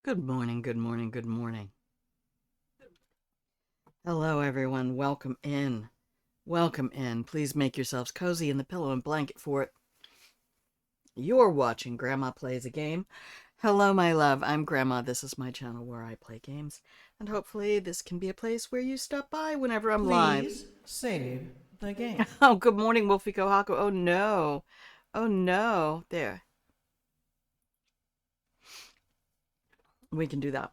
Good morning, good morning, good morning. Hello, everyone. Welcome in. Welcome in. Please make yourselves cozy in the pillow and blanket for it. You're watching Grandma Plays a Game. Hello, my love. I'm Grandma. This is my channel where I play games. And hopefully this can be a place where you stop by whenever I'm live. Please save the game. Oh, good morning, Wolfie Kohaku. Oh, no. Oh, no. There. We can do that.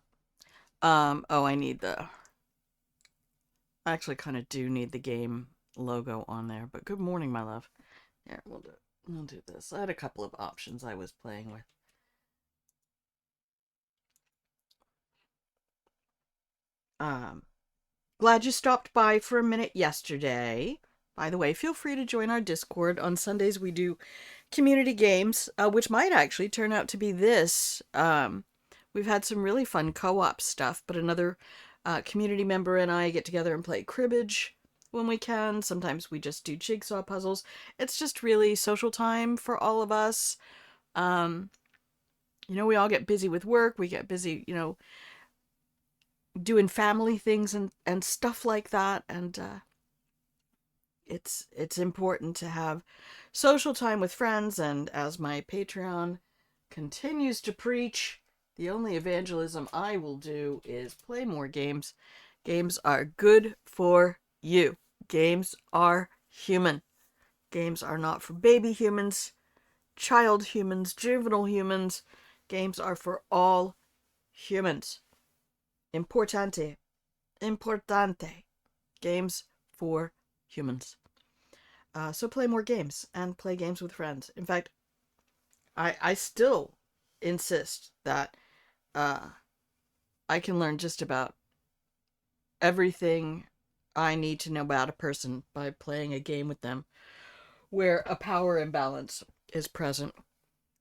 I need the... I actually kind of do need the game logo on there, but good morning, my love. Here, we'll do this. I had a couple of options I was playing with. Um, Glad you stopped by for a minute yesterday. By the way, feel free to join our Discord. On Sundays we do community games, which might actually turn out to be this. We've had some really fun co-op stuff, but another community member and I get together and play cribbage when we can. Sometimes we just do jigsaw puzzles. It's just really social time for all of us. Um, we all get busy with work. We get busy, doing family things and stuff like that. And it's important to have social time with friends. And as my Patreon continues to preach, the only evangelism I will do is play more games. Games are good for you. Games are human. Games are not for baby humans, child humans, juvenile humans. Games are for all humans. Importante. Importante. Games for humans. So play more games and play games with friends. In fact, I still insist that uh, I can learn just about everything I need to know about a person by playing a game with them where a power imbalance is present.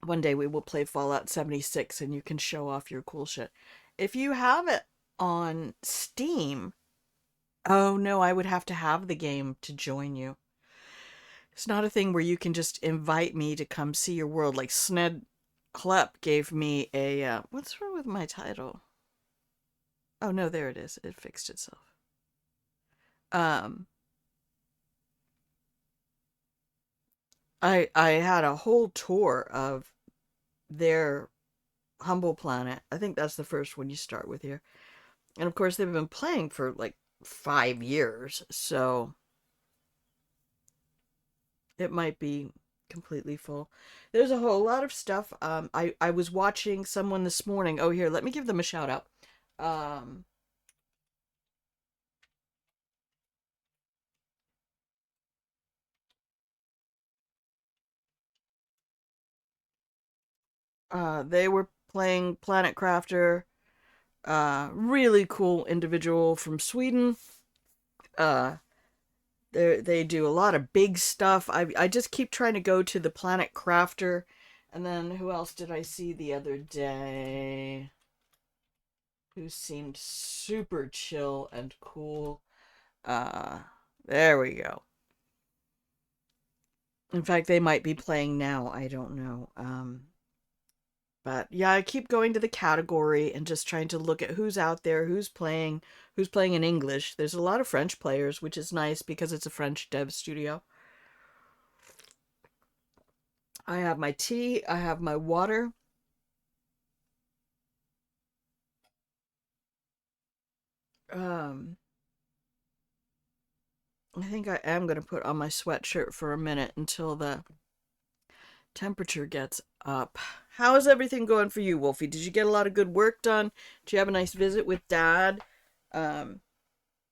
One day we will play Fallout 76 and you can show off your cool shit. If you have it on Steam, oh no, I would have to have the game to join you. It's not a thing where you can just invite me to come see your world. Like Sned Klepp gave me a what's wrong with my title? Oh no, there it is. It fixed itself. Um I had a whole tour of their humble planet. I think that's the first one you start with here. And of course they've been playing for like 5 years, so it might be completely full. There's a whole lot of stuff. I was watching someone this morning. Oh, here, let me give them a shout out. Um, they were playing Planet Crafter. Really cool individual from Sweden. Uh, they do a lot of big stuff. I just keep trying to go to the Planet Crafter. And then who else did I see the other day? Who seemed super chill and cool. Uh, there we go. In fact, they might be playing now. I don't know. But yeah, I keep going to the category and just trying to look at who's out there, who's playing in English. There's a lot of French players, which is nice because it's a French dev studio. I have my tea, I have my water. Um, I think I am going to put on my sweatshirt for a minute until the temperature gets up. How is everything going for you, Wolfie? Did you get a lot of good work done? Did you have a nice visit with Dad? Um,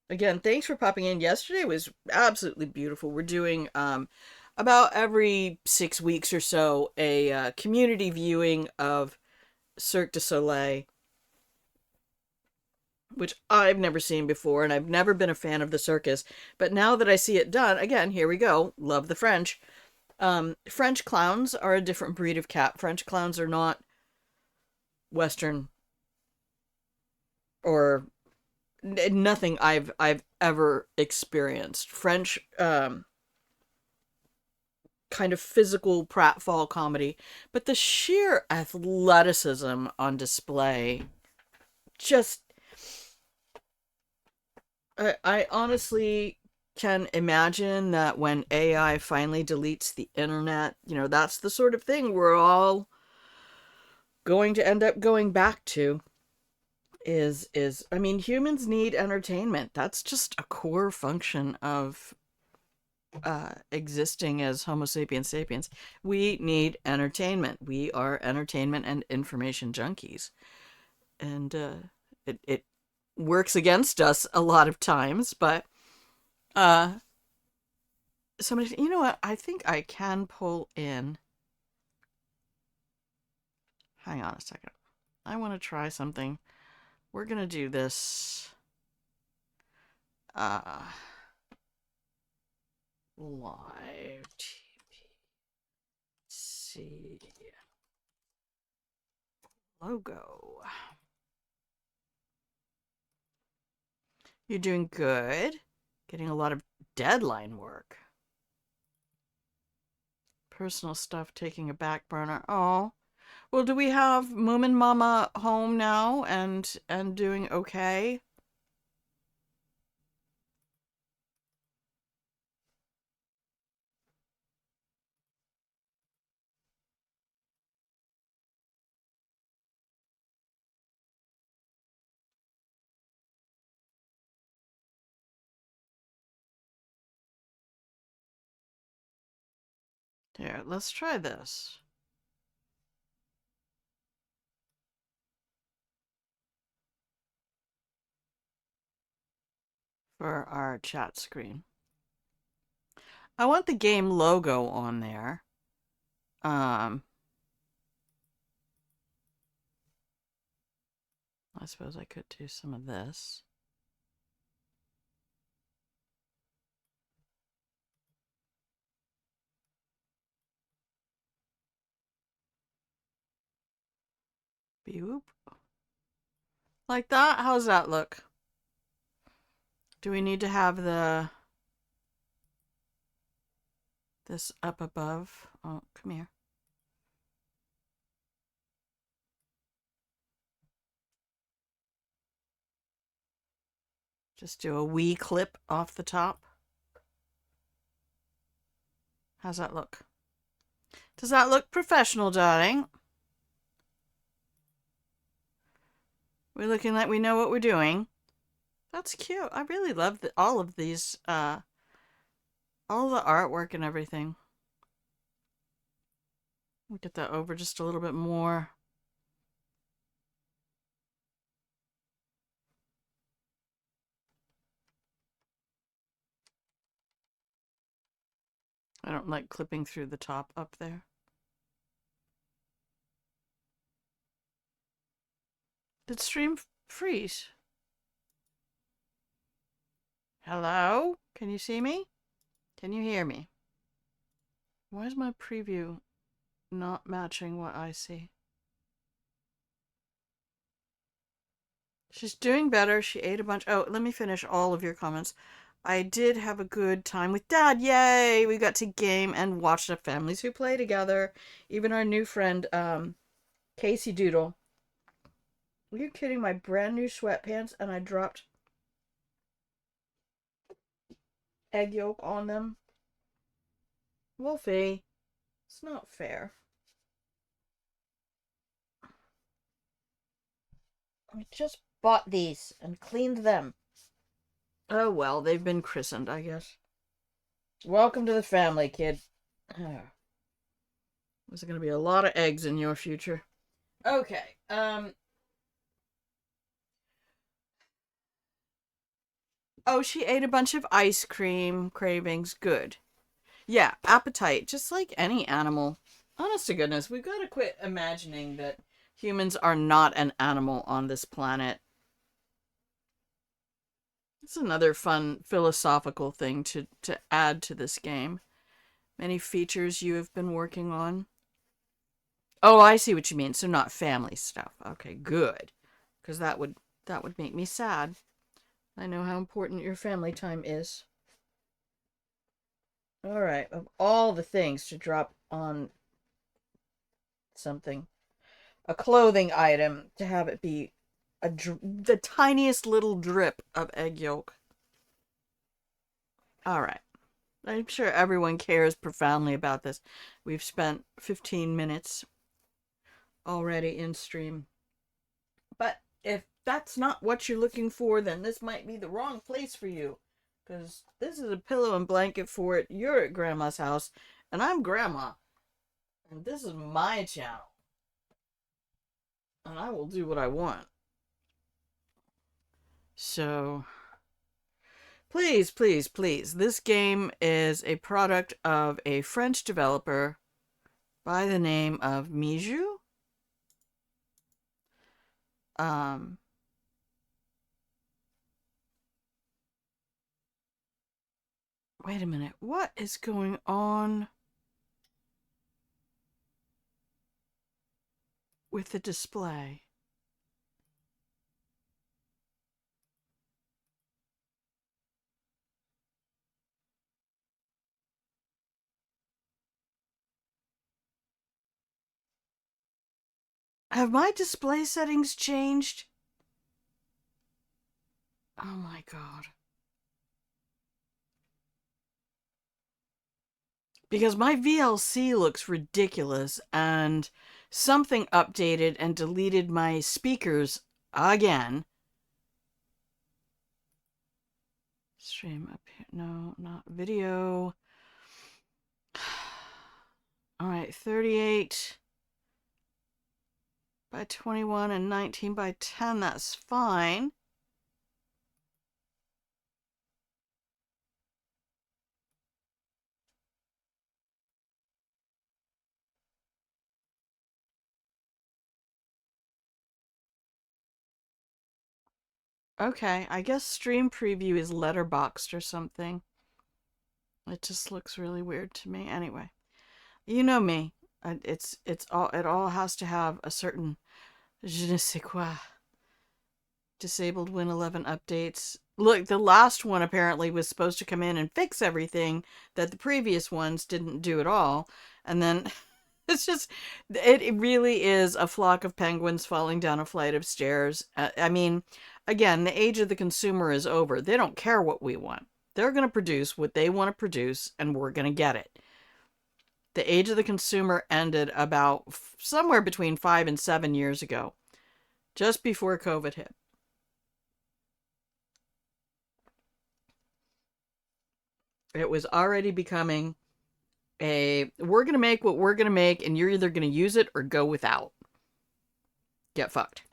Again, thanks for popping in. Yesterday was absolutely beautiful. We're doing about every 6 weeks or so a community viewing of Cirque du Soleil, which I've never seen before, and I've never been a fan of the circus. But now that I see it done, again, here we go. Love the French. French clowns are a different breed of cat. French clowns are not Western or nothing I've ever experienced. French kind of physical pratfall comedy, but the sheer athleticism on display just, I honestly can imagine that when AI finally deletes the internet, that's the sort of thing we're all going to end up going back to. Is I mean, humans need entertainment. That's just a core function of existing as Homo sapiens sapiens. We need entertainment. We are entertainment and information junkies, and it works against us a lot of times. But uh, somebody, you know what? I think I can pull in. Hang on a second. I want to try something. We're gonna do this. Uh, Live TPC logo. You're doing good. Getting a lot of deadline work. Personal stuff taking a back burner. Oh. Well, do we have Moomin Mama home now and doing okay? Here, let's try this. For our chat screen. I want the game logo on there. I suppose I could do some of this. Beep. Like that? How's that look? Do we need to have this up above? Oh, come here. Just do a wee clip off the top. How's that look? Does that look professional, darling? We're looking like we know what we're doing. That's cute. I really love all of these, all the artwork and everything. We'll get that over just a little bit more. I don't like clipping through the top up there. Did stream freeze? Hello? Can you see me? Can you hear me? Why is my preview not matching what I see? She's doing better. She ate a bunch. Oh, let me finish all of your comments. I did have a good time with Dad. Yay! We got to game and watch the families who play together. Even our new friend, Casey Doodle. Are you kidding? My brand new sweatpants and I dropped egg yolk on them. Wolfie, it's not fair. I just bought these and cleaned them. Oh well, they've been christened, I guess. Welcome to the family, kid. There's going to be a lot of eggs in your future. Okay. Oh, she ate a bunch of ice cream. Cravings. Good. Yeah, appetite. Just like any animal. Honest to goodness, we've got to quit imagining that humans are not an animal on this planet. It's another fun philosophical thing to add to this game. Many features you have been working on. Oh, I see what you mean. So not family stuff. Okay, good. Because that would make me sad. I know how important your family time is. All right, of all the things to drop on something, a clothing item, to have it be the tiniest little drip of egg yolk. All right. I'm sure everyone cares profoundly about this. We've spent 15 minutes already in stream. But if that's not what you're looking for, then this might be the wrong place for you. Because this is a pillow and blanket fort. You're at Grandma's house, and I'm Grandma. And this is my channel. And I will do what I want. So, please, please, please. This game is a product of a French developer by the name of Mijou. Um, Wait a minute. What is going on with the display? Have my display settings changed? Oh my god. Because my VLC looks ridiculous and something updated and deleted my speakers again. Stream up here. No, not video. Alright, 38 by 21 and 19 by 10. That's fine. Okay, I guess stream preview is letterboxed or something. It just looks really weird to me. Anyway, you know me. It all has to have a certain je ne sais quoi. Disabled Win 11 updates. Look, the last one apparently was supposed to come in and fix everything that the previous ones didn't do at all. And then it's just, it really is a flock of penguins falling down a flight of stairs. I mean, again, the age of the consumer is over. They don't care what we want. They're going to produce what they want to produce, and we're going to get it. The age of the consumer ended about somewhere between 5 and 7 years ago, just before COVID hit. It was already becoming we're going to make what we're going to make, and you're either going to use it or go without. Get fucked.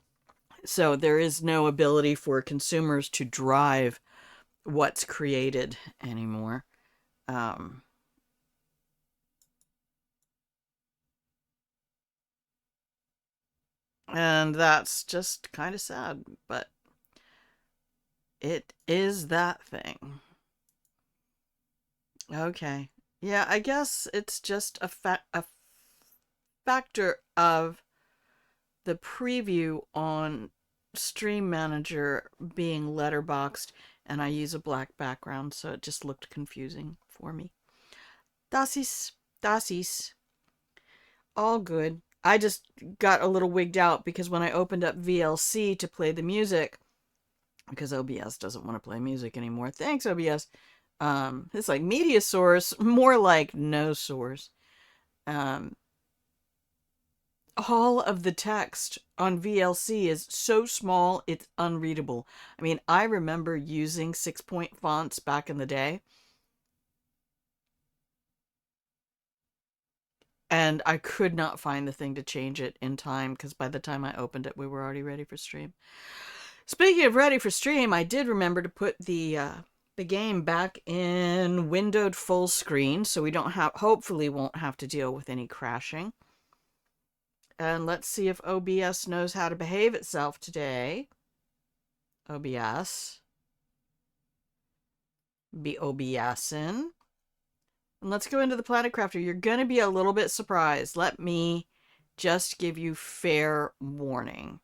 So there is no ability for consumers to drive what's created anymore. And that's just kind of sad, but it is that thing. Okay. Yeah, I guess it's just a factor of the preview on Stream Manager being letterboxed, and I use a black background, so it just looked confusing for me. Das ist all good. I just got a little wigged out because when I opened up VLC to play the music, because OBS doesn't want to play music anymore. Thanks, OBS. It's like media source, more like no source. All of the text on VLC is so small, it's unreadable. I mean, I remember using 6-point fonts back in the day. And I could not find the thing to change it in time because by the time I opened it, we were already ready for stream. Speaking of ready for stream, I did remember to put the game back in windowed full screen so we don't have, hopefully won't have to deal with any crashing. And let's see if OBS knows how to behave itself today. OBS. Be OBSing. And let's go into the Planet Crafter. You're going to be a little bit surprised. Let me just give you fair warning.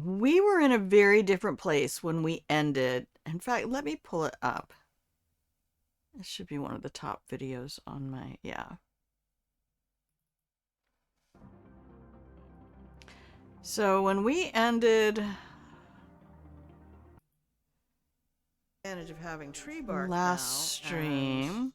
we were in a very different place when we ended. In fact, let me pull it up. It should be one of the top videos on my, yeah. So when we ended, advantage of having tree bark last stream,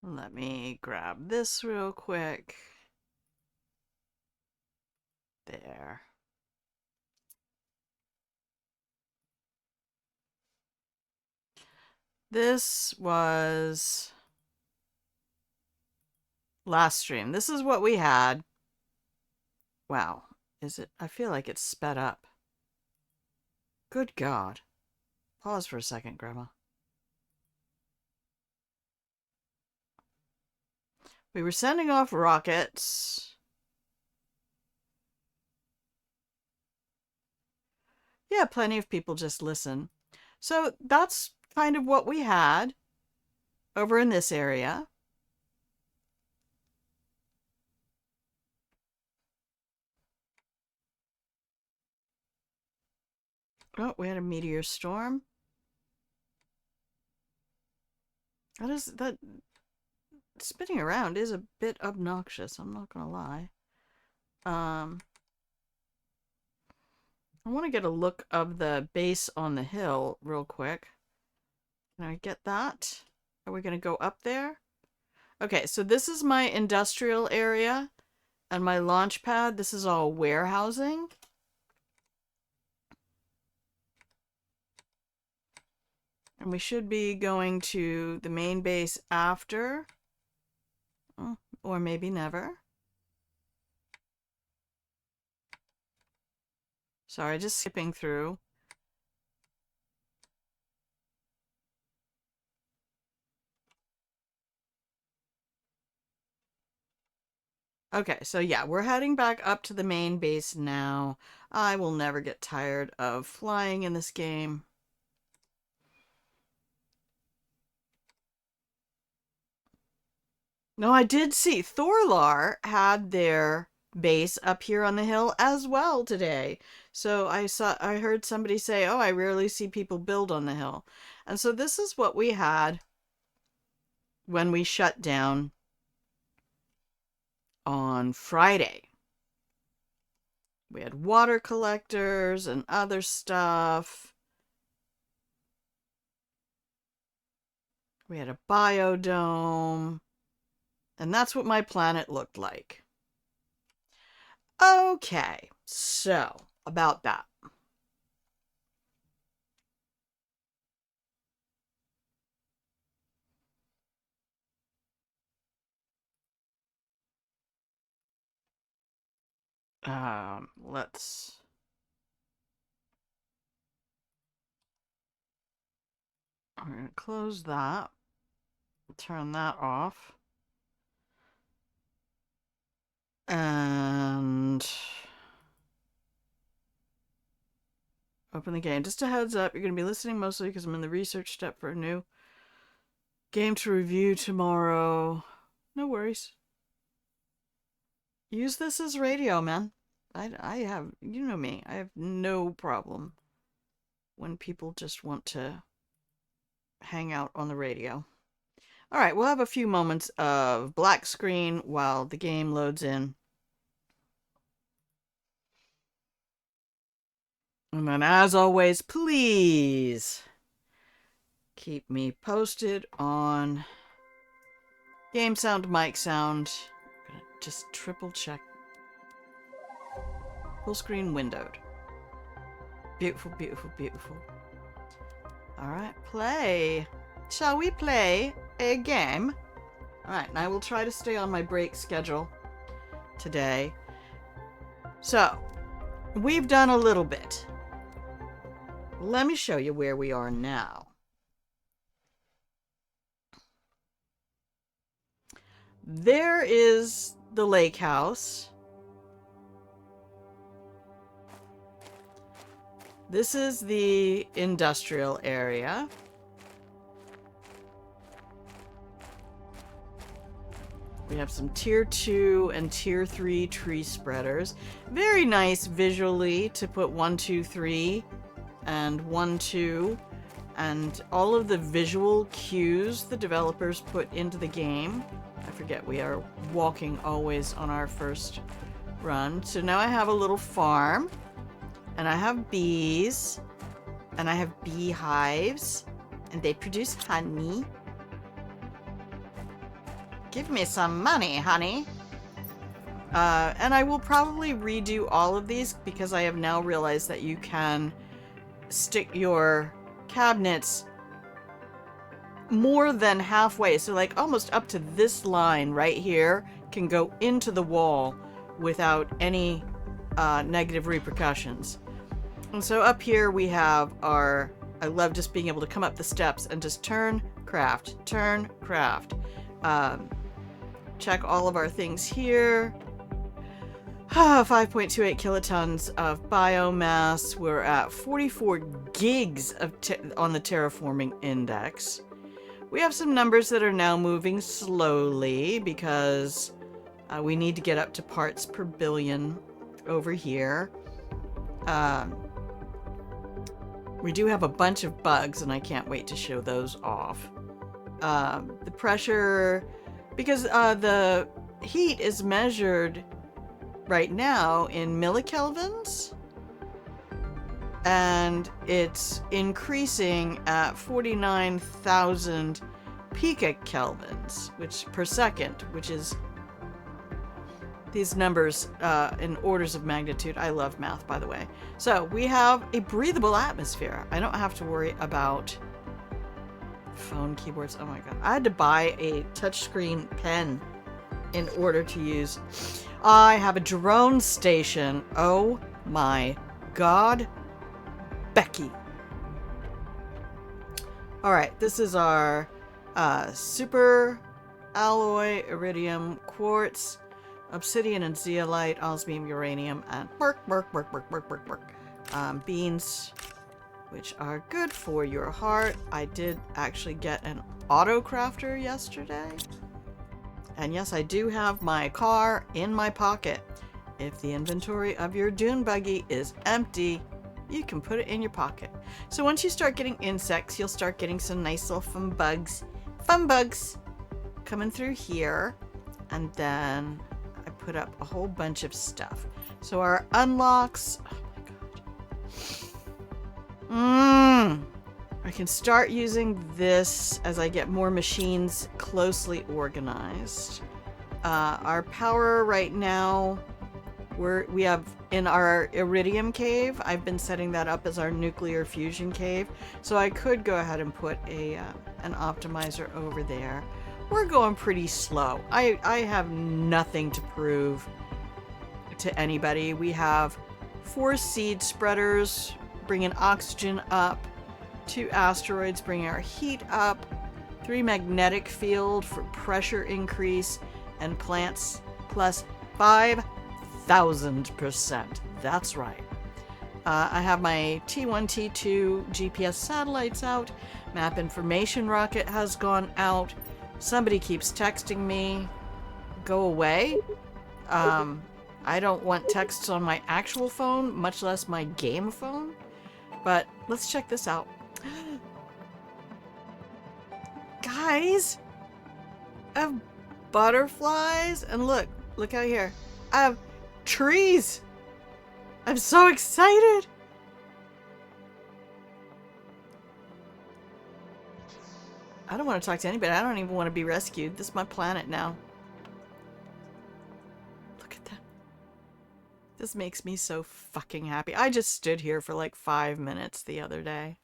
let me grab this real quick. There. This was last stream. This is what we had. Wow. Is it? I feel like it's sped up. Good God. Pause for a second, Grandma. We were sending off rockets. Yeah, plenty of people just listen. So that's kind of what we had over in this area. Oh, we had a meteor storm. That spinning around is a bit obnoxious, I'm not gonna lie. I want to get a look of the base on the hill real quick. Can I get that? Are we going to go up there? Okay, so this is my industrial area and my launch pad. This is all warehousing. And we should be going to the main base after. Or maybe never. Sorry, just skipping through. Okay, so yeah, we're heading back up to the main base now. I will never get tired of flying in this game. No, I did see Thorlar had their base up here on the hill as well today. So I heard somebody say, "Oh, I rarely see people build on the hill." And so this is what we had when we shut down on Friday. We had water collectors and other stuff. We had a biodome. And that's what my planet looked like. Okay, so about that. Let's... I'm going to close that. Turn that off. And open the game. Just a heads up, you're going to be listening mostly because I'm in the research step for a new game to review tomorrow. No worries. Use this as radio, man. I have, you know me, I have no problem when people just want to hang out on the radio. All right, we'll have a few moments of black screen while the game loads in. And then, as always, please keep me posted on game sound, mic sound. I'm gonna just triple check. Full screen windowed. Beautiful, beautiful, beautiful. All right, play. Shall we play a game? All right, and I will try to stay on my break schedule today. So, we've done a little bit. Let me show you where we are now. There is the lake house. This is the industrial area. We have some tier 2 and tier 3 tree spreaders. Very nice visually to put 1, 2, 3 and 1, 2 and all of the visual cues the developers put into the game. I forget, we are walking always on our first run. So now I have a little farm and I have bees and I have beehives and they produce honey. Give me some money, honey. And I will probably redo all of these because I have now realized that you can stick your cabinets more than halfway. So like almost up to this line right here can go into the wall without any negative repercussions. And so up here we have our, I love just being able to come up the steps and just turn, craft. Check all of our things here. 5.28 kilotons of biomass. We're at 44 gigs of on the terraforming index. We have some numbers that are now moving slowly because we need to get up to parts per billion over here. We do have a bunch of bugs and I can't wait to show those off. The pressure, because the heat is measured right now in millikelvins and it's increasing at 49,000 picokelvins, which per second, which is these numbers in orders of magnitude. I love math, by the way. So we have a breathable atmosphere. I don't have to worry about phone keyboards. Oh my god. I had to buy a touchscreen pen in order to use. I have a drone station. Oh my god. Becky. Alright, this is our super alloy, iridium, quartz, obsidian and zeolite, osmium, uranium, and beans, which are good for your heart. I did actually get an auto crafter yesterday. And yes, I do have my car in my pocket. If the inventory of your dune buggy is empty, you can put it in your pocket. So once you start getting insects, you'll start getting some nice little fun bugs coming through here. And then I put up a whole bunch of stuff. So our unlocks, oh my god. I can start using this as I get more machines closely organized. Our power right now, we have in our iridium cave. I've been setting that up as our nuclear fusion cave, so I could go ahead and put a an optimizer over there. We're going pretty slow. I have nothing to prove to anybody. We have 4 seed spreaders bringing oxygen up, 2 asteroids bringing our heat up, 3 magnetic field for pressure increase, and plants plus 5,000%. That's right. I have my T1, T2 GPS satellites out. Map information rocket has gone out. Somebody keeps texting me. Go away. I don't want texts on my actual phone, much less my game phone. But let's check this out. Guys, I have butterflies, and look out here. I have trees. I'm so excited. I don't want to talk to anybody. I don't even want to be rescued. This is my planet now. Look at that. This makes me so fucking happy. I just stood here for like 5 minutes the other day.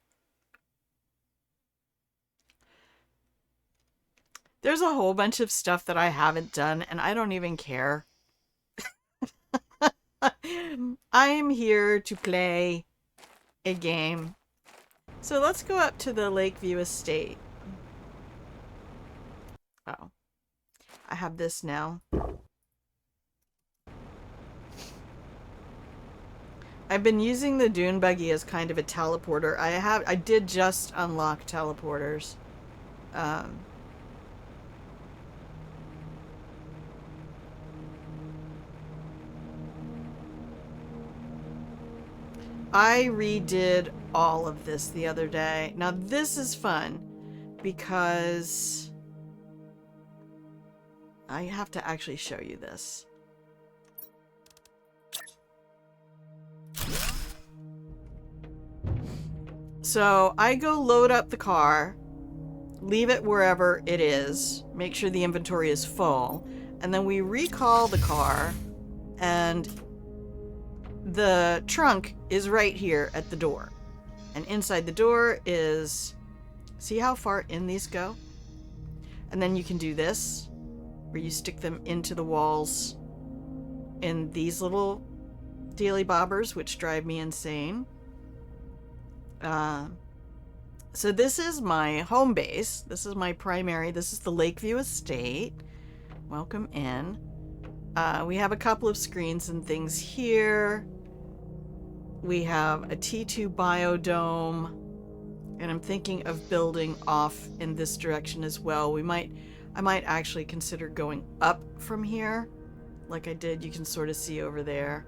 There's a whole bunch of stuff that I haven't done, and I don't even care. I am here to play a game. So let's go up to the Lakeview Estate. Oh. I have this now. I've been using the dune buggy as kind of a teleporter. I did just unlock teleporters. I redid all of this the other day. Now this is fun because I have to actually show you this. So I go load up the car, leave it wherever it is, make sure the inventory is full, and then we recall the car, and the trunk is right here at the door. And inside the door is, see how far in these go? And then you can do this, where you stick them into the walls in these little dealy bobbers, which drive me insane. So this is my home base. This is my primary. This is the Lakeview Estate. Welcome in. We have a couple of screens and things here. We have a T2 biodome, and I'm thinking of building off in this direction as well. I might actually consider going up from here, like I did. You can sort of see over there.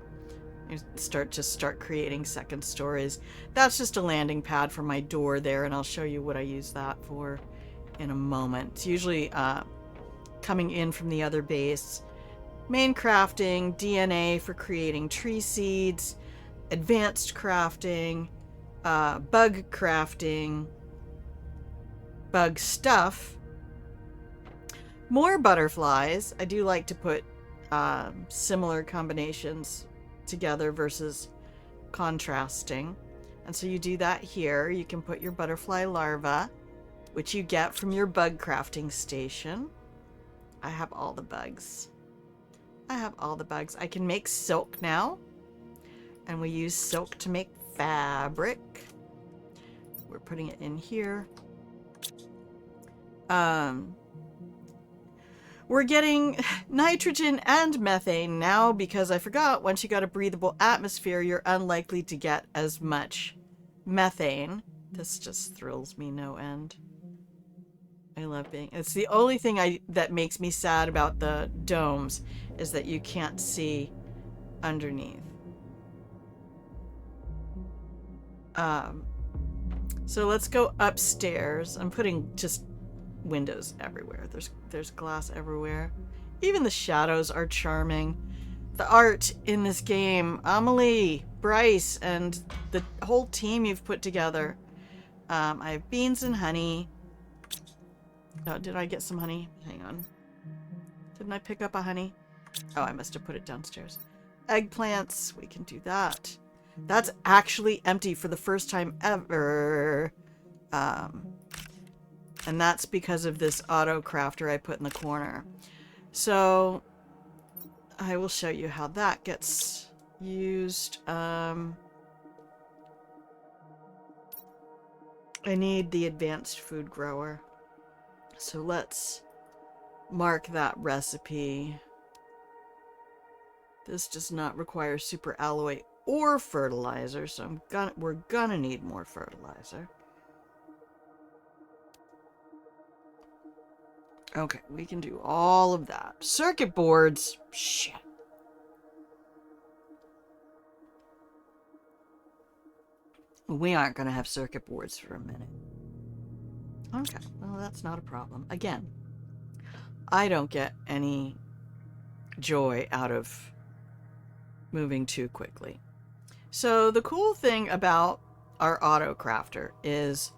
Start creating second stories. That's just a landing pad for my door there, and I'll show you what I use that for in a moment. It's usually coming in from the other base. Main crafting, DNA for creating tree seeds, advanced crafting, bug crafting, bug stuff, more butterflies. I do like to put similar combinations together versus contrasting. And so you do that here. You can put your butterfly larva, which you get from your bug crafting station. I have all the bugs. I can make silk now. And we use silk to make fabric. We're putting it in here. We're getting nitrogen and methane now because I forgot, once you got a breathable atmosphere, you're unlikely to get as much methane. This just thrills me no end. I love being... It's the only thing that makes me sad about the domes is that you can't see underneath. So let's go upstairs. I'm putting just windows everywhere. There's glass everywhere. Even the shadows are charming. The art in this game, Amelie, Bryce, and the whole team you've put together. I have beans and honey. Oh, did I get some honey? Hang on. Didn't I pick up a honey? Oh, I must have put it downstairs. Eggplants, we can do that. That's actually empty for the first time ever. And that's because of this auto crafter I put in the corner. So I will show you how that gets used. I need the advanced food grower. So let's mark that recipe. This does not require super alloy or fertilizer, so we're gonna need more fertilizer. Okay, we can do all of that. Circuit boards, shit. We aren't gonna have circuit boards for a minute. Okay, well that's not a problem. Again, I don't get any joy out of moving too quickly. So the cool thing about our auto crafter is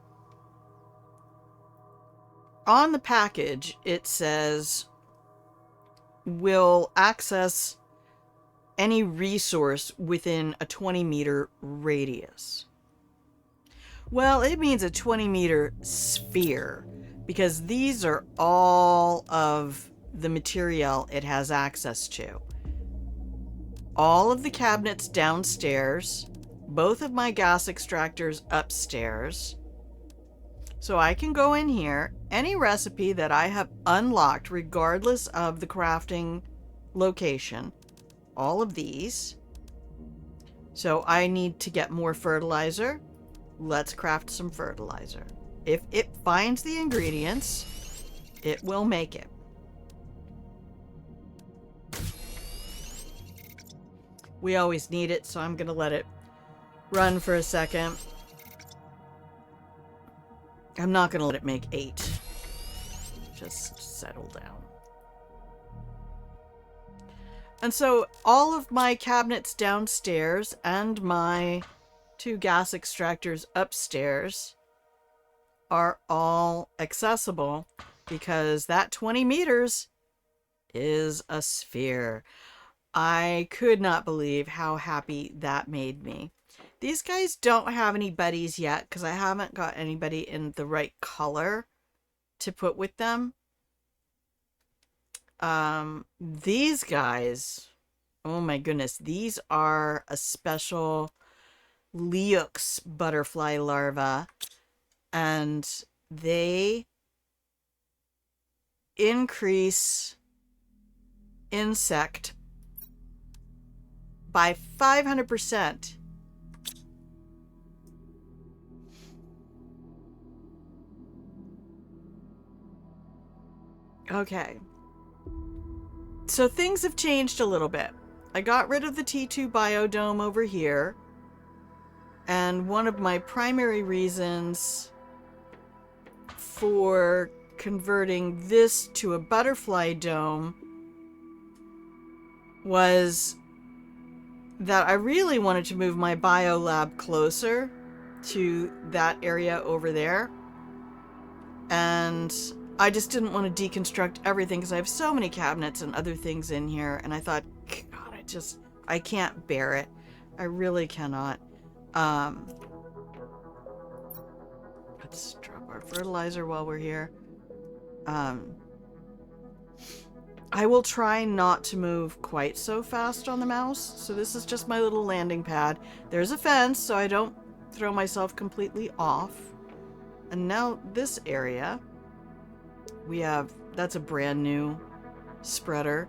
on the package it says will access any resource within a 20-meter radius. Well, it means a 20-meter sphere, because these are all of the material it has access to. All of the cabinets downstairs, both of my gas extractors upstairs, So I can go in here, any recipe that I have unlocked, regardless of the crafting location, all of these. So I need to get more fertilizer. Let's craft some fertilizer. If it finds the ingredients, it will make it. We always need it, so I'm going to let it run for a second. I'm not going to let it make 8. Just settle down. And so all of my cabinets downstairs and my 2 gas extractors upstairs are all accessible because that 20 meters is a sphere. I could not believe how happy that made me. These guys don't have any buddies yet because I haven't got anybody in the right color to put with them. These guys, oh my goodness, these are a special Leux butterfly larva, and they increase insect by 500%. Okay. So things have changed a little bit. I got rid of the T2 biodome over here. And one of my primary reasons for converting this to a butterfly dome was that I really wanted to move my bio lab closer to that area over there. And I just didn't want to deconstruct everything because I have so many cabinets and other things in here. And I thought, God, I can't bear it. I really cannot. Let's drop our fertilizer while we're here. I will try not to move quite so fast on the mouse. So this is just my little landing pad. There's a fence so I don't throw myself completely off. And now this area, that's a brand new spreader.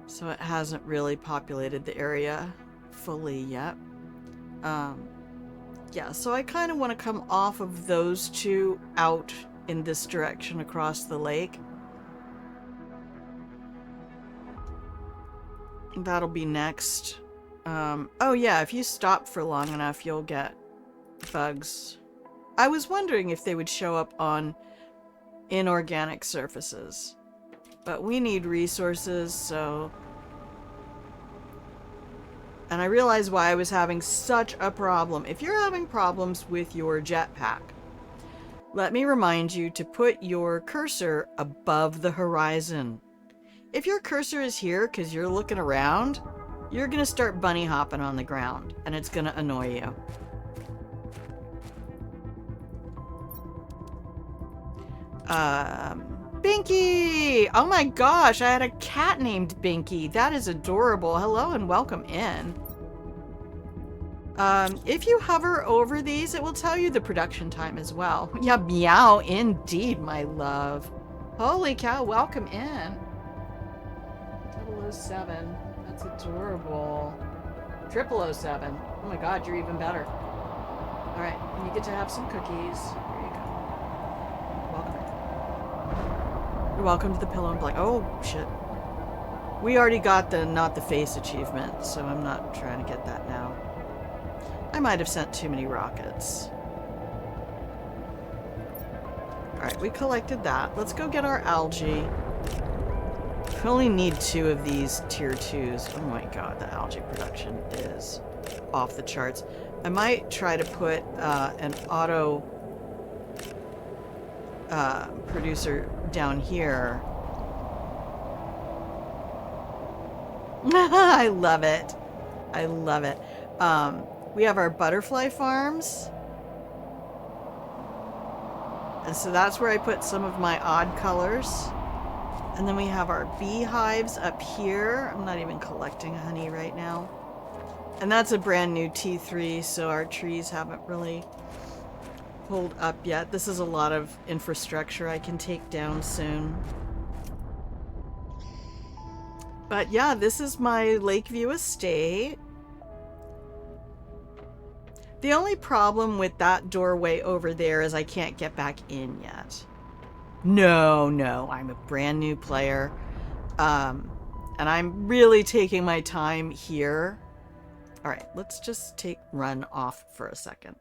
So it hasn't really populated the area fully yet. Yeah, so I kind of want to come off of those 2 out in this direction across the lake. That'll be next. Oh yeah, if you stop for long enough, you'll get bugs. I was wondering if they would show up on inorganic surfaces. But we need resources, so... And I realized why I was having such a problem. If you're having problems with your jetpack, let me remind you to put your cursor above the horizon. If your cursor is here because you're looking around, you're going to start bunny hopping on the ground, and it's going to annoy you. Binky! Oh my gosh, I had a cat named Binky. That is adorable. Hello and welcome in. If you hover over these, it will tell you the production time as well. Yeah, meow indeed, my love. Holy cow, welcome in. 007. That's adorable. 007. Oh my god, you're even better. Alright, and you get to have some cookies. There you go. Welcome. You're welcome to the pillow and blanket. Oh, shit. We already got the not the face achievement, so I'm not trying to get that now. I might have sent too many rockets. Alright, we collected that. Let's go get our algae. We only need 2 of these tier 2s. Oh my god, the algae production is off the charts. I might try to put an auto producer down here. I love it. I love it. We have our butterfly farms. And so that's where I put some of my odd colors. And then we have our beehives up here. I'm not even collecting honey right now. And that's a brand new T3, so our trees haven't really pulled up yet. This is a lot of infrastructure I can take down soon. But yeah, this is my Lakeview estate. The only problem with that doorway over there is I can't get back in yet. No, I'm a brand new player. And I'm really taking my time here. All right, let's just run off for a second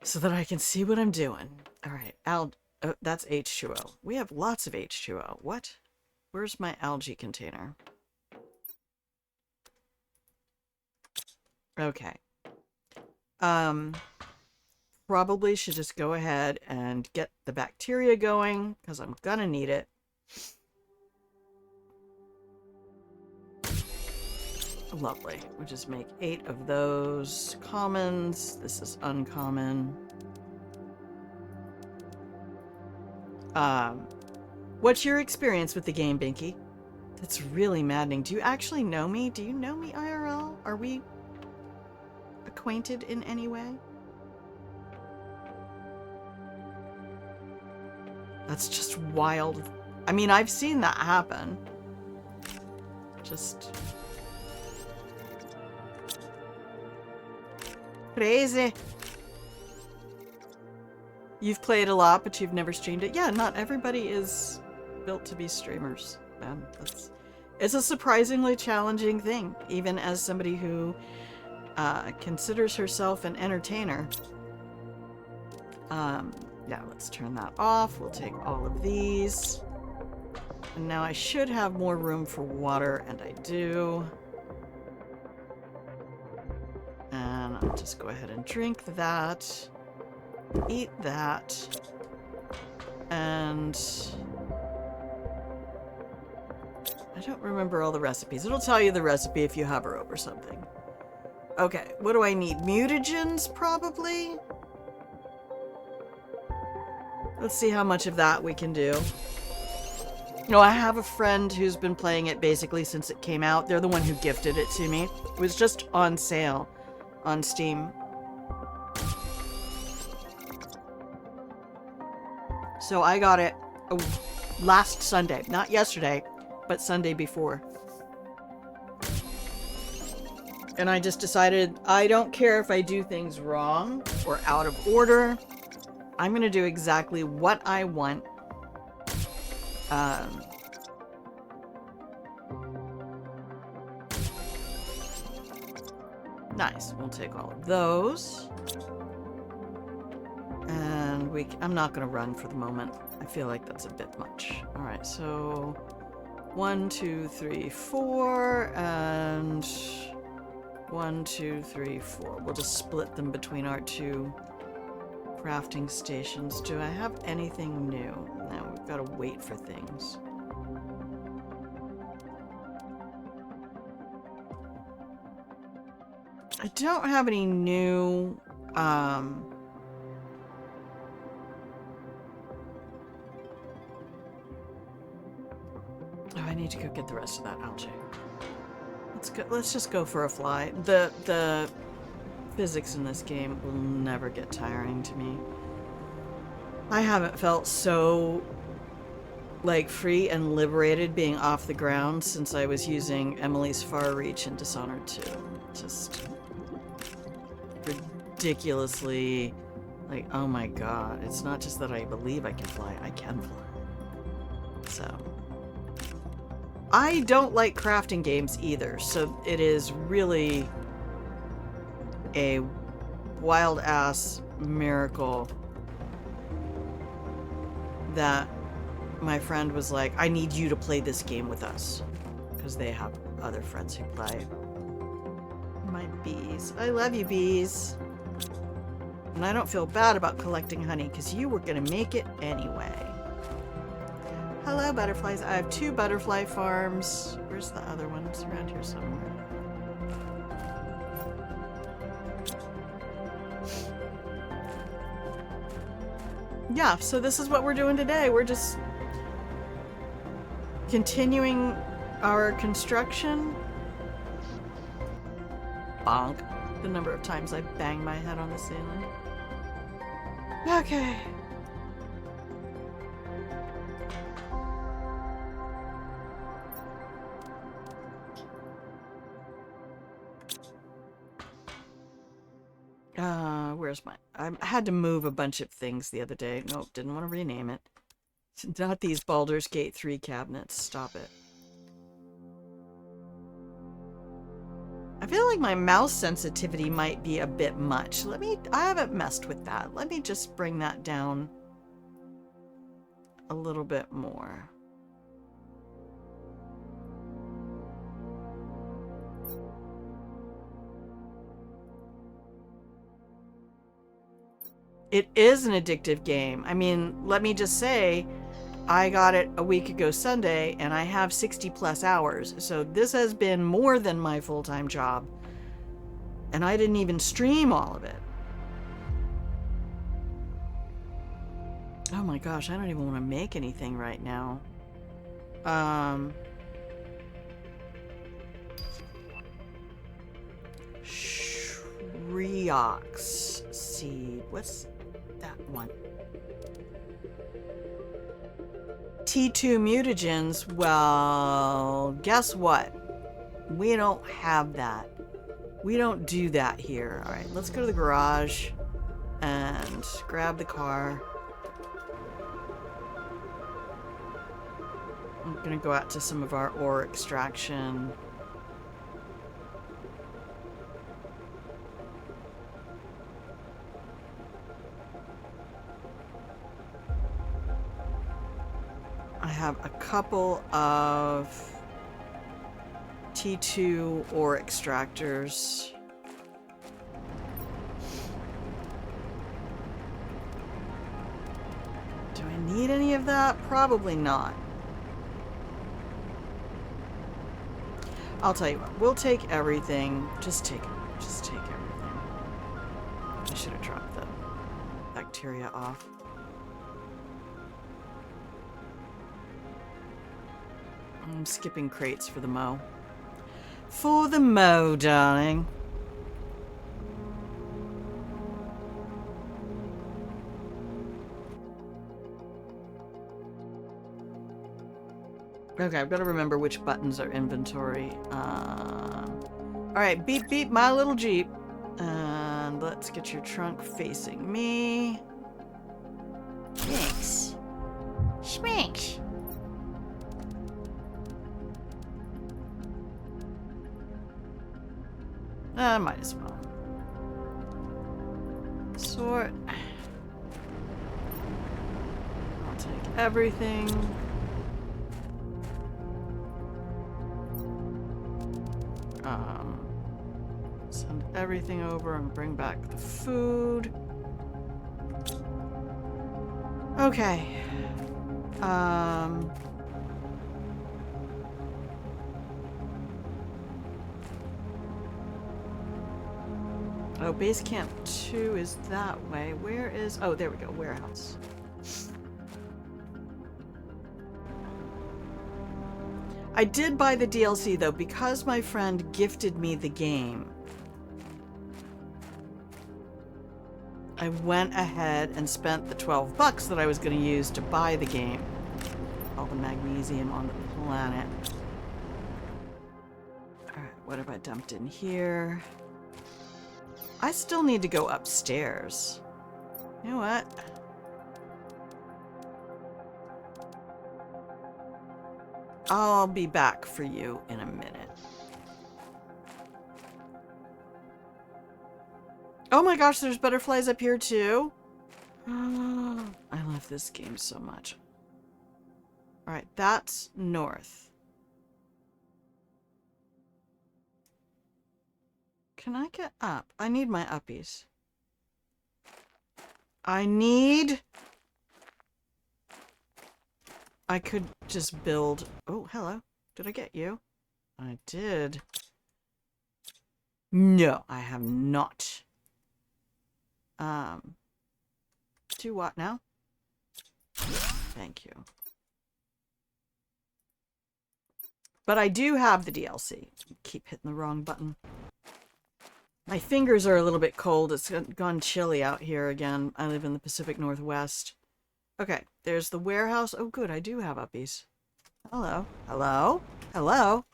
so that I can see what I'm doing. All right, that's H2O. We have lots of H2O. What? Where's my algae container? Okay. Probably should just go ahead and get the bacteria going because I'm gonna need it. Lovely. We'll just make 8 of those commons. This is uncommon. What's your experience with the game, Binky? That's really maddening. Do you actually know me? Do you know me IRL? Are we acquainted in any way? That's just wild. I mean, I've seen that happen. Just crazy. You've played a lot, but you've never streamed it. Yeah, not everybody is built to be streamers. It's a surprisingly challenging thing, even as somebody who considers herself an entertainer. Yeah, let's turn that off. We'll take all of these. And now I should have more room for water, and I do. And I'll just go ahead and drink that. Eat that. And I don't remember all the recipes. It'll tell you the recipe if you hover over something. Okay, what do I need? Mutagens, probably? Let's see how much of that we can do. You know, I have a friend who's been playing it basically since it came out. They're the one who gifted it to me. It was just on sale on Steam. So I got it last Sunday. Not yesterday, but Sunday before. And I just decided I don't care if I do things wrong or out of order. I'm going to do exactly what I want. Nice. We'll take all of those. And I'm not going to run for the moment. I feel like that's a bit much. All right, so 1, 2, 3, 4, and 1, 2, 3, 4. We'll just split them between our 2 crafting stations. Do I have anything new? No, we've got to wait for things. I don't have any new, oh, I need to go get the rest of that algae. Let's just go for a fly. The physics in this game will never get tiring to me. I haven't felt so like free and liberated being off the ground since I was using Emily's Far Reach in Dishonored 2. Just ridiculously like, oh my god, it's not just that I believe I can fly, I can fly. So I don't like crafting games either, so it is really a wild ass miracle that my friend was like, I need you to play this game with us, because they have other friends who play. My bees. I love you, bees. And I don't feel bad about collecting honey, because you were going to make it anyway. Hello, butterflies. I have 2 butterfly farms. Where's the other one? It's around here somewhere. Yeah, so this is what we're doing today. We're just continuing our construction. Bonk. The number of times I bang my head on the ceiling. Okay. Where's my... I had to move a bunch of things the other day. Nope, didn't want to rename it. Not these Baldur's Gate 3 cabinets. Stop it. I feel like my mouse sensitivity might be a bit much. I haven't messed with that. Let me just bring that down a little bit more. It is an addictive game. I mean, let me just say, I got it a week ago Sunday, and I have 60 plus hours. So this has been more than my full-time job. And I didn't even stream all of it. Oh my gosh, I don't even want to make anything right now. Shriox seed. What's that one? T2 mutagens. Well, guess what? We don't have that. We don't do that here. All right, let's go to the garage and grab the car. I'm gonna go out to some of our ore extraction. I have a couple of T2 ore extractors. Do I need any of that? Probably not. I'll tell you what, we'll take everything. Just take everything. I should have dropped the bacteria off. I'm skipping crates for the mow. For the mow, darling. Okay, I've got to remember which buttons are inventory. Alright, beep beep, my little Jeep. And let's get your trunk facing me. Thanks. Schminks. Might as well. Sort. I'll take everything. Send everything over and bring back the food. Okay. Oh, base camp 2 is that way. Where is... Oh, there we go. Warehouse. I did buy the DLC, though, because my friend gifted me the game. I went ahead and spent the $12 that I was going to use to buy the game. All the magnesium on the planet. Alright, what have I dumped in here? I still need to go upstairs. You know what? I'll be back for you in a minute. Oh my gosh, there's butterflies up here too. Oh, I love this game so much. Alright, that's north. Can I get up? I need my uppies. I could just build... Oh, hello. Did I get you? I did. No, I have not. Do what now? Thank you. But I do have the DLC. Keep hitting the wrong button. My fingers are a little bit cold. It's gone chilly out here again. I live in the Pacific Northwest. Okay, there's the warehouse. Oh, good, I do have uppies. Hello. Hello? Hello?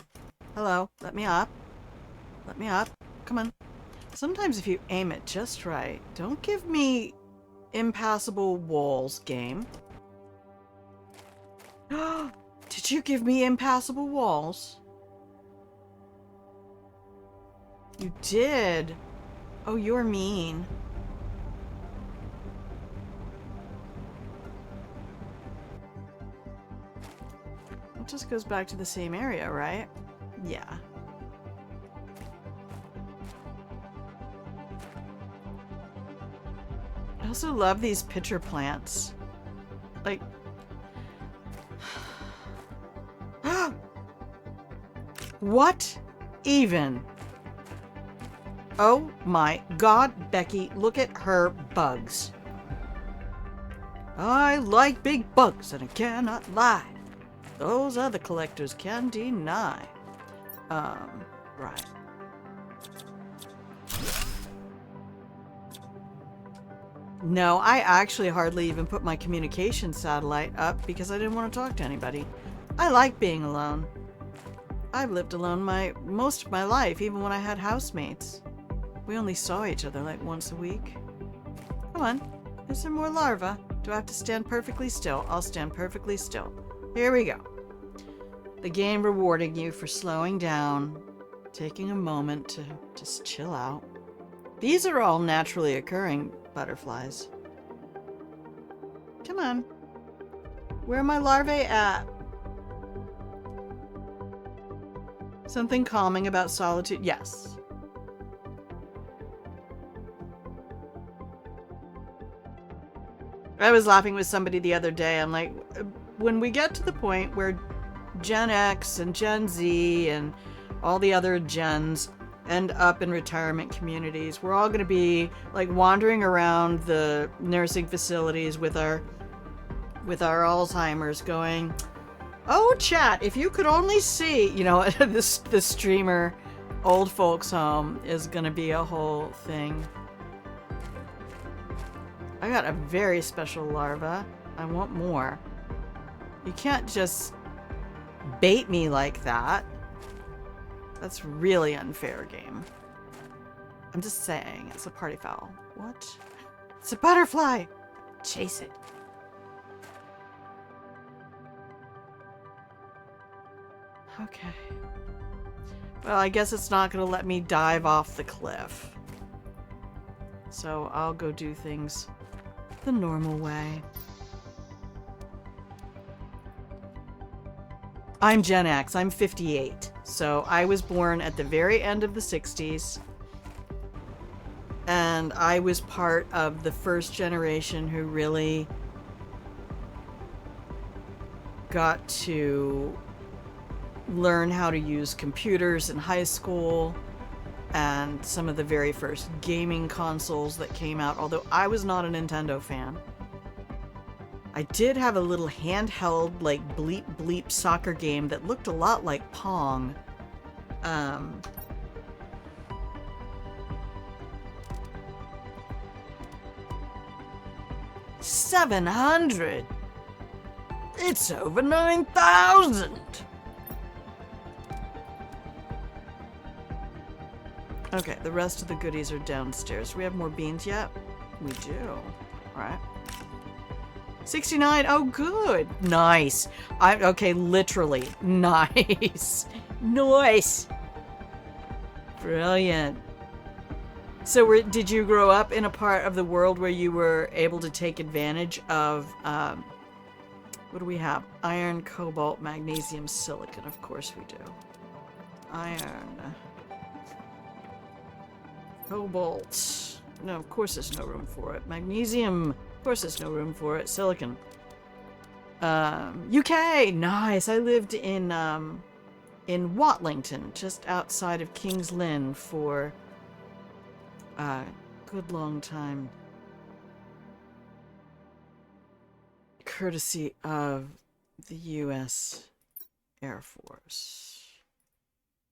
Hello? Let me up. Let me up. Come on. Sometimes if you aim it just right, don't give me impassable walls, game. Did you give me impassable walls? You did. Oh, you're mean. It just goes back to the same area, right? Yeah. I also love these pitcher plants. Like... What even? Oh my god, Becky, look at her bugs. I like big bugs and I cannot lie. Those other collectors can deny. Right. No, I actually hardly even put my communication satellite up because I didn't want to talk to anybody. I like being alone. I've lived alone most of my life, even when I had housemates. We only saw each other like once a week. Come on. Is there more larvae? Do I have to stand perfectly still? I'll stand perfectly still. Here we go. The game rewarding you for slowing down, taking a moment to just chill out. These are all naturally occurring butterflies. Come on. Where are my larvae at? Something calming about solitude? Yes. I was laughing with somebody the other day. I'm like, when we get to the point where Gen X and Gen Z and all the other gens end up in retirement communities, we're all going to be like wandering around the nursing facilities with our Alzheimer's going, oh chat, if you could only see, you know, this streamer old folks home is going to be a whole thing. I got a very special larva. I want more. You can't just bait me like that. That's really unfair, game. I'm just saying, it's a party foul. What? It's a butterfly! Chase it. Okay. Well, I guess it's not gonna let me dive off the cliff. So I'll go do things the normal way. I'm Gen X. I'm 58. So I was born at the very end of the 60s. And I was part of the first generation who really got to learn how to use computers in high school and some of the very first gaming consoles that came out, although I was not a Nintendo fan. I did have a little handheld, like, bleep bleep soccer game that looked a lot like Pong. 700! It's over 9,000! Okay, the rest of the goodies are downstairs. Do we have more beans yet? We do. Alright. 69! Oh, good! Nice! Okay, literally. Nice! Nice! Brilliant. So did you grow up in a part of the world where you were able to take advantage of, what do we have? Iron, cobalt, magnesium, silicon. Of course we do. Iron. Cobalt. No, of course there's no room for it. Magnesium. Of course there's no room for it. Silicon. UK! Nice! I lived in Watlington, just outside of King's Lynn for a good long time. Courtesy of the U.S. Air Force.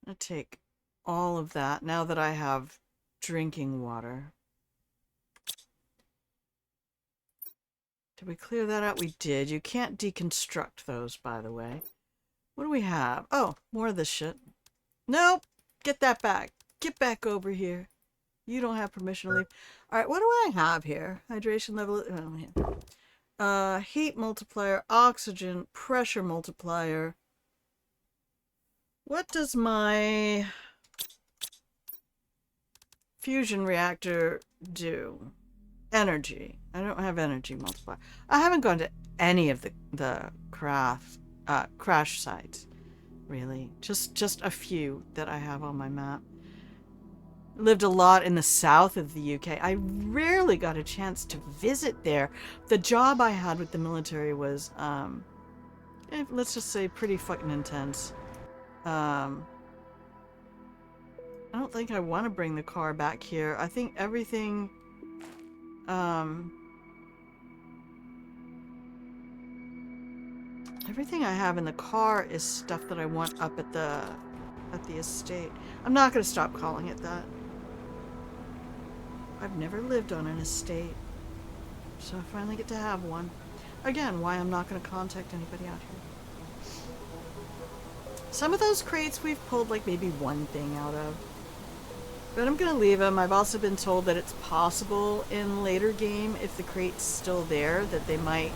I'm gonna take all of that now that I have drinking water. Did we clear that out? We did. You can't deconstruct those, by the way. What do we have? Oh, more of this shit. Nope. Get that back. Get back over here. You don't have permission to leave. All right, what do I have here? Hydration level. Oh, yeah. Heat multiplier, oxygen, pressure multiplier. What does my fusion reactor do? Energy. I don't have energy multiplier. I haven't gone to any of the crash sites, really. Just a few that I have on my map. Lived a lot in the south of the UK. I rarely got a chance to visit there. The job I had with the military was, let's just say pretty fucking intense. I don't think I want to bring the car back here. I think everything, everything I have in the car is stuff that I want up at the estate. I'm not going to stop calling it that. I've never lived on an estate, so I finally get to have one. Again, why I'm not going to contact anybody out here. Some of those crates we've pulled like maybe one thing out of. But I'm going to leave them. I've also been told that it's possible in later game, if the crate's still there, that they might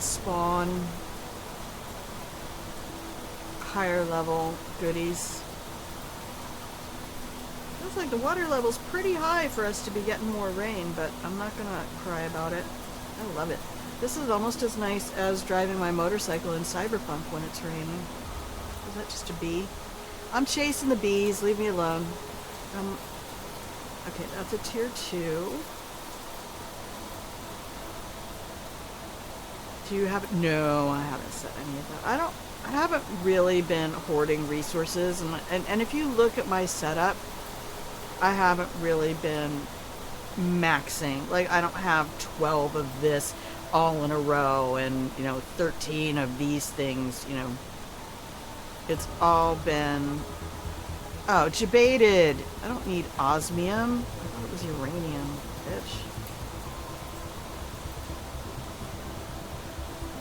spawn higher level goodies. Looks like the water level's pretty high for us to be getting more rain, but I'm not gonna cry about it. I love it. This is almost as nice as driving my motorcycle in Cyberpunk when it's raining. Is that just a bee? I'm chasing the bees, leave me alone. Okay, that's a tier 2. Do you have it? No, I haven't set any of that. I haven't really been hoarding resources, and if you look at my setup, I haven't really been maxing. Like, I don't have 12 of this all in a row and, 13 of these things, It's all been... Oh, debated. I don't need osmium. I thought it was uranium, bitch.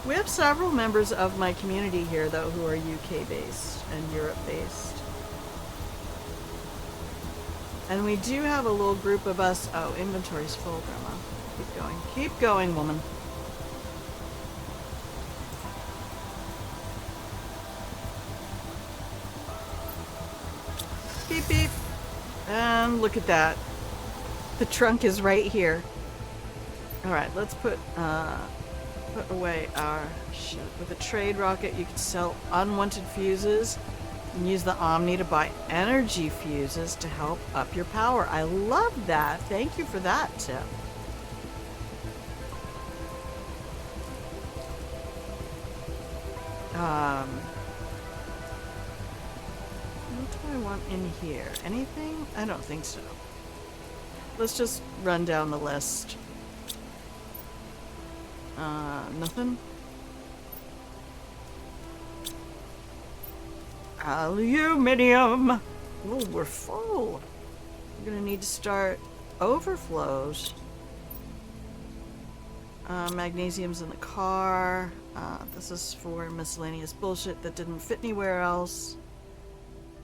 We have several members of my community here, though, who are UK-based and Europe-based. And we do have a little group of us... Oh, inventory's full, Grandma. Keep going. Keep going, woman. Beep, beep. And look at that. The trunk is right here. Alright, let's put away our shit. With a trade rocket, you can sell unwanted fuses and use the Omni to buy energy fuses to help up your power. I love that. Thank you for that tip. What do I want in here? Anything? I don't think so. Let's just run down the list. Nothing? Aluminium! Oh, we're full. We're gonna need to start overflows. Magnesium's in the car. This is for miscellaneous bullshit that didn't fit anywhere else.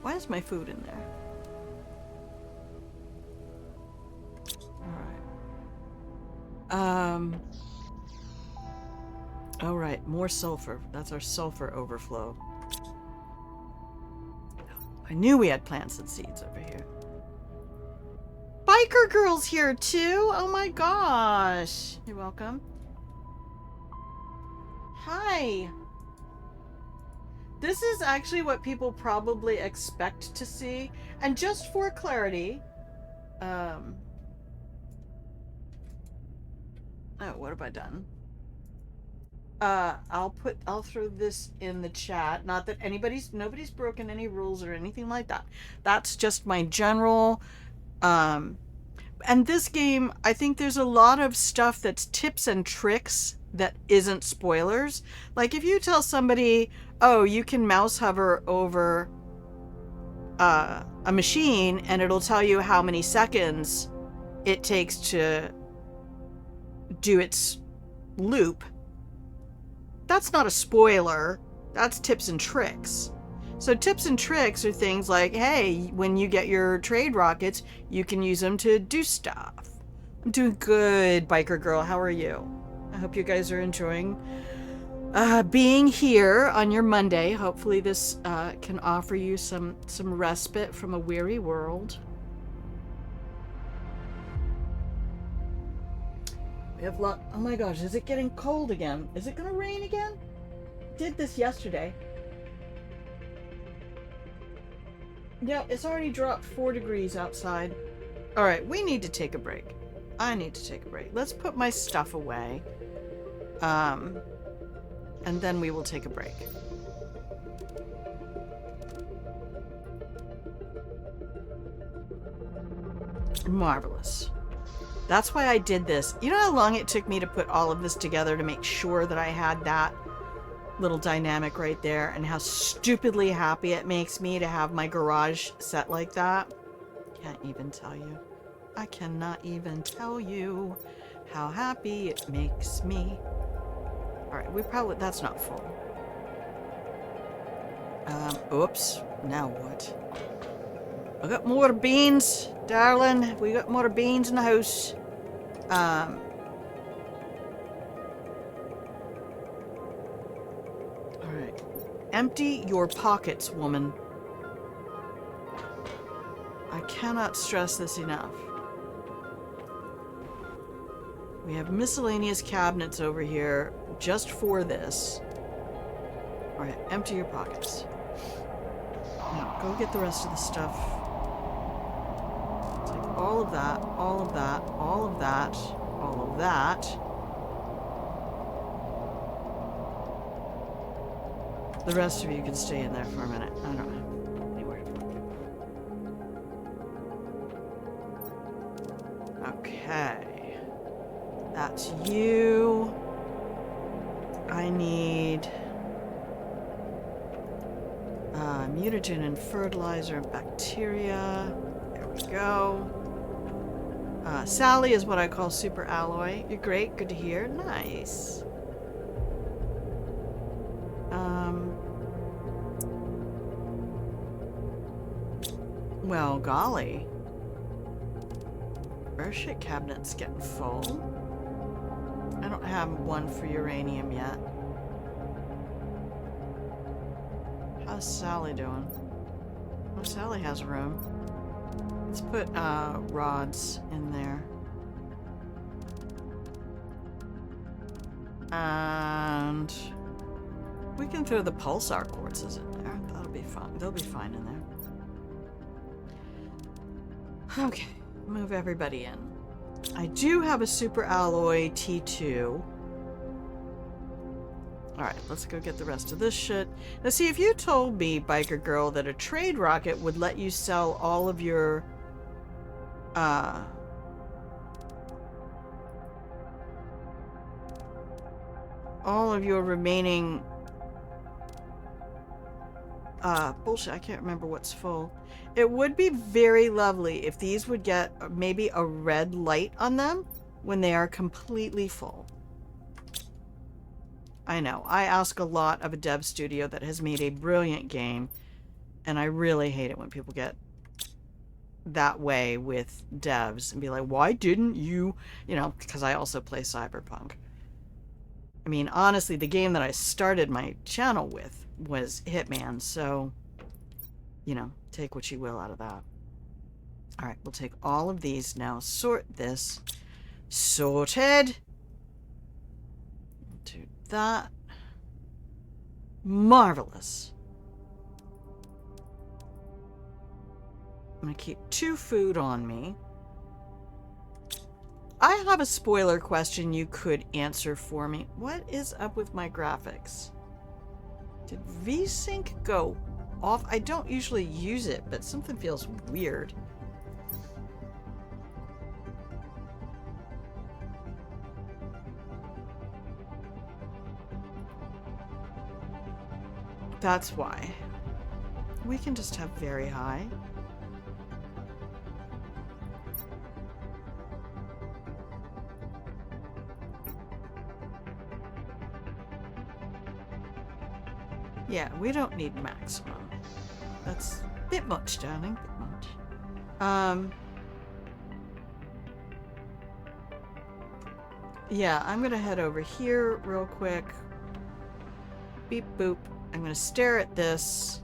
Why is my food in there? Alright. Alright, more sulfur. That's our sulfur overflow. I knew we had plants and seeds over here. Biker Girl's here too! Oh my gosh! You're welcome. Hi! This is actually what people probably expect to see. And just for clarity, oh, what have I done? I'll throw this in the chat. Not that nobody's broken any rules or anything like that. That's just my general, and this game, I think there's a lot of stuff that's tips and tricks that isn't spoilers. Like if you tell somebody, oh, you can mouse hover over a machine and it'll tell you how many seconds it takes to do its loop, that's not a spoiler. That's tips and tricks. So tips and tricks are things like, hey, when you get your trade rockets, you can use them to do stuff. I'm doing good, Biker Girl. How are you? I hope you guys are enjoying being here on your Monday. Hopefully this can offer you some respite from a weary world. We have oh my gosh, is it getting cold again? Is it gonna rain again? Did this yesterday. Yeah, it's already dropped 4 degrees outside. All right, we need to take a break. I need to take a break. Let's put my stuff away. And then we will take a break. Marvelous. That's why I did this. You know how long it took me to put all of this together to make sure that I had that little dynamic right there, and how stupidly happy it makes me to have my garage set like that? Can't even tell you. I cannot even tell you how happy it makes me. Alright, that's not full. Oops. Now what? I got more beans, darling. We got more beans in the house. Alright. Empty your pockets, woman. I cannot stress this enough. We have miscellaneous cabinets over here just for this. Alright, empty your pockets. Now, go get the rest of the stuff. Take all of that, all of that, all of that, all of that. The rest of you can stay in there for a minute. I don't know. Anywhere. Okay. That's you. I need mutagen and fertilizer and bacteria. There we go. Sally is what I call super alloy. You're great. Good to hear. Nice. Well, golly. Our shit cabinet's getting full. I don't have one for uranium yet. How's Sally doing? Oh, Sally has room. Let's put rods in there. And we can throw the pulsar quartzes in there. That'll be fine. They'll be fine in there. Okay, move everybody in. I do have a super alloy T2. Alright, let's go get the rest of this shit. Now see, if you told me, Biker Girl, that a trade rocket would let you sell all of your remaining bullshit, I can't remember what's full. It would be very lovely if these would get maybe a red light on them when they are completely full. I know, I ask a lot of a dev studio that has made a brilliant game, and I really hate it when people get that way with devs and be like, why didn't you, you know, because I also play Cyberpunk. I mean, honestly, the game that I started my channel with was Hitman, so, you know, take what you will out of that. Alright, we'll take all of these now, sort this. Sorted! Do that. Marvelous. I'm gonna keep 2 food on me. I have a spoiler question you could answer for me. What is up with my graphics? Did VSync go off? I don't usually use it, but something feels weird. That's why. We can just have very high. Yeah, we don't need maximum. That's a bit much, darling. Bit much. Yeah, I'm gonna head over here real quick. Beep boop. I'm gonna stare at this.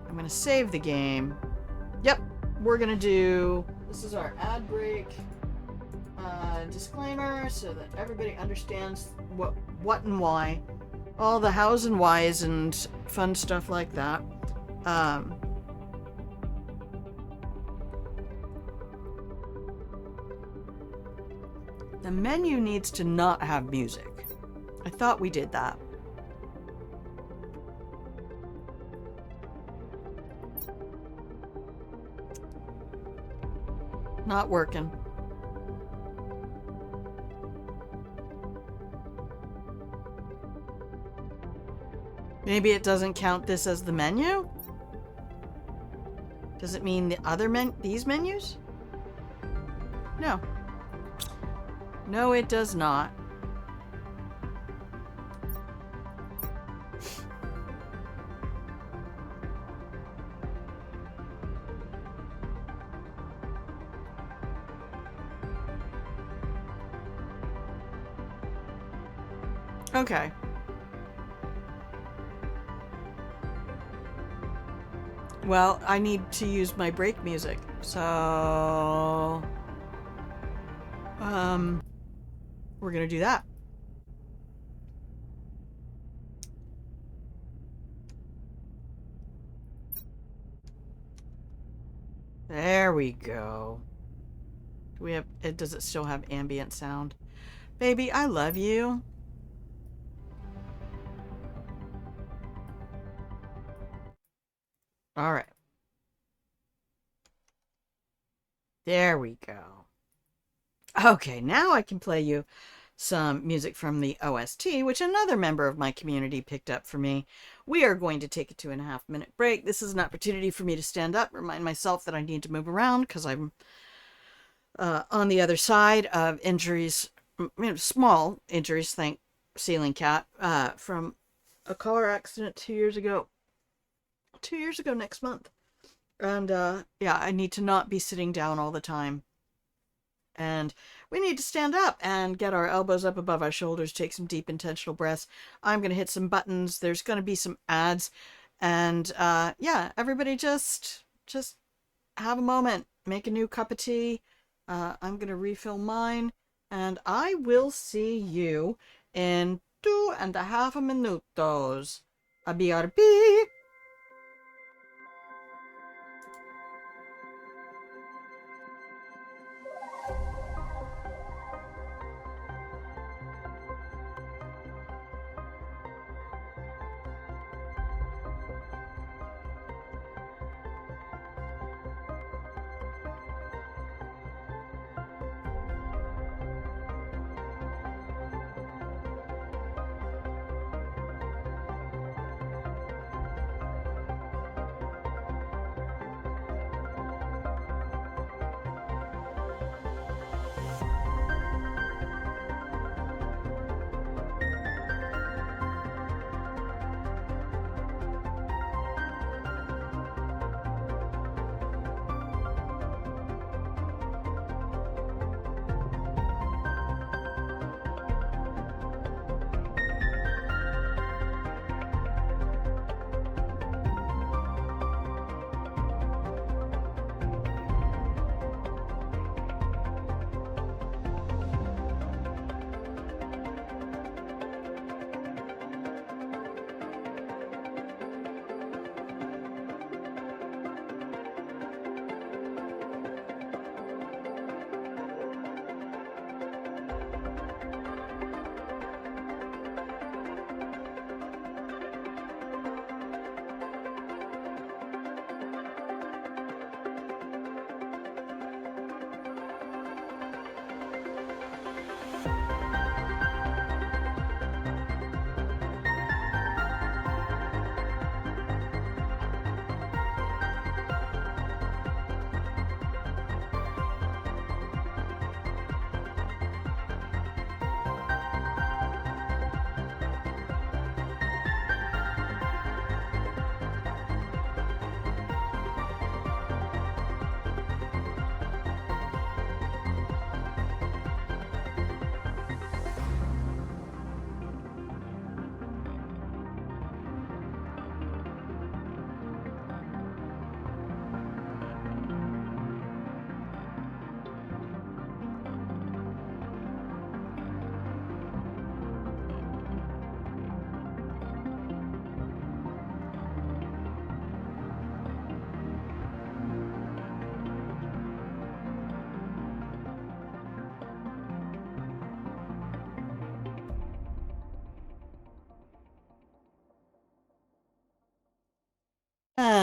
I'm gonna save the game. Yep, we're gonna do. This is our ad break disclaimer so that everybody understands what and why. All the hows and whys and fun stuff like that. The menu needs to not have music. I thought we did that. Not working. Maybe it doesn't count this as the menu? Does it mean the other these menus? No. No, it does not. Okay. Well, I need to use my break music. So we're gonna do that. There we go. Do we have it? Does it still have ambient sound? Baby, I love you. All right. There we go. Okay, now I can play you some music from the OST, which another member of my community picked up for me. We are going to take a 2.5-minute break. This is an opportunity for me to stand up, remind myself that I need to move around because I'm on the other side of injuries, small injuries, thank Ceiling Cat, from a car accident 2 years ago. 2 years ago next month. And yeah, I need to not be sitting down all the time. And we need to stand up and get our elbows up above our shoulders, take some deep intentional breaths. I'm going to hit some buttons. There's going to be some ads. And yeah, everybody just have a moment. Make a new cup of tea. I'm going to refill mine. And I will see you in 2.5 minutos. A BRB.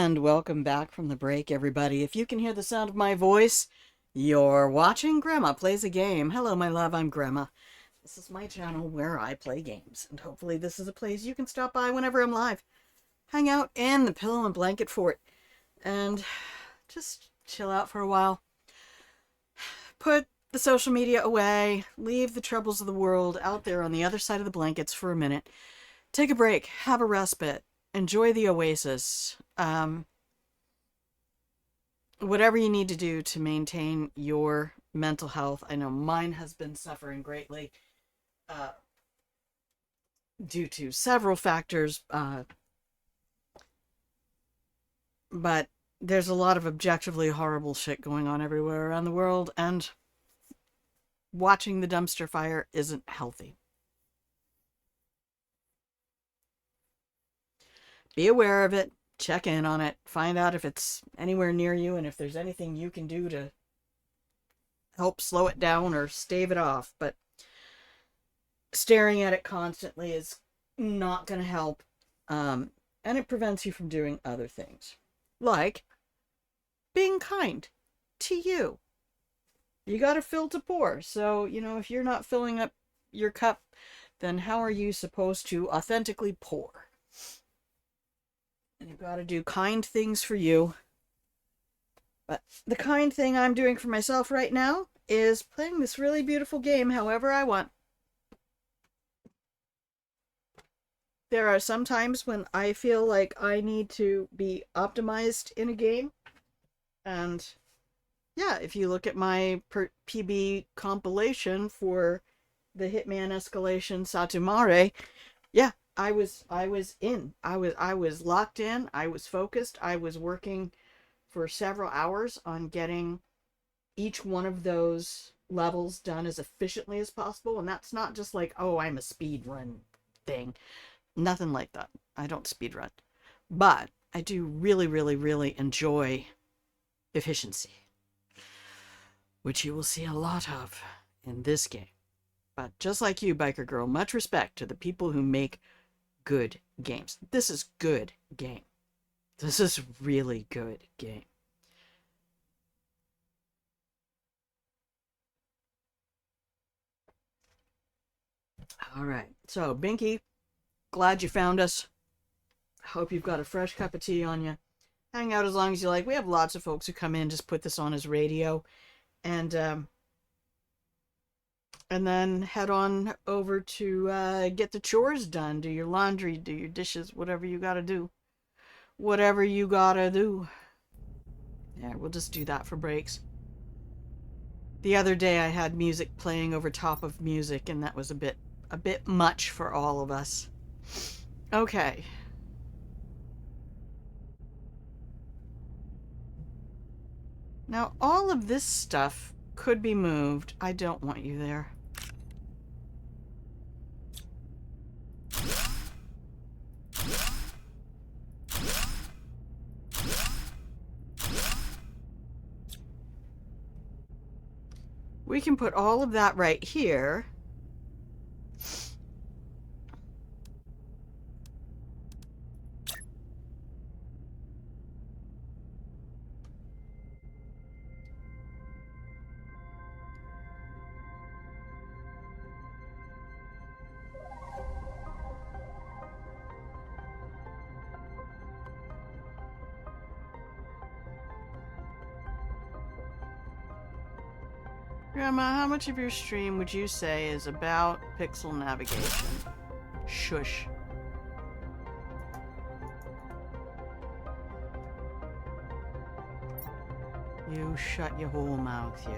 And welcome back from the break, everybody. If you can hear the sound of my voice, you're watching Grandma Plays a Game. Hello, my love, I'm Grandma. This is my channel where I play games, and hopefully this is a place you can stop by whenever I'm live. Hang out in the pillow and blanket fort, and just chill out for a while. Put the social media away, leave the troubles of the world out there on the other side of the blankets for a minute. Take a break, have a respite, enjoy the oasis. Whatever you need to do to maintain your mental health. I know mine has been suffering greatly due to several factors, but there's a lot of objectively horrible shit going on everywhere around the world, and watching the dumpster fire isn't healthy. Be aware of it, check in on it, find out if it's anywhere near you, and if there's anything you can do to help slow it down or stave it off. But staring at it constantly is not going to help, and it prevents you from doing other things, like being kind to you. You got to fill to pour, so, you know, if you're not filling up your cup, then how are you supposed to authentically pour? And you've got to do kind things for you. But the kind thing I'm doing for myself right now is playing this really beautiful game however I want. There are some times when I feel like I need to be optimized in a game. And yeah, if you look at my PB compilation for the Hitman Escalation Satumare, yeah, I was locked in, I was focused, I was working for several hours on getting each one of those levels done as efficiently as possible. And that's not just like, oh, I'm a speed run thing. Nothing like that. I don't speed run. But I do really, really, really enjoy efficiency, which you will see a lot of in this game. But just like you, Biker Girl, much respect to the people who make good games. This is good game. This is really good game. All right. So, Binky, glad you found us. Hope you've got a fresh cup of tea on you. Hang out as long as you like. We have lots of folks who come in, just put this on as radio, and then head on over to get the chores done, do your laundry, do your dishes, whatever you gotta do. Whatever you gotta do. Yeah, we'll just do that for breaks. The other day I had music playing over top of music, and that was a bit much for all of us. Okay. Now, all of this stuff could be moved. I don't want you there. We can put all of that right here. Grandma, how much of your stream would you say is about pixel navigation? Shush. You shut your whole mouth, you.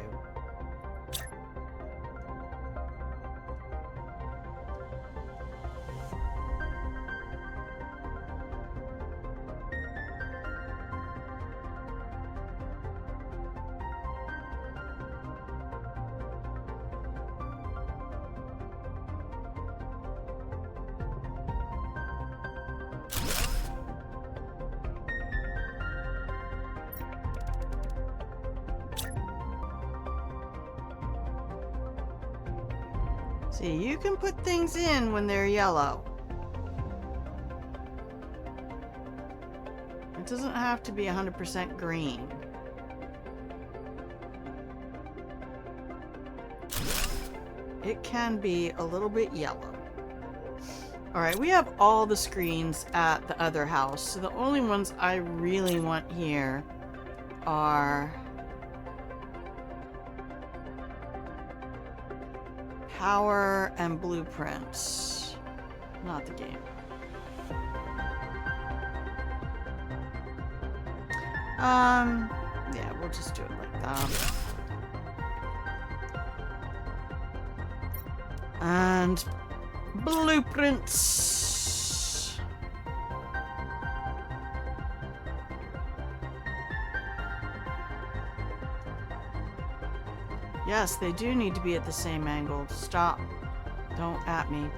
See, you can put things in when they're yellow. doesn't have to be 100% green. It can be a little bit yellow. Alright, we have all the screens at the other house, so the only ones I really want here are power and blueprints, not the game. Yeah, we'll just do it like that. And blueprints. Yes, they do need to be at the same angle. Stop. Don't at me.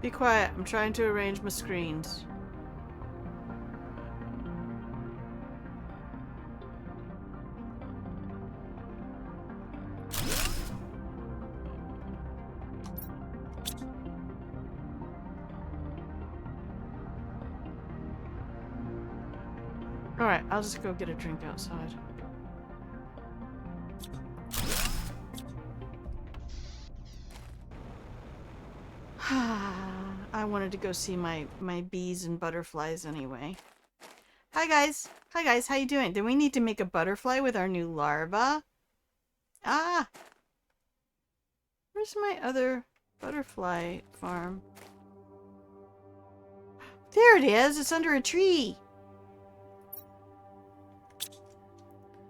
Be quiet. I'm trying to arrange my screens. Alright, I'll just go get a drink outside. I wanted to go see my bees and butterflies anyway. Hi guys! Hi guys, how you doing? Do we need to make a butterfly with our new larva? Ah! Where's my other butterfly farm? There it is! It's under a tree!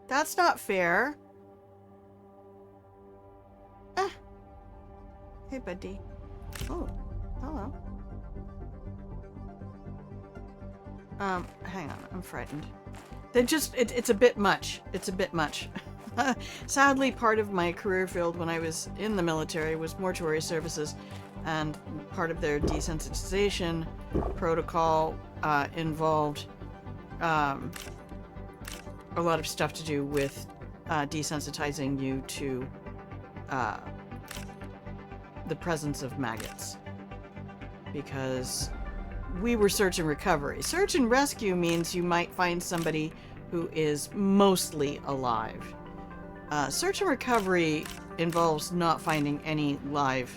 That's not fair. Ah. Hey, buddy. Oh, hello. Hang on. I'm frightened. It's a bit much. It's a bit much. Sadly, part of my career field when I was in the military was mortuary services, and part of their desensitization protocol involved a lot of stuff to do with desensitizing you to the presence of maggots, because we were search and recovery. Search and rescue means you might find somebody who is mostly alive. Search and recovery involves not finding any live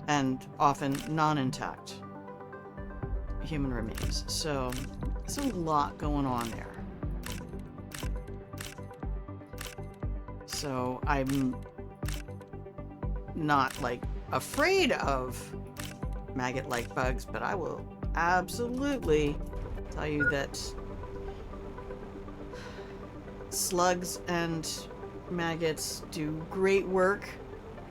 and often non-intact human remains. So there's a lot going on there. So I'm not like afraid of maggot-like bugs, but I will absolutely tell you that slugs and maggots do great work.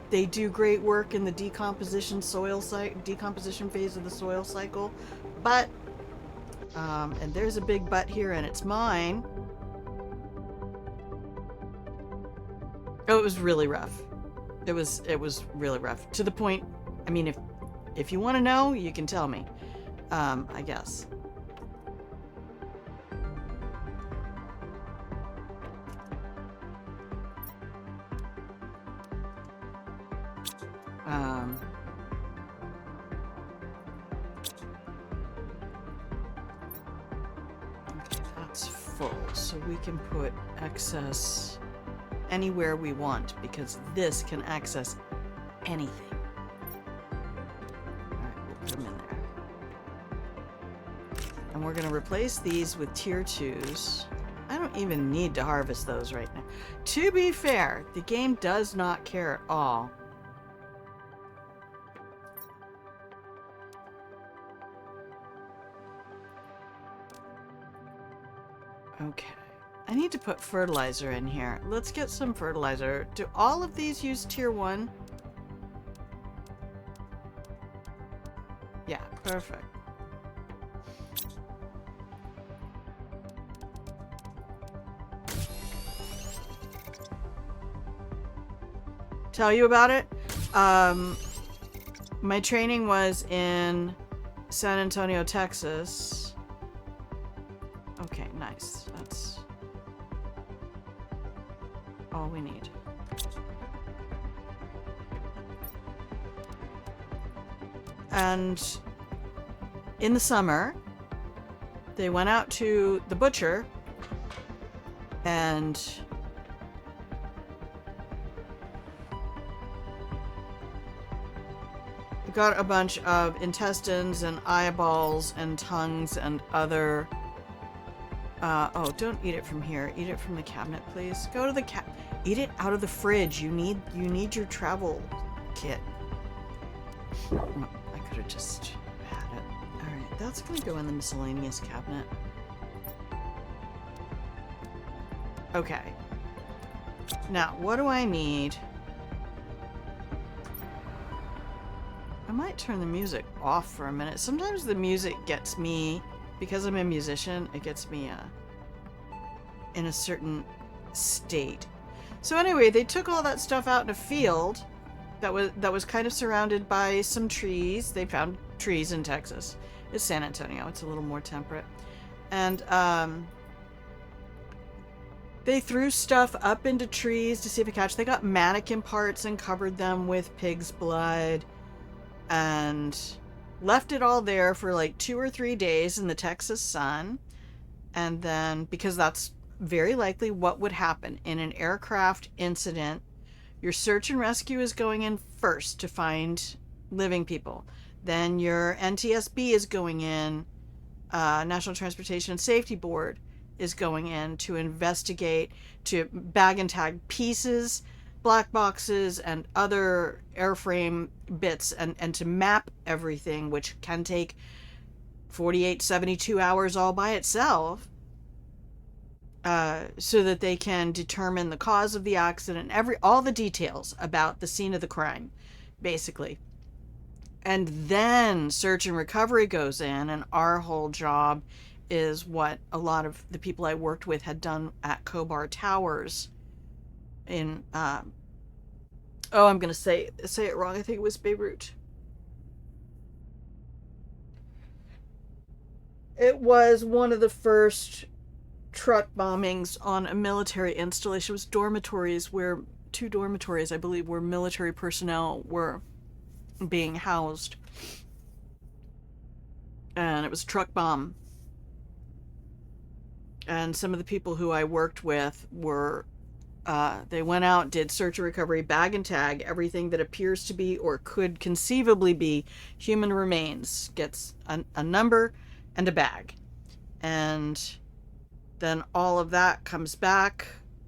They do great work in the decomposition phase of the soil cycle, but and there's a big but here, and it's mine. Oh, it was really rough. It was really rough, to the point. I mean, if you want to know, you can tell me. I guess. Okay, that's full, so we can put excess anywhere we want, because this can access anything. Alright, we'll put them in there. And we're going to replace these with tier 2s. I don't even need to harvest those right now. To be fair, the game does not care at all. Okay. I need to put fertilizer in here. Let's get some fertilizer. Do all of these use tier 1? Yeah, perfect. Tell you about it? My training was in San Antonio, Texas. Okay, nice. That's all we need. And in the summer, they went out to the butcher and got a bunch of intestines and eyeballs and tongues and other... oh, don't eat it from here. Eat it from the cabinet, please. Go to the eat it out of the fridge. You need your travel kit. I could have just had it. Alright, that's gonna go in the miscellaneous cabinet. Okay. Now, what do I need? I might turn the music off for a minute. Sometimes the music gets me, because I'm a musician, it gets me in a certain state. So anyway, they took all that stuff out in a field that was kind of surrounded by some trees. They found trees in Texas. It's San Antonio. It's a little more temperate. And they threw stuff up into trees to see if it catch. They got mannequin parts and covered them with pig's blood and left it all there for like 2 or 3 days in the Texas sun. And then, because that's very likely what would happen in an aircraft incident, your search and rescue is going in first to find living people. Then your NTSB is going in, National Transportation Safety Board is going in to investigate, to bag and tag pieces, black boxes, and other airframe bits, and to map everything, which can take 48, 72 hours all by itself, so that they can determine the cause of the accident, all the details about the scene of the crime, basically. And then search and recovery goes in, and our whole job is what a lot of the people I worked with had done at Cobar Towers in, oh, I'm going to say it wrong. I think it was Beirut. It was one of the first truck bombings on a military installation. It was dormitories where, 2 dormitories, I believe, where military personnel were being housed. And it was a truck bomb. And some of the people who I worked with were, they went out, did search and recovery, bag and tag, everything that appears to be or could conceivably be human remains gets a number and a bag. And then all of that comes back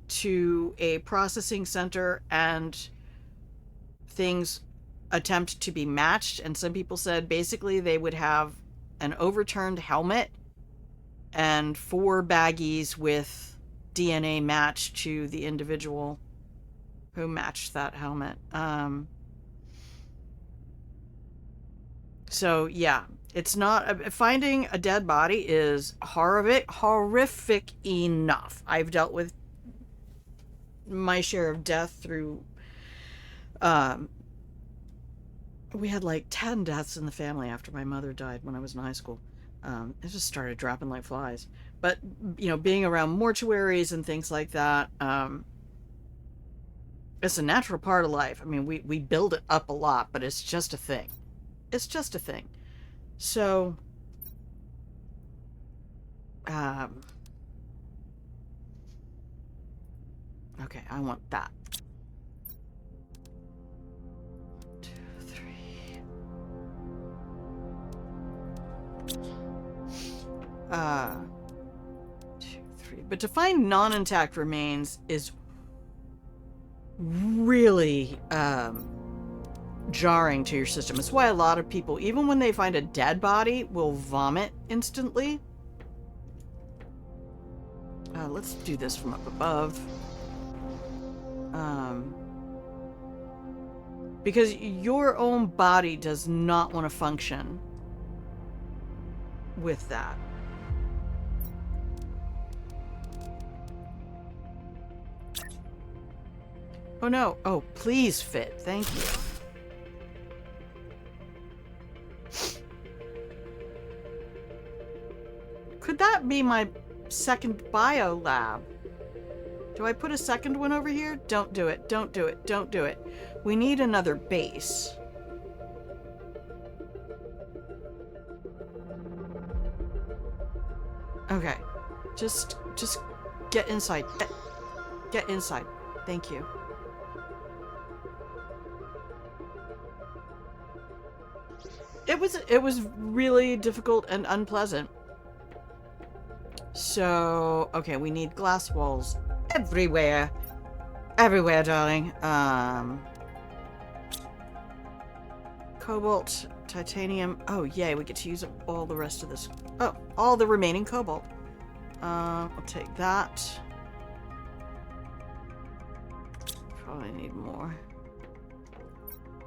to a processing center, and things attempt to be matched. And some people said basically they would have an overturned helmet and 4 baggies with DNA matched to the individual who matched that helmet. So yeah, it's not, finding a dead body is horrific enough. I've dealt with my share of death through, we had like 10 deaths in the family after my mother died when I was in high school. It just started dropping like flies. But, you know, being around mortuaries and things like that, it's a natural part of life. I mean, we build it up a lot, but it's just a thing. It's just a thing. So, okay, I want that. 2, 3. 2, 3. But to find non-intact remains is really, jarring to your system. It's why a lot of people, even when they find a dead body, will vomit instantly. Let's do this from up above. Because your own body does not want to function with that. Oh no. Oh, please fit. Thank you. Could that be my second bio lab? Do I put a second one over here? Don't do it. Don't do it. Don't do it. We need another base. Okay. Just get inside. Get inside. Thank you. It was really difficult and unpleasant. So, okay, we need glass walls everywhere. Everywhere, darling. Cobalt, titanium. Oh, yay, we get to use up all the rest of this. Oh, all the remaining cobalt. I'll take that. Probably need more.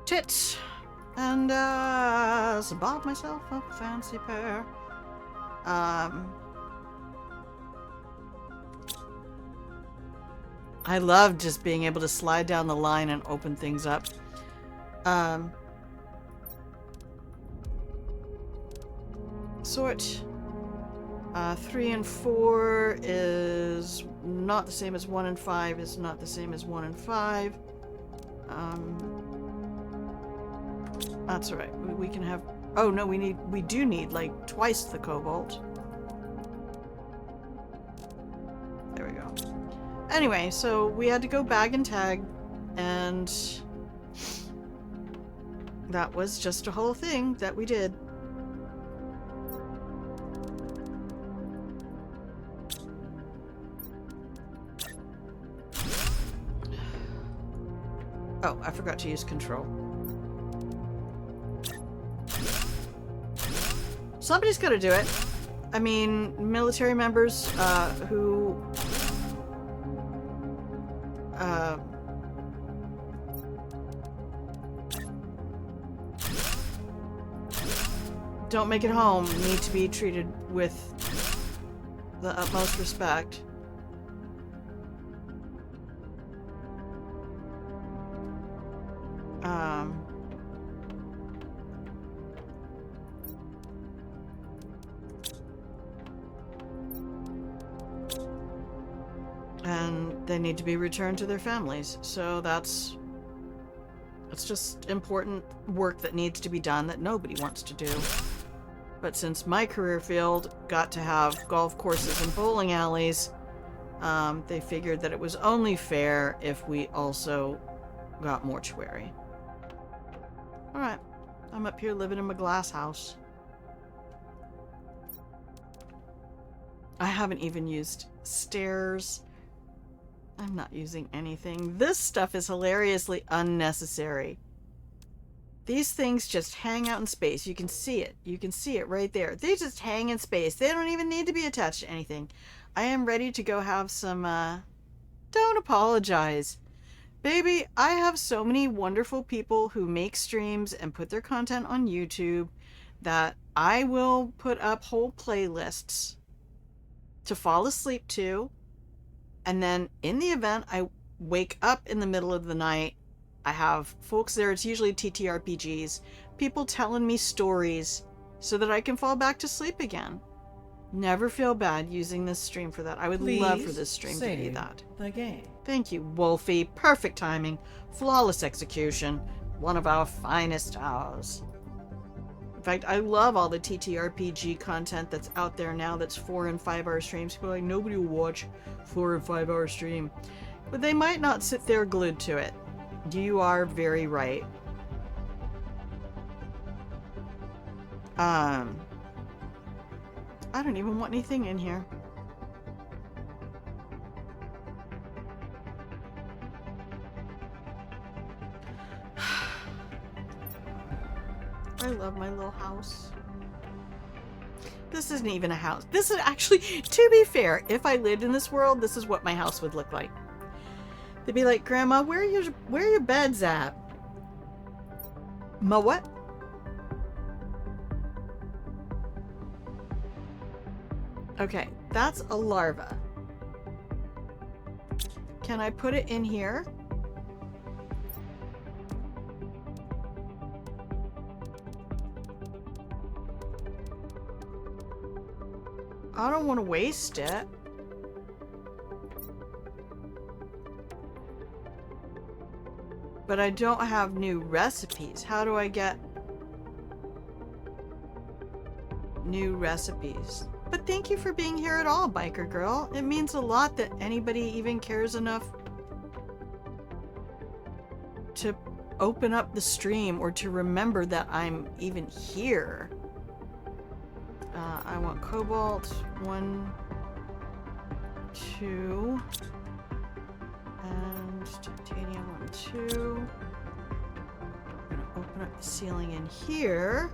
Tits! And, bought myself a fancy pair. I love just being able to slide down the line and open things up. Sort. 3 and 4 is not the same as 1 and 5 is not the same as 1 and 5. That's alright. We can have... Oh, no, we do need, like, twice the cobalt. There we go. Anyway, so we had to go bag and tag, and that was just a whole thing that we did. Oh, I forgot to use control. Somebody's got to do it. I mean, military members who don't make it home need to be treated with the utmost respect. And they need to be returned to their families. So it's just important work that needs to be done that nobody wants to do. But since my career field got to have golf courses and bowling alleys, they figured that it was only fair if we also got mortuary. Alright, I'm up here living in my glass house. I haven't even used stairs. I'm not using anything. This stuff is hilariously unnecessary. These things just hang out in space. You can see it. You can see it right there. They just hang in space. They don't even need to be attached to anything. I am ready to go have some, don't apologize. Baby, I have so many wonderful people who make streams and put their content on YouTube that I will put up whole playlists to fall asleep to. And then in the event I wake up in the middle of the night, I have folks there, it's usually TTRPGs, people telling me stories so that I can fall back to sleep again. Never feel bad using this stream for that. I would love for this stream to be that. The game. Thank you, Wolfie. Perfect timing. Flawless execution. One of our finest hours. In fact, I love all the TTRPG content that's out there now that's 4 and 5 hour streams. People are like, nobody will watch 4 and 5 hour stream. But they might not sit there glued to it. You are very right. I don't even want anything in here. I love my little house. This isn't even a house. This is actually, to be fair, if I lived in this world, this is what my house would look like. They'd be like, Grandma, where are your beds at? Ma what? Okay, that's a larva. Can I put it in here? I don't want to waste it. But I don't have new recipes. How do I get new recipes? but thank you for being here at all, biker girl. It means a lot that anybody even cares enough to open up the stream or to remember that I'm even here. I want cobalt 1, 2, and titanium 1, 2. I'm gonna open up the ceiling in here.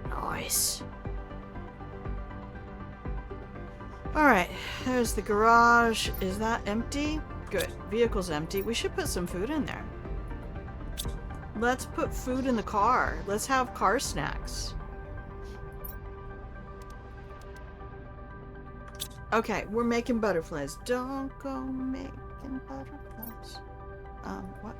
Nice. Alright, there's the garage. Is that empty? Good. Vehicle's empty. We should put some food in there. Let's put food in the car. Let's have car snacks. Okay, we're making butterflies. Don't go making butterflies. What?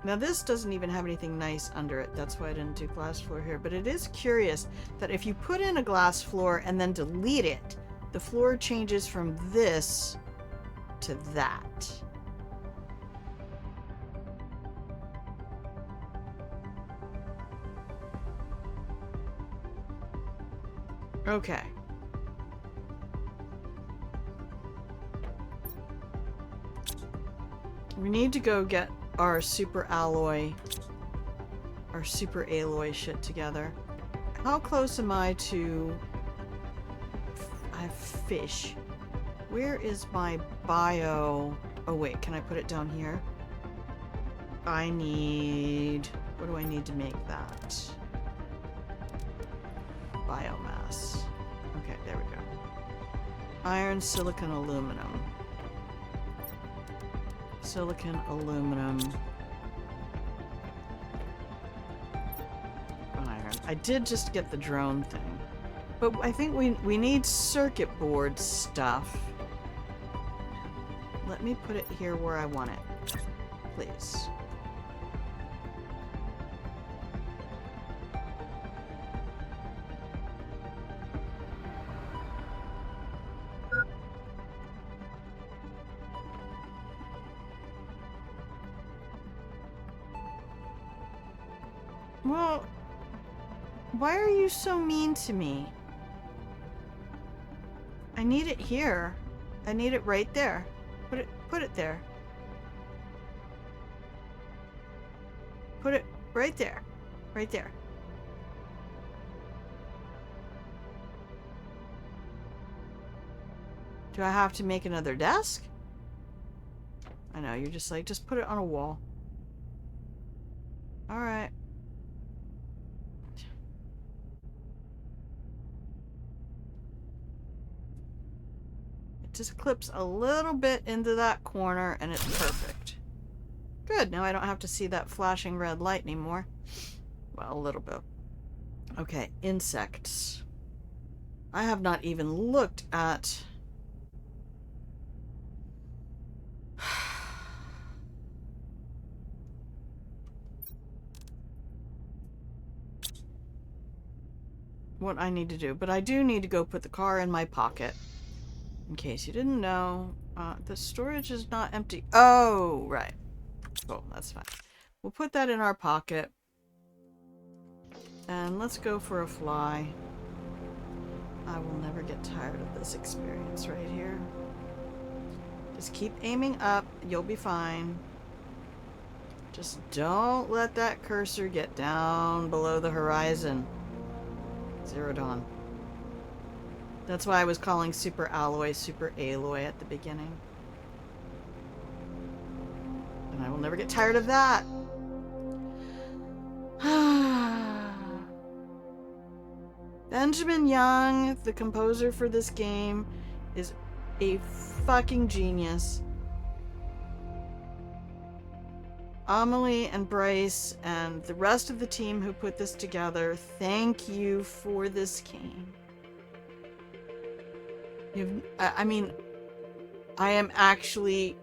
Now this doesn't even have anything nice under it. That's why I didn't do glass floor here. But it is curious that if you put in a glass floor and then delete it, the floor changes from this to that. Okay. We need to go get our super alloy shit together. How close am I to... I have fish. Where is my bio... Oh wait, can I put it down here? I need... What do I need to make that? Biomass. Okay, there we go. Iron, silicon, aluminum. Silicon, aluminum. Iron. I did just get the drone thing. But I think we need circuit board stuff. Let me put it here where I want it. Please. Well, why are you so mean to me? I need it here. I need it right there. Put it there. Put it right there. Right there. Do I have to make another desk? I know, you're just like, just put it on a wall. Alright. Just clips a little bit into that corner and it's perfect. Good, now I don't have to see that flashing red light anymore. Well, a little bit. Okay, insects. I have not even looked at... what I need to do, but I do need to go put the car in my pocket. In case you didn't know, the storage is not empty. Oh, right. Oh, that's fine. We'll put that in our pocket. And let's go for a fly. I will never get tired of this experience right here. Just keep aiming up. You'll be fine. Just don't let that cursor get down below the horizon. Zero dawn. That's why I was calling super alloy super alloy at the beginning. And I will never get tired of that. Benjamin Young, the composer for this game, is a fucking genius. Amelie and Bryce and the rest of the team who put this together, thank you for this game. I mean, I am actually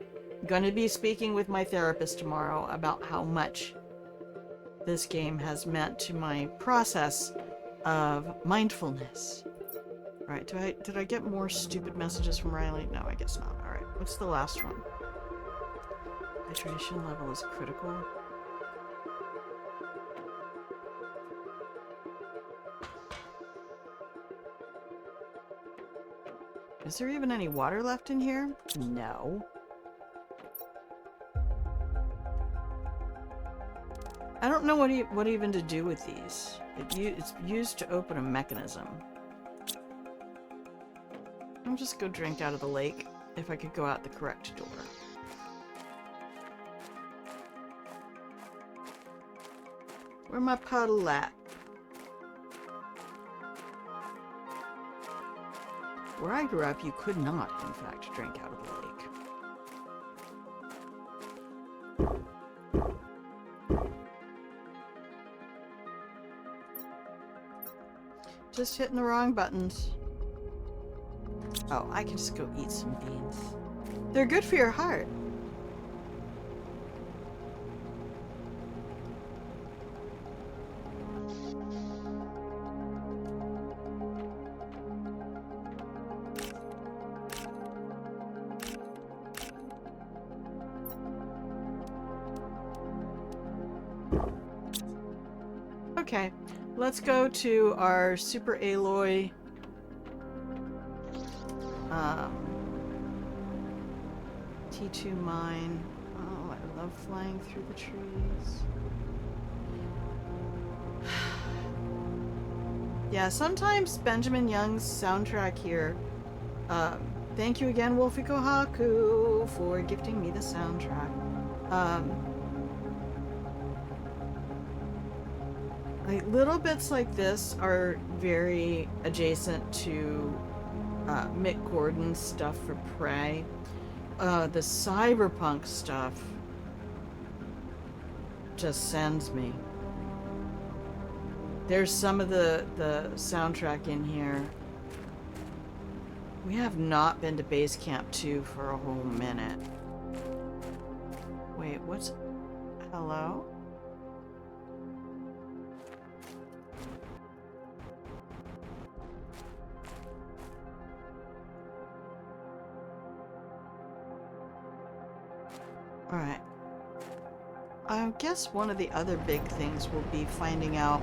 going to be speaking with my therapist tomorrow about how much this game has meant to my process of mindfulness. Alright, did I get more stupid messages from Riley? No, I guess not. Alright, what's the last one? Hydration level is critical. Is there even any water left in here? No. I don't know what even to do with these. It's used to open a mechanism. I'll just go drink out of the lake if I could go out the correct door. Where my puddle at? Where I grew up, you could not, in fact, drink out of the lake. Just hitting the wrong buttons. Oh, I can just go eat some beans. They're good for your heart. Okay, let's go to our super alloy T2 mine. Oh, I love flying through the trees. Yeah, sometimes Benjamin Young's soundtrack here. Thank you again, Wolfie Kohaku, for gifting me the soundtrack. Like little bits like this are very adjacent to Mick Gordon's stuff for Prey. The cyberpunk stuff just sends me. There's some of the soundtrack in here. We have not been to Base Camp 2 for a whole minute. Wait, what's... Hello? Alright. I guess one of the other big things will be finding out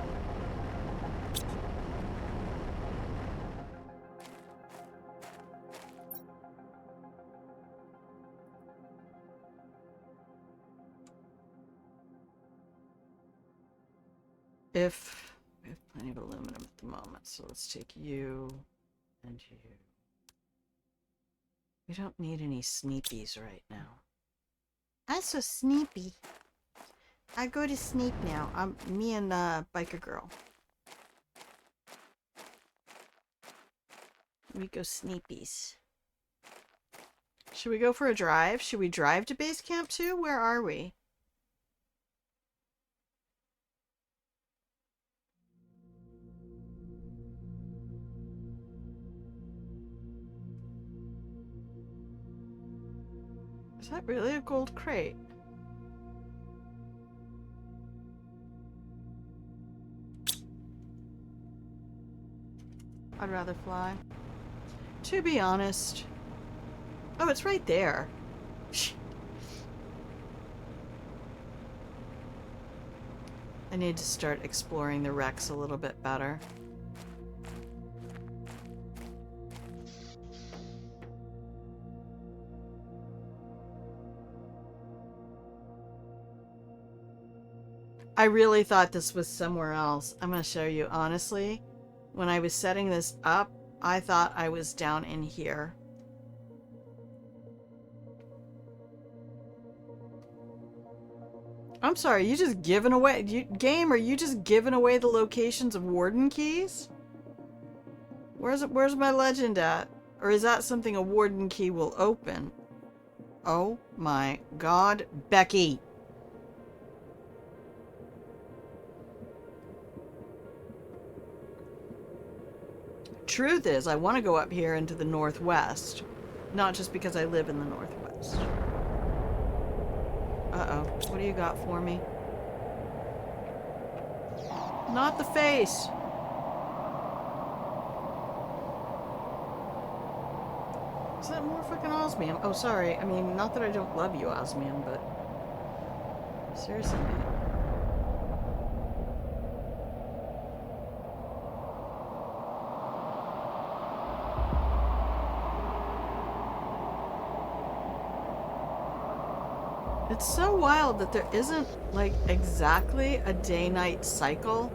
if we have plenty of aluminum at the moment, so let's take you and you. We don't need any sneepies right now. I'm so sneepy. I go to sleep now. Me and Biker Girl. We go sneepies. Should we go for a drive? Should we drive to Base Camp 2? Where are we? Is that really a gold crate? I'd rather fly. To be honest. Oh, it's right there. I need to start exploring the wrecks a little bit better. I really thought this was somewhere else. I'm going to show you. Honestly, when I was setting this up, I thought I was down in here. I'm sorry, you just giving away... game, are you just giving away the locations of warden keys? Where's my legend at? Or is that something a warden key will open? Oh my god, Becky! Truth is, I want to go up here into the northwest. Not just because I live in the northwest. Uh-oh. What do you got for me? Not the face! Is that more fucking osmium? Oh, sorry. I mean, not that I don't love you, osmium, but... seriously, man. It's so wild that there isn't, like, exactly a day-night cycle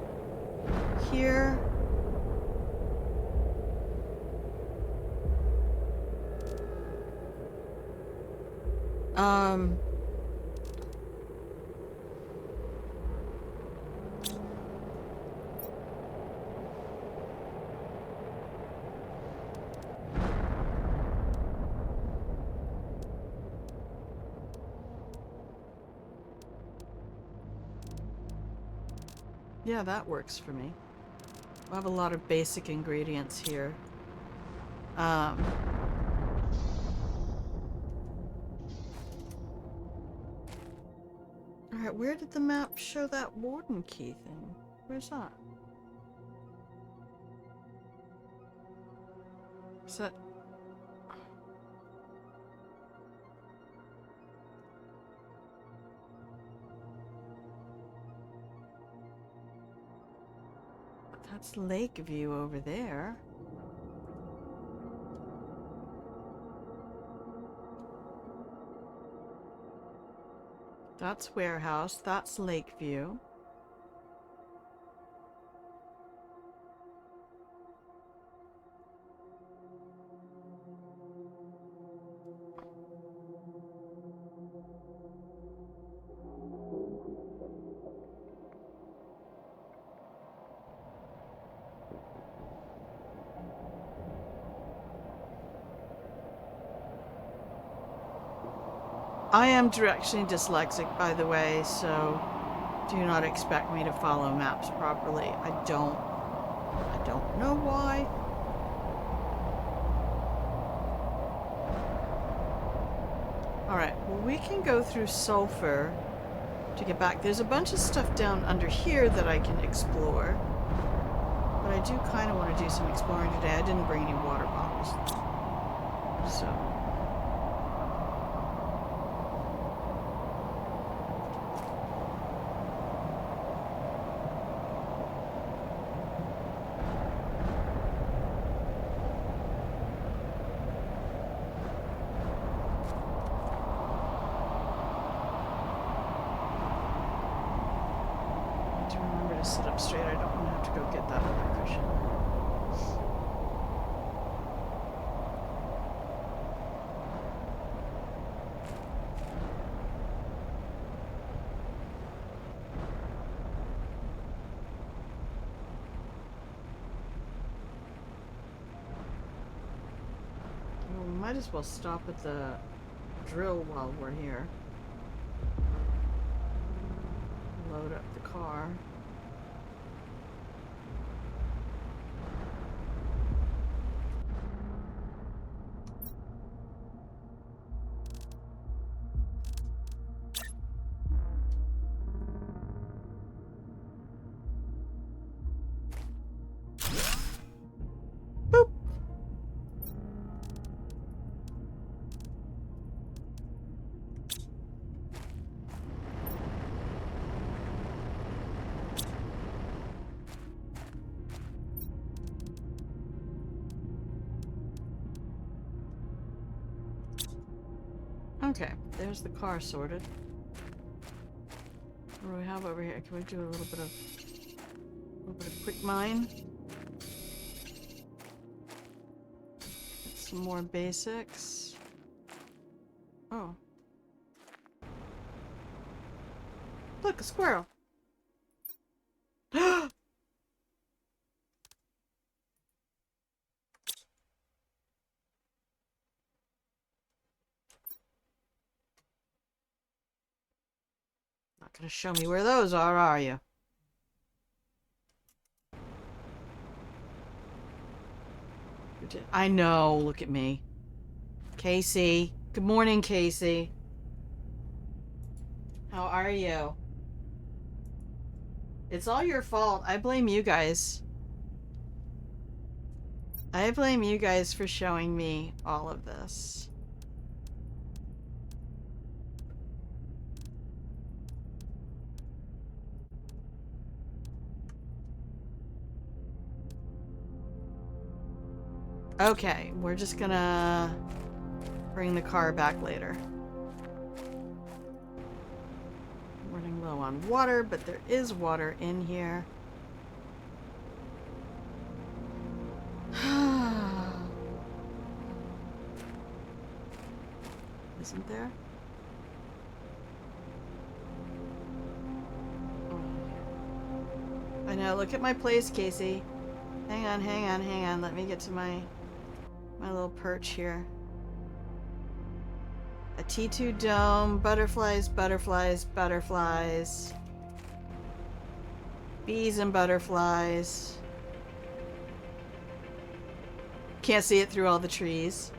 here. Um... Yeah, that works for me. I have a lot of basic ingredients here. Alright, where did the map show that warden key thing? Where's that? Is that... That's Lakeview over there. That's Warehouse. That's Lakeview. I am directionally dyslexic, by the way, so do not expect me to follow maps properly. I don't know why. Alright, well, we can go through Sulphur to get back. There's a bunch of stuff down under here that I can explore. But I do kind of want to do some exploring today. I didn't bring any water bottles. So... sit up straight. I don't want to have to go get that other cushion. Well, we might as well stop at the drill while we're here. Load up the car. Okay, there's the car sorted. What do we have over here? Can we do a little bit of quick mine? Some more basics. Oh. Look, a squirrel. Not gonna show me where those are you? I know, look at me. Casey. Good morning, Casey. How are you? It's all your fault. I blame you guys. I blame you guys for showing me all of this. Okay, we're just gonna bring the car back later. on water, but there is water in here. Isn't there? I know, look at my place, Casey. Hang on, hang on, hang on. Let me get to my little perch here. A T2 dome, butterflies, butterflies, butterflies. Bees and butterflies. Can't see it through all the trees.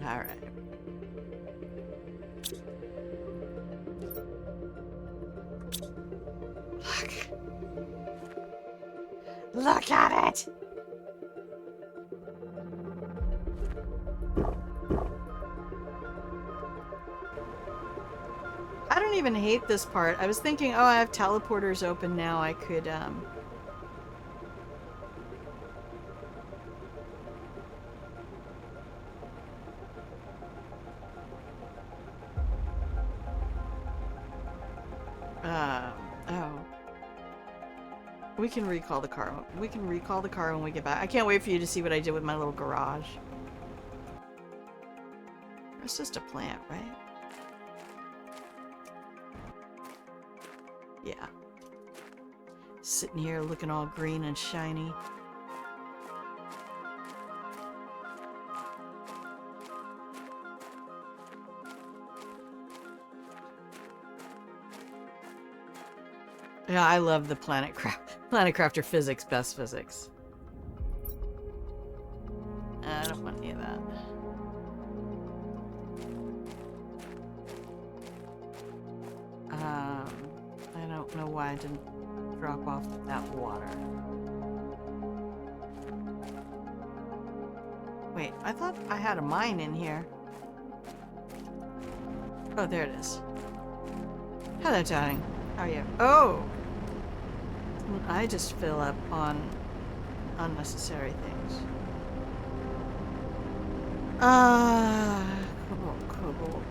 Alright. Look at it! I don't even hate this part. I was thinking, oh, I have teleporters open now. I could, oh. We can recall the car. We can recall the car when we get back. I can't wait for you to see what I did with my little garage. It's just a plant, right? Yeah. Sitting here looking all green and shiny. Yeah, I love the Planet Crafter physics, best physics. I don't want any of that. I don't know why I didn't drop off that water. Wait, I thought I had a mine in here. Oh, there it is. Hello, darling. How are you? Oh! I just fill up on unnecessary things. Cobalt.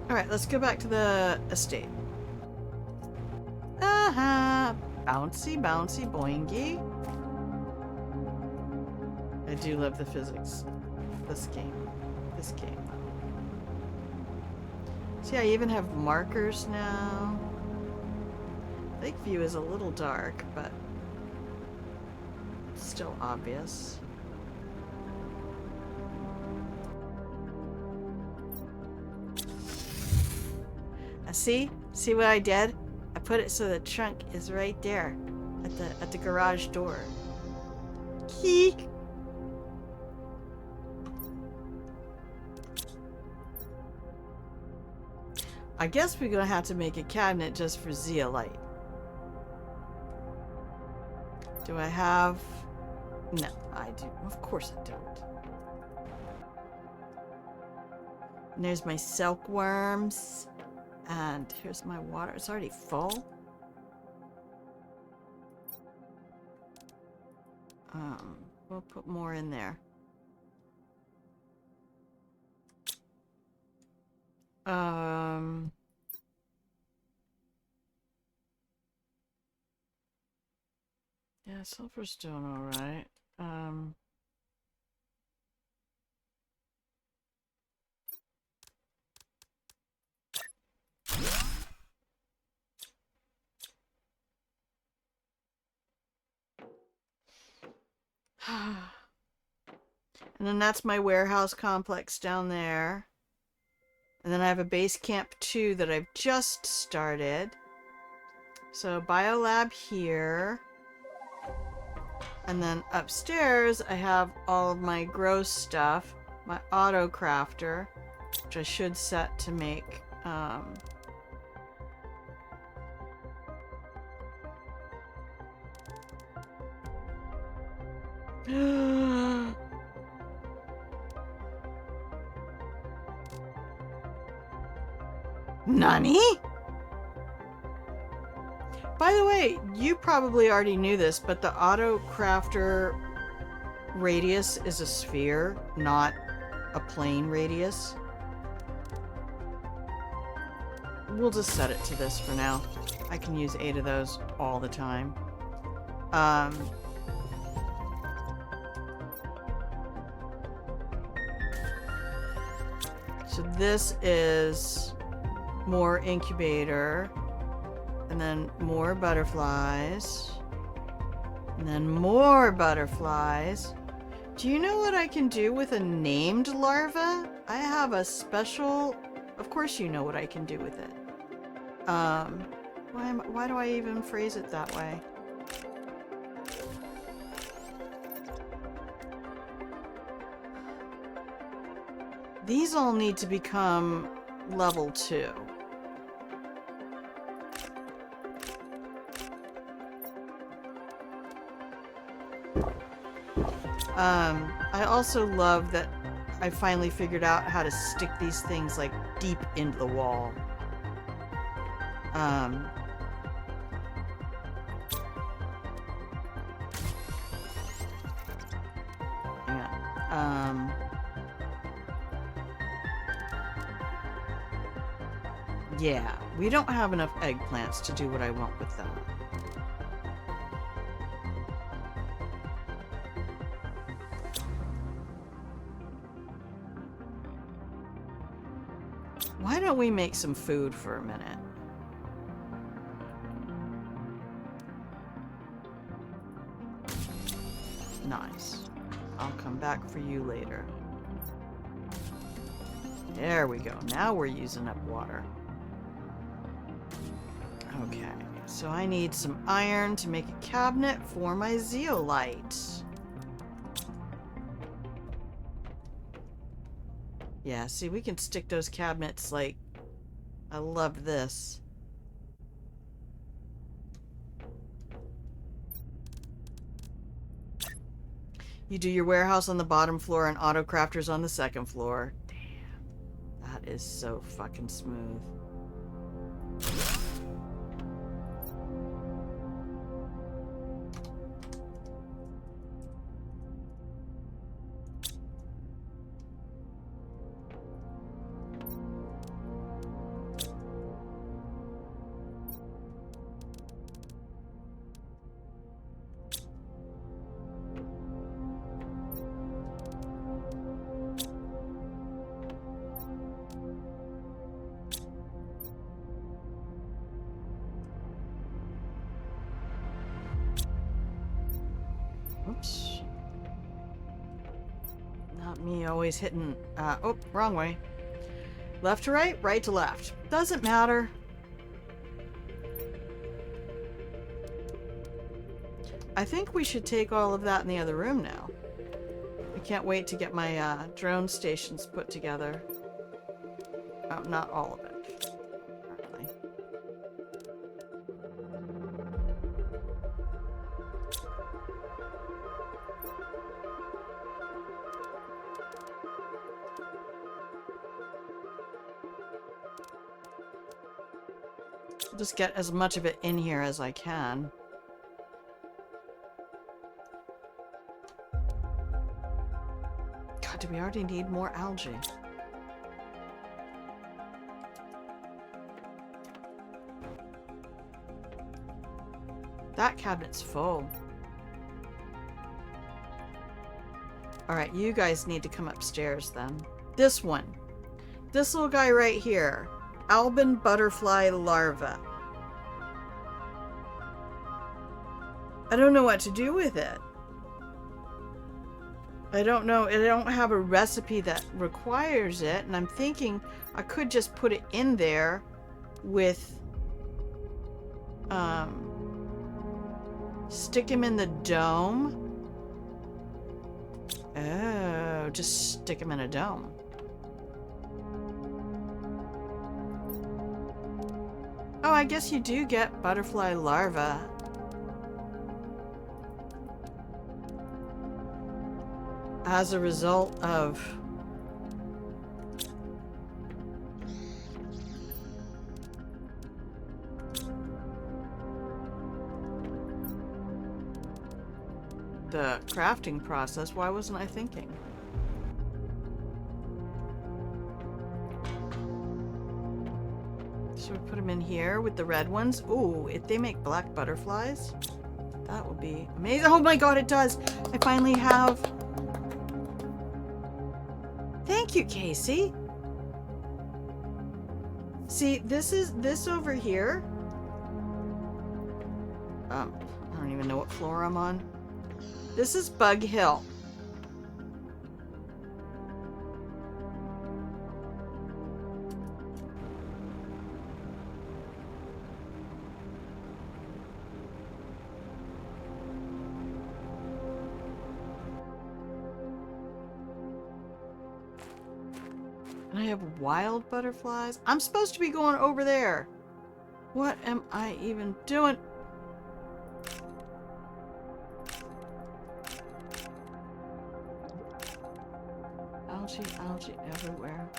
Alright, let's go back to the estate. Bouncy, bouncy, boingy. I do love the physics. This game. See, I even have markers now. Lake view is a little dark, but still obvious. See what I did? I put it so the trunk is right there at the garage door. Keek. I guess we're gonna have to make a cabinet just for zeolite. Do I have? No, I do. Of course I don't. And there's my silkworms. And here's my water. It's already full. We'll put more in there. Yeah, sulfur's doing all right. And then that's my warehouse complex down there. And then I have a base camp 2 that I've just started. So biolab here. And then upstairs I have all of my grow stuff. My auto crafter, which I should set to make Nani? By the way, you probably already knew this, but the auto crafter radius is a sphere, not a plane radius. We'll just set it to this for now. I can use 8 of those all the time. So this is more incubator, and then more butterflies, and then more butterflies. Do you know what I can do with a named larva? I have a special... Of course you know what I can do with it. Why do I even phrase it that way? These all need to become level 2. I also love that I finally figured out how to stick these things like deep into the wall. Yeah, we don't have enough eggplants to do what I want with them. Why don't we make some food for a minute? Nice. I'll come back for you later. There we go. Now we're using up water. Okay, so I need some iron to make a cabinet for my zeolite. Yeah, see, we can stick those cabinets like... I love this. You do your warehouse on the bottom floor and auto crafters on the second floor. Damn. That is so fucking smooth. Oops. Not me always hitting... oh, wrong way. Left to right, right to left. Doesn't matter. I think we should take all of that in the other room now. I can't wait to get my drone stations put together. Oh, not all of it. Apparently. Just get as much of it in here as I can. God, do we already need more algae? That cabinet's full. Alright, you guys need to come upstairs then. This one. This little guy right here. Albin butterfly larva. I don't know what to do with it. I don't know. I don't have a recipe that requires it, and I'm thinking I could just put it in there with stick him in the dome. Oh, just stick him in a dome. Oh, I guess you do get butterfly larvae. As a result of... the crafting process. Why wasn't I thinking? So we put them in here with the red ones. Ooh, if they make black butterflies, that would be amazing. Oh my god, it does! I finally have... Thank you, Casey! See, this over here. I don't even know what floor I'm on. This is Bug Hill. And I have wild butterflies. I'm supposed to be going over there. What am I even doing? Algae everywhere.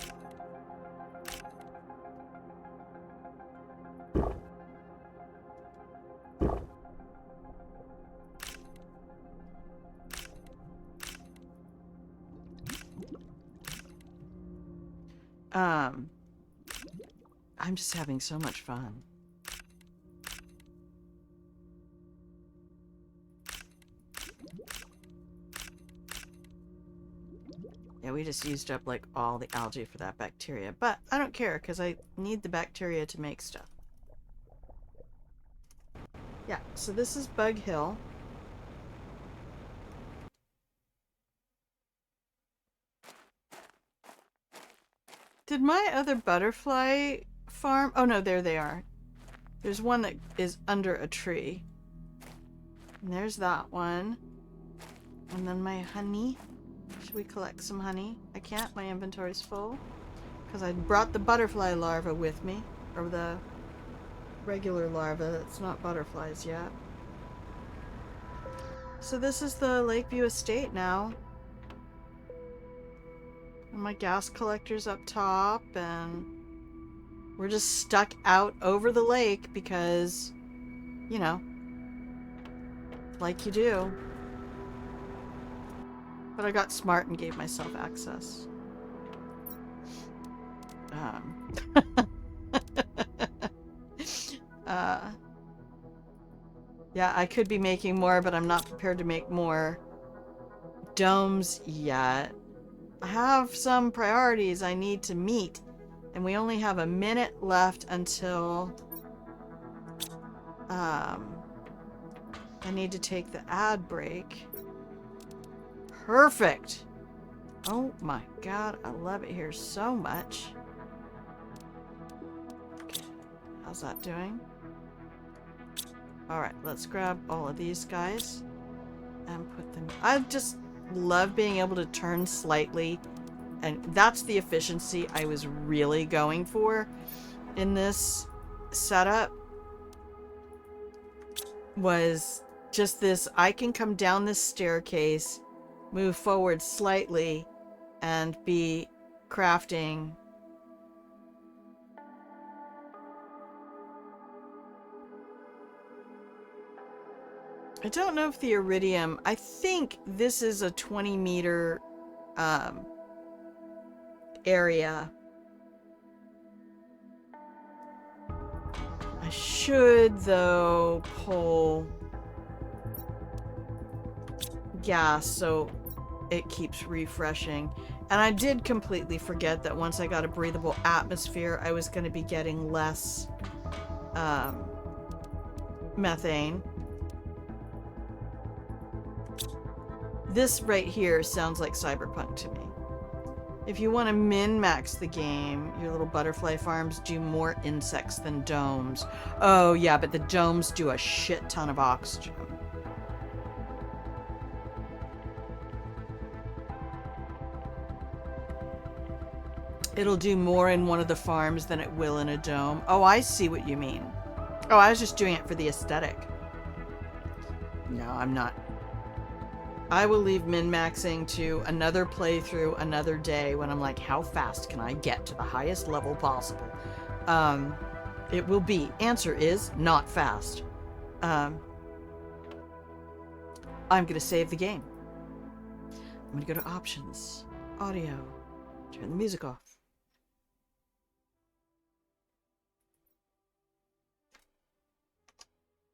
I'm just having so much fun. Yeah, we just used up like all the algae for that bacteria, but I don't care because I need the bacteria to make stuff. Yeah, so this is Bug Hill. Did my other butterfly farm? Oh no, there they are. There's one that is under a tree. And there's that one. And then my honey. Should we collect some honey? I can't, my inventory's full. Because I brought the butterfly larva with me. Or the regular larva, it's not butterflies yet. So this is the Lakeview Estate now. And my gas collector's up top, and we're just stuck out over the lake because, you know, like you do. But I got smart and gave myself access. Yeah, I could be making more, but I'm not prepared to make more domes yet. I have some priorities I need to meet, and we only have a minute left until I need to take the ad break. Perfect! Oh my god, I love it here so much. Okay, how's that doing? Alright, let's grab all of these guys and put them... I just love being able to turn slightly, and that's the efficiency I was really going for in this setup. Was just this, I can come down this staircase, move forward slightly, and be crafting. I don't know if the iridium, I think this is a 20-meter area. I should, though, pull gas so it keeps refreshing. And I did completely forget that once I got a breathable atmosphere, I was going to be getting less methane. This right here sounds like cyberpunk to me. If you want to min-max the game, your little butterfly farms do more insects than domes. Oh yeah, but the domes do a shit ton of oxygen. It'll do more in one of the farms than it will in a dome. Oh, I see what you mean. Oh, I was just doing it for the aesthetic. No, I'm not. I will leave min-maxing to another playthrough another day when I'm like, how fast can I get to the highest level possible? It will be. Answer is not fast. I'm going to save the game. I'm going to go to options, audio, turn the music off.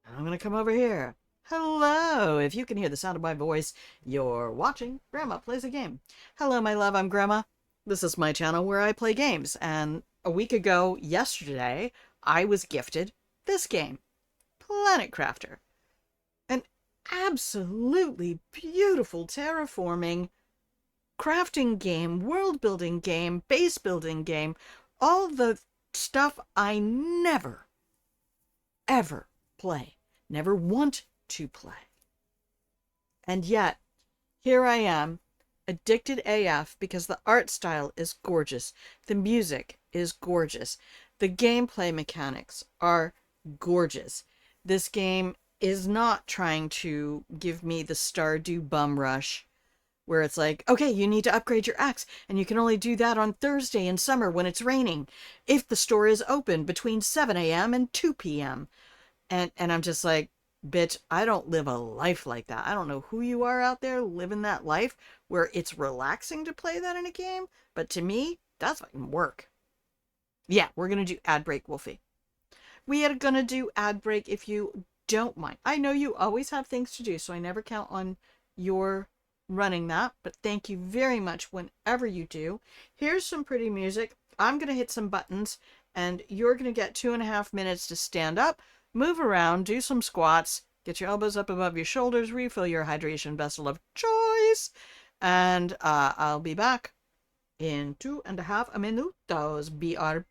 I'm going to come over here. Hello! If you can hear the sound of my voice, you're watching Grandma Plays a Game. Hello, my love, I'm Grandma. This is my channel where I play games, and a week ago, yesterday, I was gifted this game, Planet Crafter. An absolutely beautiful terraforming crafting game, world building game, base building game, all the stuff I never, ever play, never want to play. And yet, here I am, addicted AF because the art style is gorgeous, the music is gorgeous, the gameplay mechanics are gorgeous. This game is not trying to give me the Stardew bum rush where it's like, okay, you need to upgrade your axe, and you can only do that on Thursday in summer when it's raining, if the store is open between 7 a.m. and 2 p.m. And I'm just like, bitch, I don't live a life like that. I don't know who you are out there living that life where it's relaxing to play that in a game, but to me, that's fucking work. Yeah, we're gonna do ad break, Wolfie. We are gonna do ad break if you don't mind. I know you always have things to do, so I never count on your running that, but thank you very much whenever you do. Here's some pretty music. I'm gonna hit some buttons, and you're gonna get 2.5 minutes to stand up, move around, do some squats, get your elbows up above your shoulders, refill your hydration vessel of choice, and I'll be back in 2.5 minutos. BRB.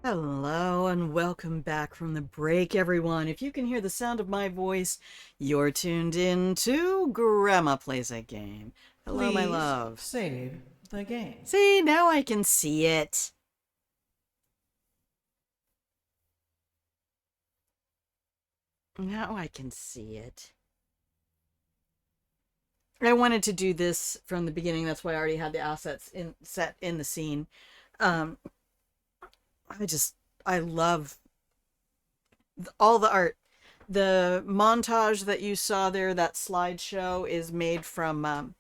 Hello and welcome back from the break, everyone. If you can hear the sound of my voice, you're tuned in to Grandma Plays a Game. Hello, my Please love. save the game. See, now I can see it. Now I can see it. I wanted to do this from the beginning. That's why I already had the assets set in the scene. Um, I just I love all the art. The montage that you saw there, that slideshow, is made from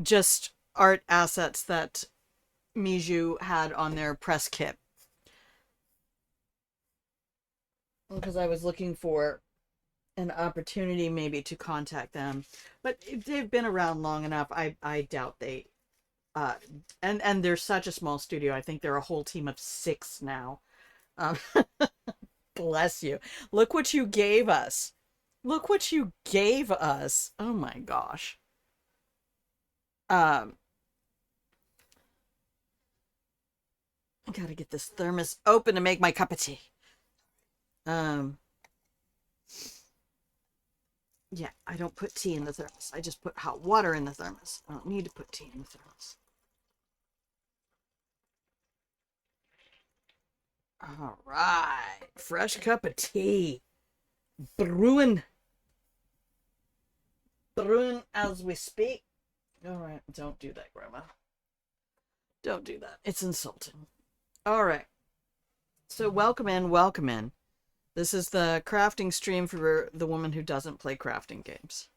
just art assets that Miju had on their press kit. Because I was looking for an opportunity maybe to contact them, but if they've been around long enough, I doubt they. Uh, and they're such a small studio. I think they're a whole team of 6 now. Um, bless you. Look what you gave us. Look what you gave us. Oh my gosh. Um, I gotta get this thermos open to make my cup of tea. Um, yeah, I don't put tea in the thermos. I just put hot water in the thermos. I don't need to put tea in the thermos. All right, fresh cup of tea. Brewing. Brewing as we speak. All right, don't do that, Grandma. Don't do that. It's insulting. All right. So welcome in, welcome in. This is the crafting stream for the woman who doesn't play crafting games.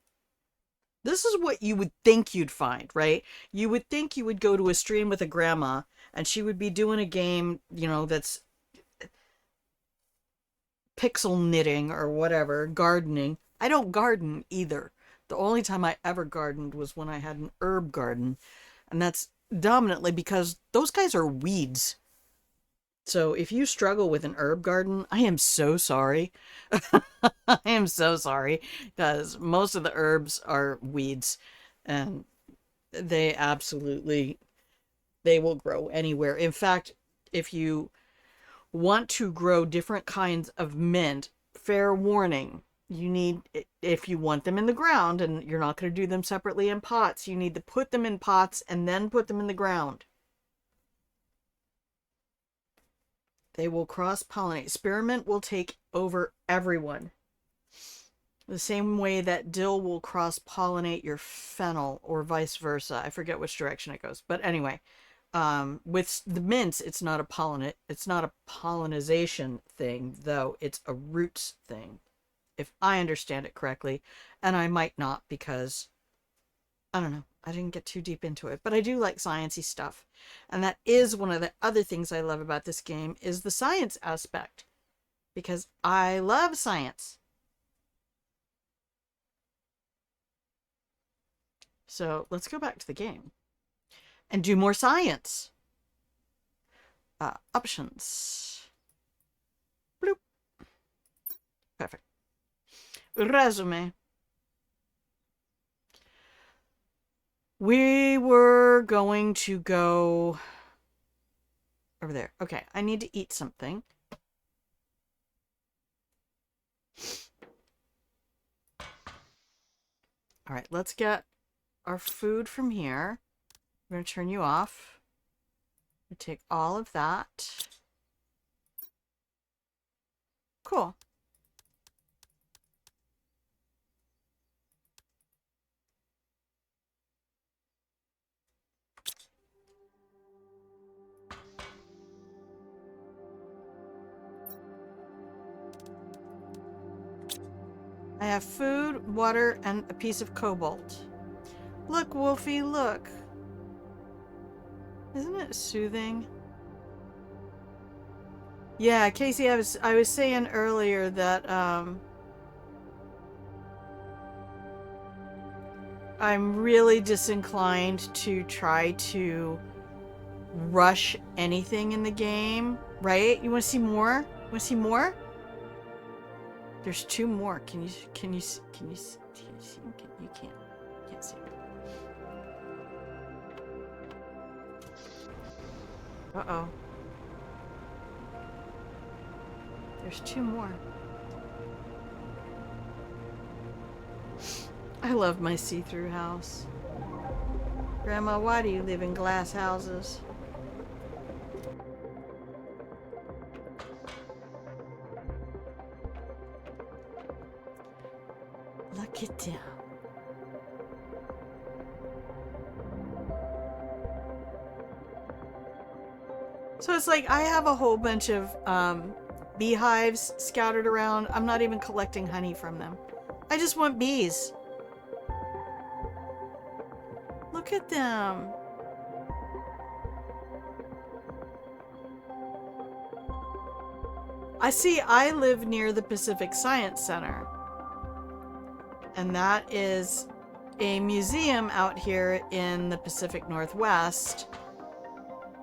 This is what you would think you'd find, right? You would think you would go to a stream with a grandma and she would be doing a game, you know, that's pixel knitting or whatever, gardening. I don't garden either. The only time I ever gardened was when I had an herb garden. And that's dominantly because those guys are weeds. So if you struggle with an herb garden, I am so sorry. I am so sorry because most of the herbs are weeds and they absolutely they will grow anywhere. In fact, if you want to grow different kinds of mint, fair warning, you need, if you want them in the ground and you're not going to do them separately in pots, you need to put them in pots and then put them in the ground. They will cross-pollinate. Spearmint will take over everyone. The same way that dill will cross-pollinate your fennel or vice versa. I forget which direction it goes. But anyway, with the mints, it's not a pollinization thing, though it's a roots thing, if I understand it correctly. And I might not because I don't know. I didn't get too deep into it, but I do like sciencey stuff. And that is one of the other things I love about this game is the science aspect. Because I love science. So let's go back to the game. And do more science. Options. Bloop. Perfect. Resume. We were going to go over there. Okay, I need to eat something. All right, let's get our food from here. I'm going to turn you off. We take all of that. Cool. I have food, water, and a piece of cobalt. Look, Wolfie, look. Isn't it soothing? Yeah, Casey, I was saying earlier that I'm really disinclined to try to rush anything in the game, right? You want to see more? Want to see more? There's 2 more. Can you see? Can you see? You can't see. Uh-oh. There's 2 more. I love my see-through house. Grandma, why do you live in glass houses? Look at them. So it's like I have a whole bunch of beehives scattered around. I'm not even collecting honey from them. I just want bees. Look at them. I live near the Pacific Science Center. And that is a museum out here in the Pacific Northwest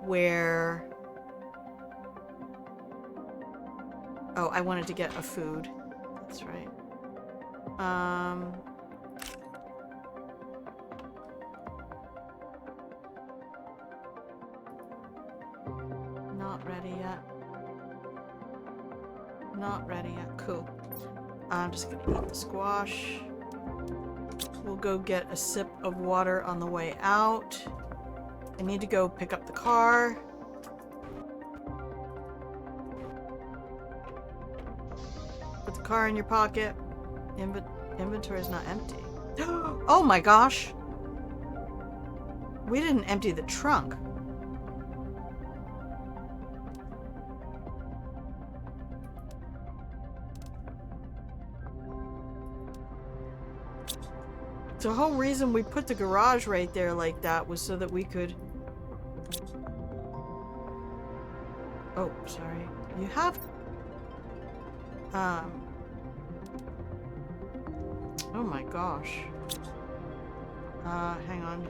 where... Oh, I wanted to get a food. That's right. Not ready yet. Not ready yet. Cool. I'm just gonna eat the squash. We'll go get a sip of water on the way out. I need to go pick up the car. Put the car in your pocket. Inventory is not empty. Oh my gosh! We didn't empty the trunk. The whole reason we put the garage right there like that was so that we could... Oh, sorry. You have... Oh my gosh. Hang on.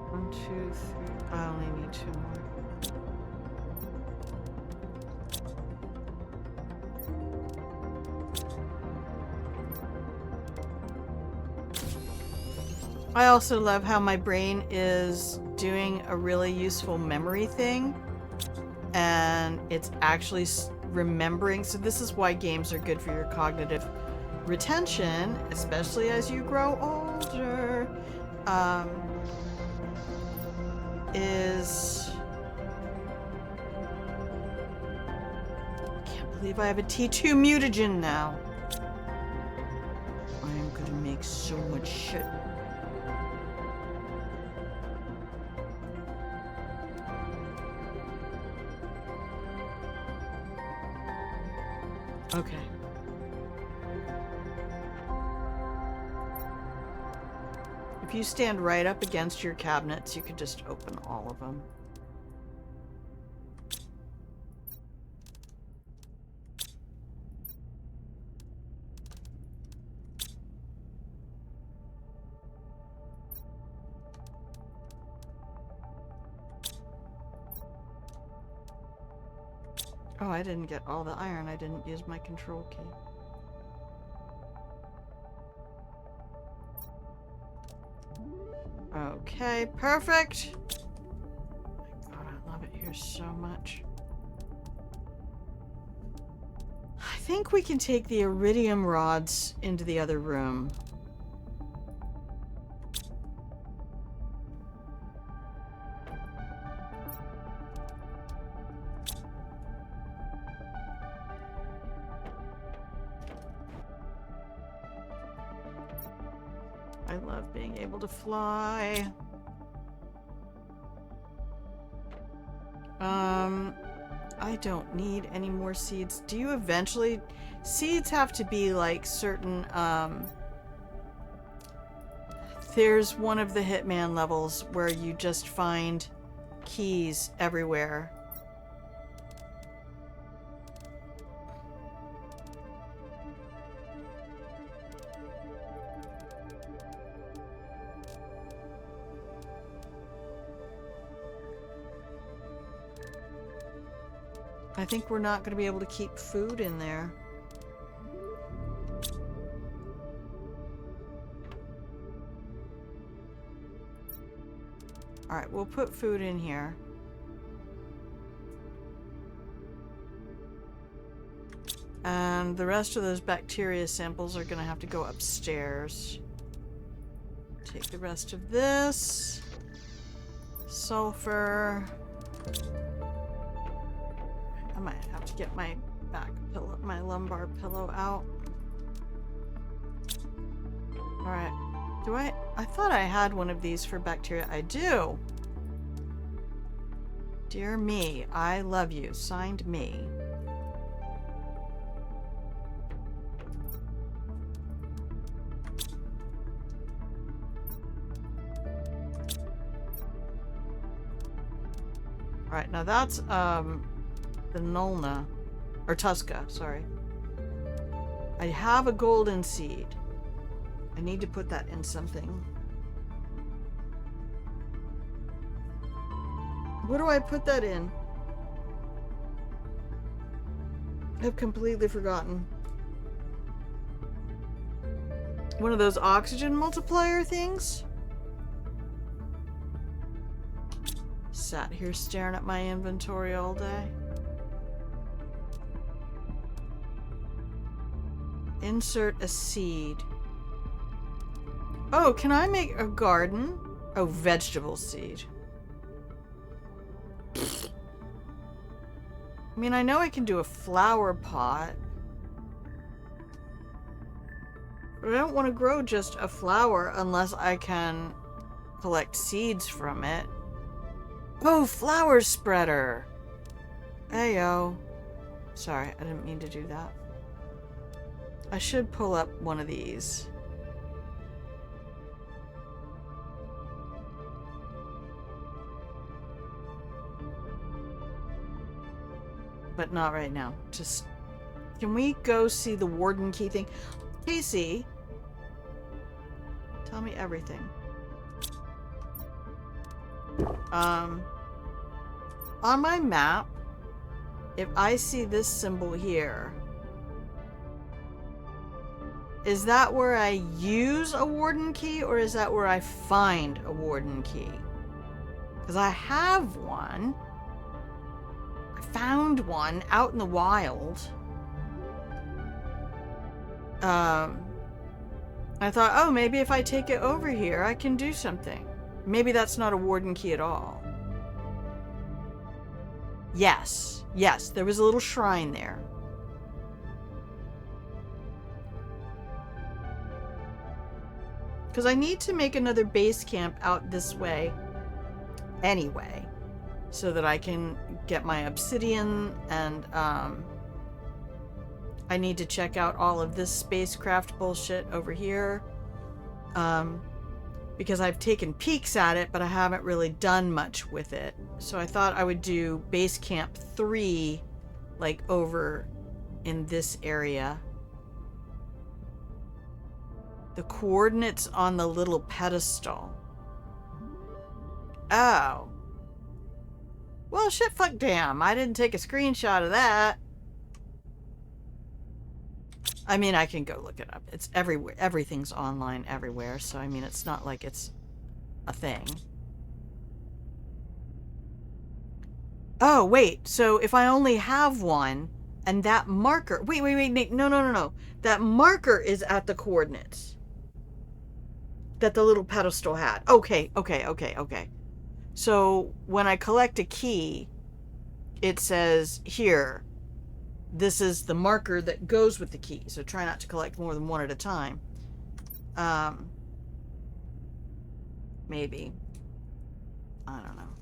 One, two, three. I only need two more. I also love how my brain is doing a really useful memory thing, and it's actually remembering. So this is why games are good for your cognitive retention, especially as you grow older. Can't believe I have a T2 mutagen now. I am gonna make so much shit. Okay. If you stand right up against your cabinets, you could just open all of them. Oh, I didn't get all the iron. I didn't use my control key. Okay, perfect. My God, I love it here so much. I think we can take the iridium rods into the other room. I love being able to fly. I don't need any more seeds. Do you eventually... Seeds have to be like certain, There's one of the Hitman levels where you just find keys everywhere. I think we're not going to be able to keep food in there. Alright, we'll put food in here. And the rest of those bacteria samples are going to have to go upstairs. Take the rest of this. Sulfur. I might have to get my back pillow, my lumbar pillow out. Alright. Do I thought I had one of these for bacteria. I do. Dear me, I love you. Signed me. Alright, now that's, the Nulna. Or Tuska, sorry. I have a golden seed. I need to put that in something. What do I put that in? I've completely forgotten. One of those oxygen multiplier things? Sat here staring at my inventory all day. Insert a seed. Oh, can I make a garden? Oh, vegetable seed. I mean, I know I can do a flower pot. But I don't want to grow just a flower unless I can collect seeds from it. Oh, flower spreader! Heyo. Sorry, I didn't mean to do that. I should pull up one of these. But not right now. Just... Can we go see the warden key thing? Casey! Tell me everything. On my map, if I see this symbol here, is that where I use a warden key, or is that where I find a warden key? Because I have one. I found one out in the wild. I thought, oh, maybe if I take it over here, I can do something. Maybe that's not a warden key at all. Yes. Yes, there was a little shrine there. Because I need to make another base camp out this way anyway, so that I can get my obsidian, and I need to check out all of this spacecraft bullshit over here. Because I've taken peeks at it, but I haven't really done much with it. So I thought I would do base camp 3, like over in this area. The coordinates on the little pedestal. Oh. Well, shit, fuck, damn. I didn't take a screenshot of that. I mean, I can go look it up. It's everywhere. Everything's online everywhere. So, I mean, it's not like it's a thing. Oh, wait. So, if I only have one, and that marker... Wait. No. That marker is at the coordinates that the little pedestal had. Okay. So, when I collect a key, it says, here... This is the marker that goes with the key, so try not to collect more than one at a time. Maybe. I don't know.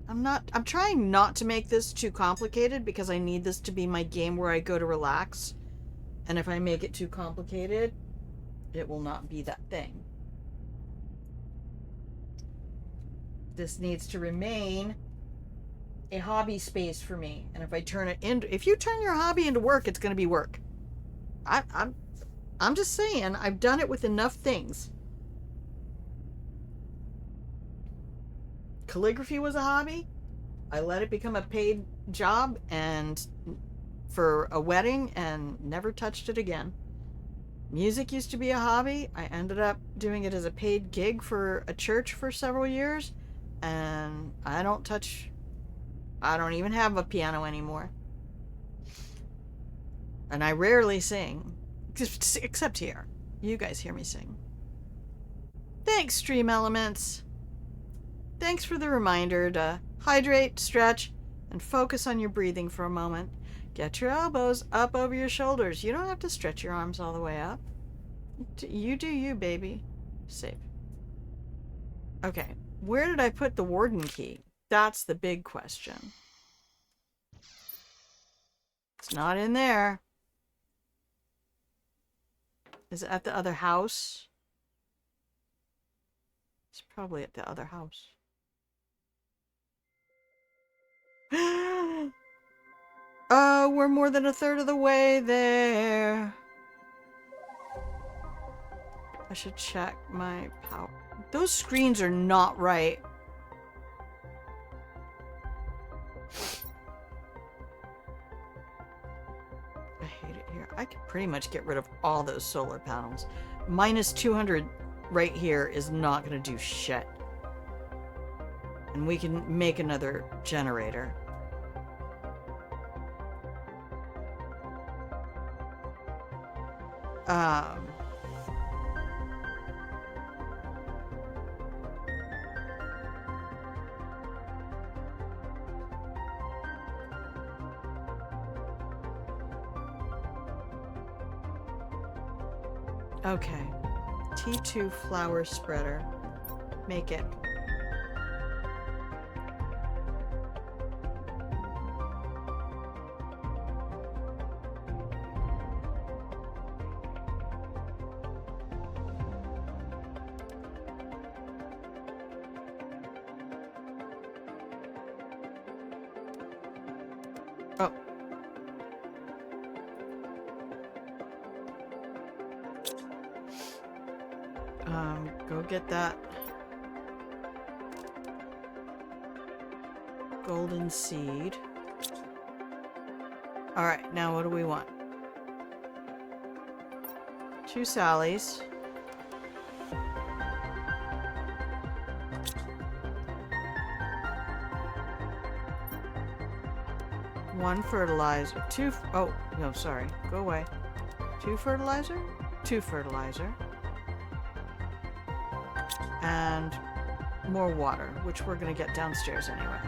I'm trying not to make this too complicated because I need this to be my game where I go to relax. And if I make it too complicated, it will not be that thing. This needs to remain a hobby space for me, and if I turn it into, if you turn your hobby into work, it's going to be work. I'm just saying, I've done it with enough things. Calligraphy was a hobby. I let it become a paid job and for a wedding and never touched it again. Music used to be a hobby. I ended up doing it as a paid gig for a church for several years, and I don't even have a piano anymore. And I rarely sing. Except here. You guys hear me sing. Thanks, Stream Elements. Thanks for the reminder to hydrate, stretch, and focus on your breathing for a moment. Get your elbows up over your shoulders. You don't have to stretch your arms all the way up. You do you, baby. Save. Okay, where did I put the warden key? That's the big question. It's not in there. Is it at the other house? It's probably at the other house. We're more than a third of the way there. I should check my power. Those screens are not right. I hate it here. I can pretty much get rid of all those solar panels. Minus 200 right here is not going to do shit. And we can make another generator. Okay. T2 flower spreader. Make it. Oh. Go get that golden seed. All right, now what do we want? 2 Sallys. One fertilizer. 2. Oh, no, sorry. Go away. 2 fertilizer. 2 fertilizer. And more water, which we're going to get downstairs anyway.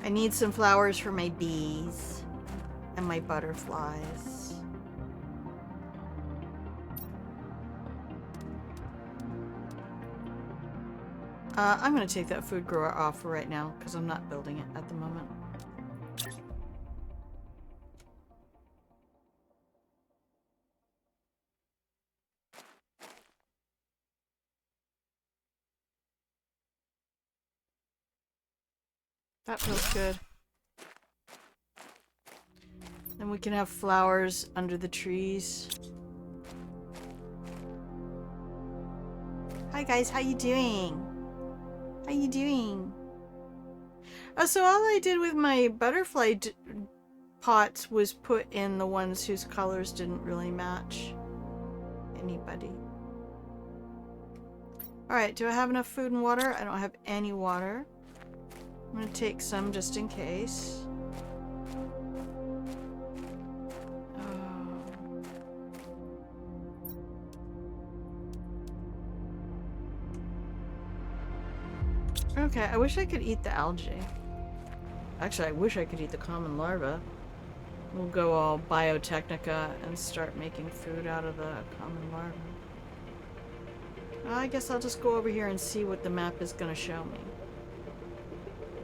I need some flowers for my bees and my butterflies. I'm going to take that food grower off for right now because I'm not building it at the moment. That feels good. Then we can have flowers under the trees. Hi guys, how you doing? How you doing? So all I did with my butterfly pots was put in the ones whose colors didn't really match anybody. Alright, do I have enough food and water? I don't have any water. I'm gonna take some just in case. Okay, I wish I could eat the algae. Actually, I wish I could eat the common larva. We'll go all biotechnica and start making food out of the common larva. I guess I'll just go over here and see what the map is gonna show me.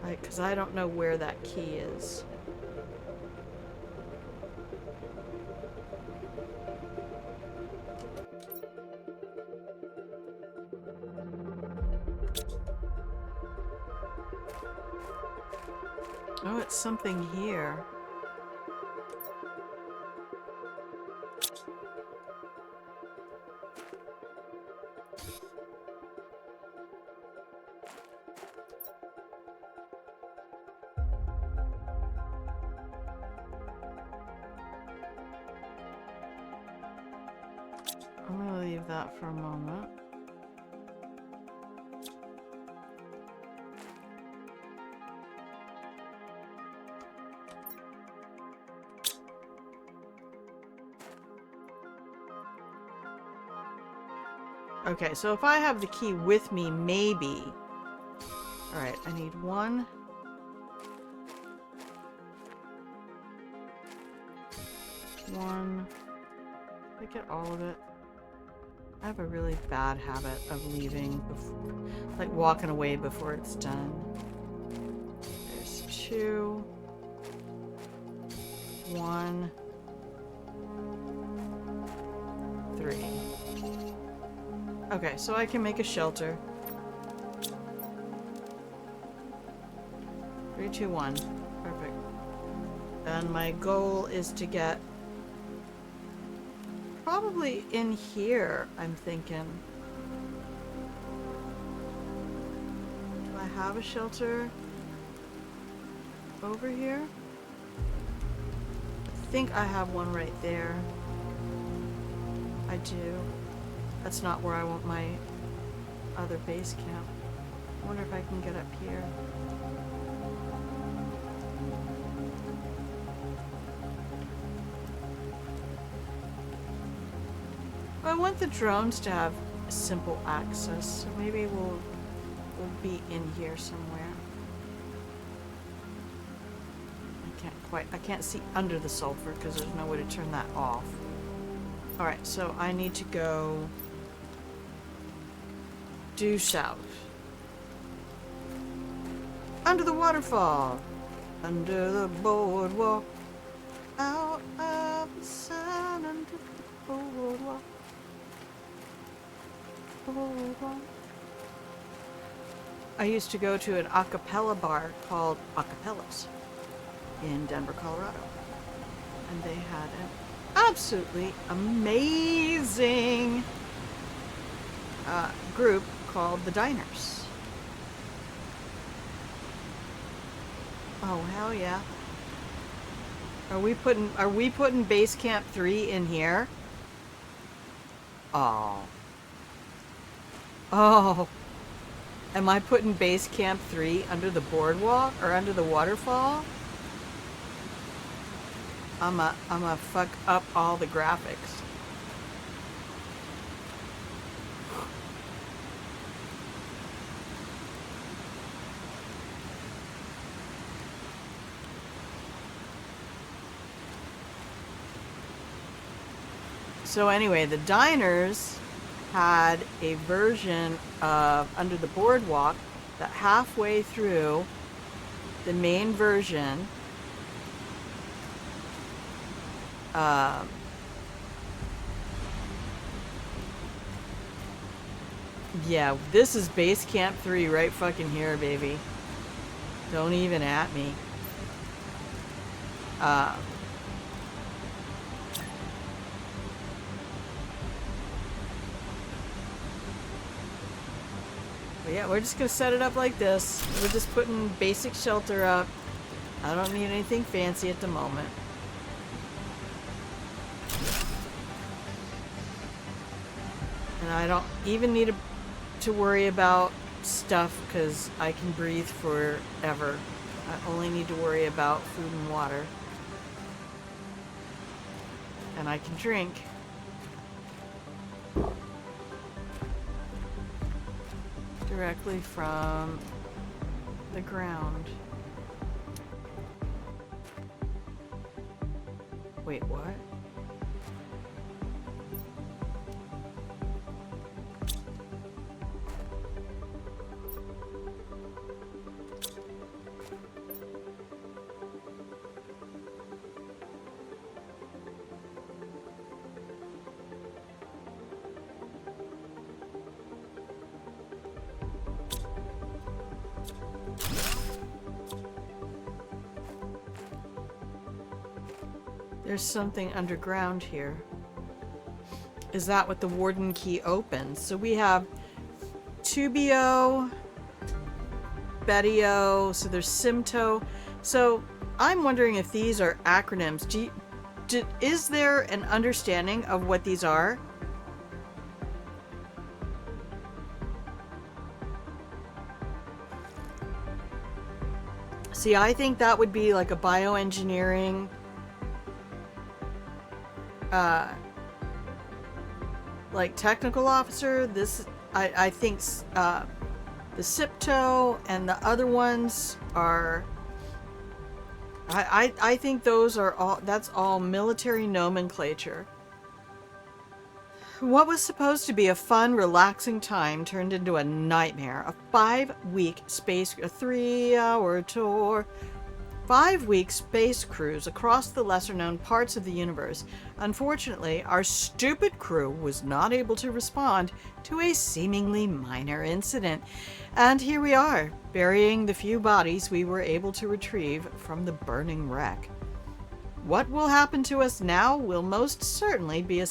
Like, because I don't know where that key is. Oh, it's something here. leave that for a moment. Okay, so if I have the key with me, maybe. Alright, I need one. One. Did I get all of it? I have a really bad habit of leaving before, like walking away before it's done. There's 2. 1. 3. Okay, so I can make a shelter. 3, 2, 1. Perfect. And my goal is to get probably in here, I'm thinking. Do I have a shelter over here? I think I have one right there. I do. That's not where I want my other base camp. I wonder if I can get up here. I want the drones to have simple access, so maybe we'll be in here somewhere. I can't see under the sulfur because there's no way to turn that off. Alright, so I need to go due south. Under the waterfall. Under the boardwalk. Out of the sun under the boardwalk. I used to go to an a cappella bar called Acapellas in Denver, Colorado. And they had an absolutely amazing group called the Diners. Oh, hell yeah. Are we putting base camp 3 in here? Oh. Oh. Am I putting base camp 3 under the boardwalk or under the waterfall? I'ma fuck up all the graphics. So anyway, the Diners had a version of Under the Boardwalk that halfway through the main version yeah, this is base camp 3 right fucking here, baby. Don't even at me. But yeah, we're just gonna set it up like this. We're just putting basic shelter up. I don't need anything fancy at the moment. And I don't even need to worry about stuff because I can breathe forever. I only need to worry about food and water. And I can drink. Directly from the ground. Wait, what? There's something underground here. Is that what the warden key opens? So we have Tubio, Betio, so there's Simto. So I'm wondering if these are acronyms. Is there an understanding of what these are? See, I think that would be like a bioengineering like technical officer. This I think the SIPTO and the other ones are I think those are all that's all military nomenclature. What was supposed to be a fun, relaxing time turned into a nightmare. A 5-week space, a 3-hour tour, 5-week space cruise across the lesser-known parts of the universe. Unfortunately, our stupid crew was not able to respond to a seemingly minor incident. And here we are, burying the few bodies we were able to retrieve from the burning wreck. What will happen to us now will most certainly be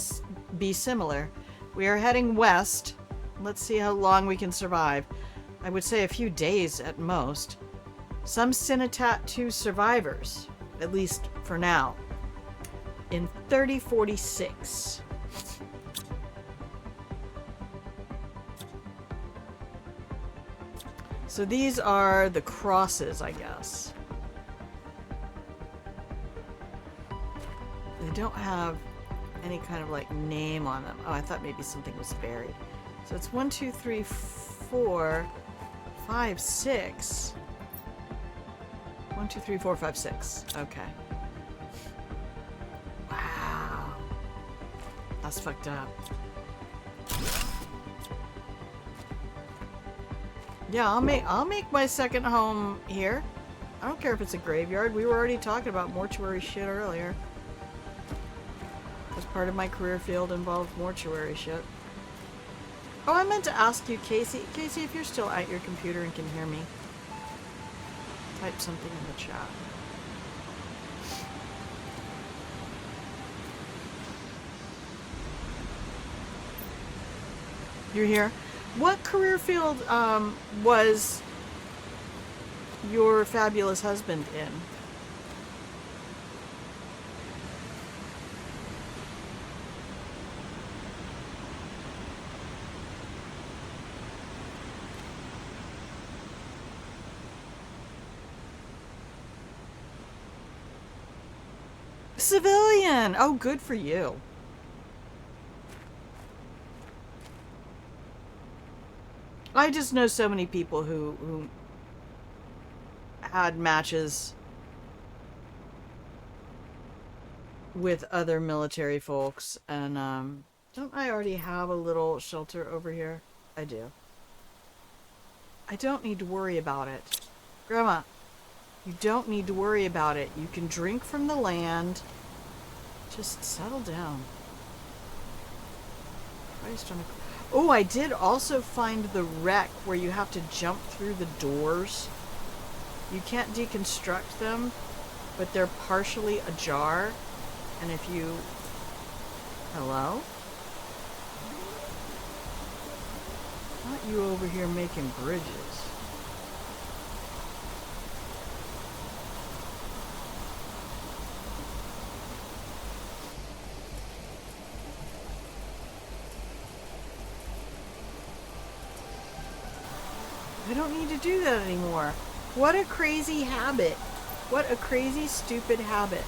similar. We are heading west. Let's see how long we can survive. I would say a few days at most. Some Sinitat 2 survivors, at least for now, in 3046. So these are the crosses, I guess. They don't have any kind of like name on them. Oh, I thought maybe something was buried. So it's 1, 2, 3, 4, 5, 6. 1, 2, 3, 4, 5, 6. Okay. Wow. That's fucked up. Yeah, I'll make my second home here. I don't care if it's a graveyard. We were already talking about mortuary shit earlier. As part of my career field involved mortuary shit. Oh, I meant to ask you, Casey. Casey, if you're still at your computer and can hear me, type something in the chat. You're here? What career field was your fabulous husband in? Civilian! Oh, good for you. I just know so many people who had matches with other military folks, and don't I already have a little shelter over here? I do. I don't need to worry about it. Grandma, you don't need to worry about it. You can drink from the land. Just settle down. Christ on a... Oh, I did also find the wreck where you have to jump through the doors. You can't deconstruct them, but they're partially ajar. And if you... Hello? Not you over here making bridges. I don't need to do that anymore. What a crazy habit. What a crazy, stupid habit.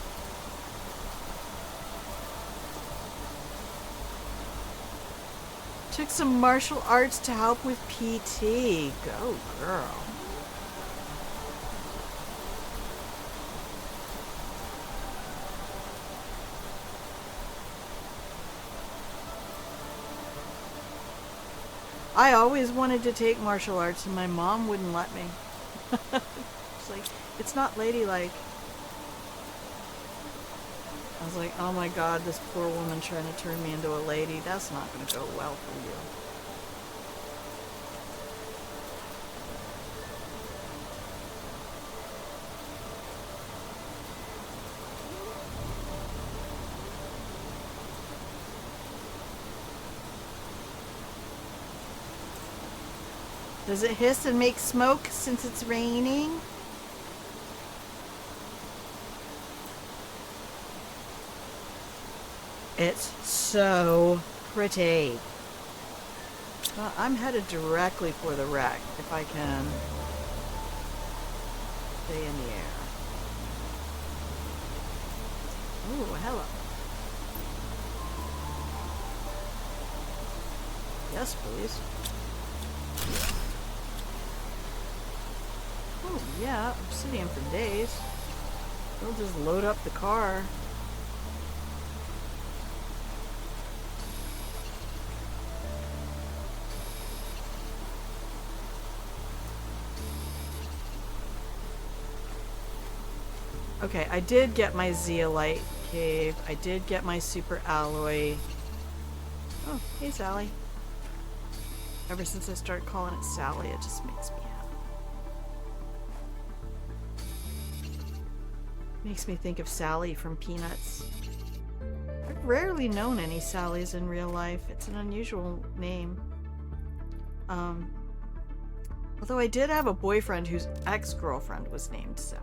Took some martial arts to help with PT. Go, girl. I always wanted to take martial arts and my mom wouldn't let me. It's like, it's not ladylike. I was like, oh my god, this poor woman trying to turn me into a lady. That's not going to go well for you. Does it hiss and make smoke since it's raining? It's so pretty. Well, I'm headed directly for the wreck, if I can stay in the Hello. Yes, please. Oh, yeah, obsidian for days. We'll just load up the car. Okay, I did get my zeolite cave. I did get my super alloy. Oh, hey Sally. Ever since I started calling it Sally, it just makes me happy. Makes me think of Sally from Peanuts. I've rarely known any Sallys in real life. It's an unusual name. Although I did have a boyfriend whose ex-girlfriend was named Sally.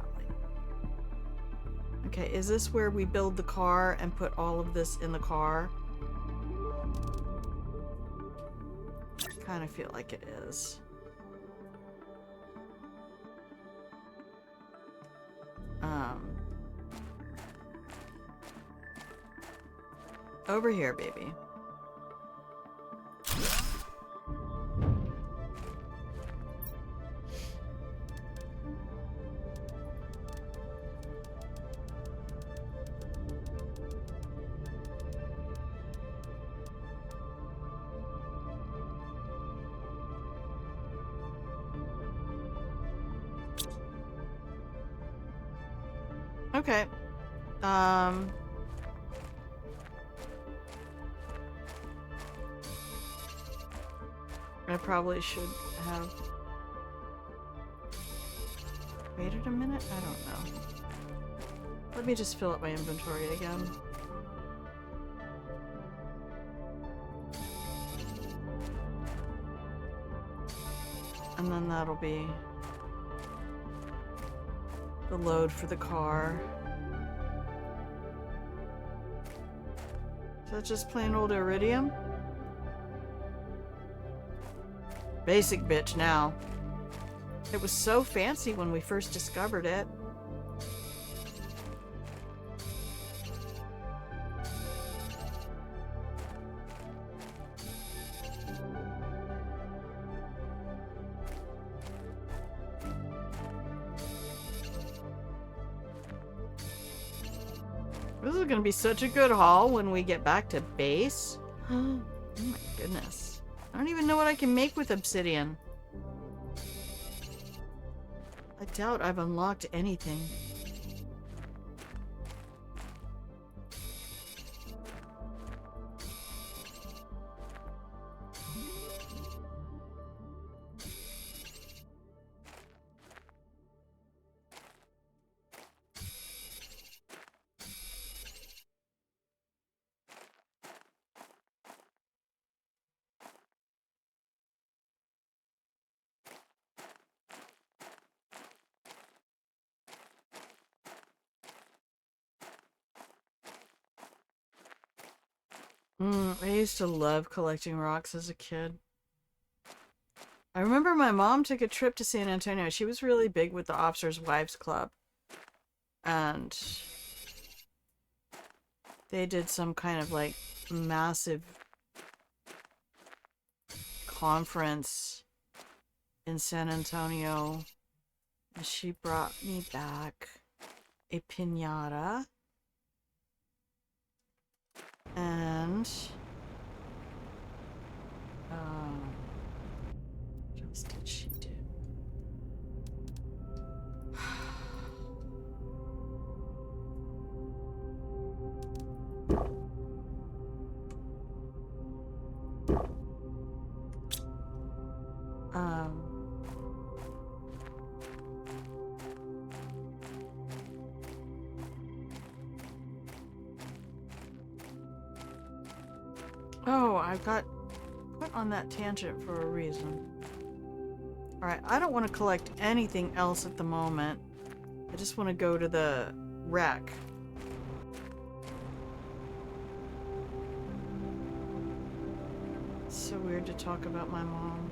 Okay, is this where we build the car and put all of this in the car? Kind of feel like it is. Over here, baby. Okay. I probably should have waited a minute? I don't know. Let me just fill up my inventory again. And then that'll be the load for the car. Is that just plain old iridium? Basic bitch now. It was so fancy when we first discovered it. This is gonna be such a good haul when we get back to base. Oh my goodness. I don't even know what I can make with obsidian. I doubt I've unlocked anything. I used to love collecting rocks as a kid. I remember my mom took a trip to San Antonio. She was really big with the Officers' Wives Club. And they did some kind of like massive conference in San Antonio. And she brought me back a piñata. And what else did she do? Oh, I got put on that tangent for a reason. Alright, I don't want to collect anything else at the moment. I just want to go to the wreck. It's so weird to talk about my mom.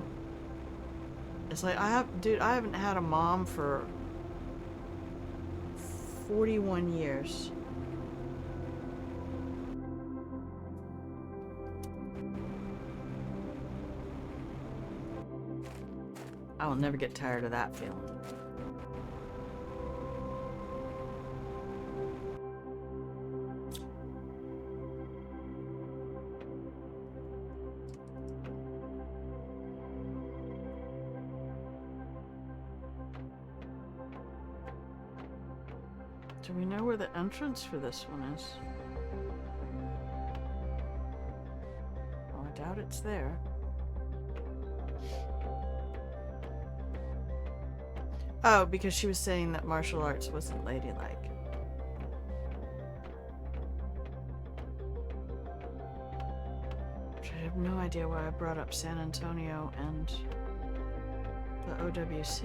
It's like, I haven't had a mom for 41 years. I will never get tired of that feeling. Do we know where the entrance for this one is? Oh, I doubt it's there. Oh, because she was saying that martial arts wasn't ladylike. I have no idea why I brought up San Antonio and the OWC.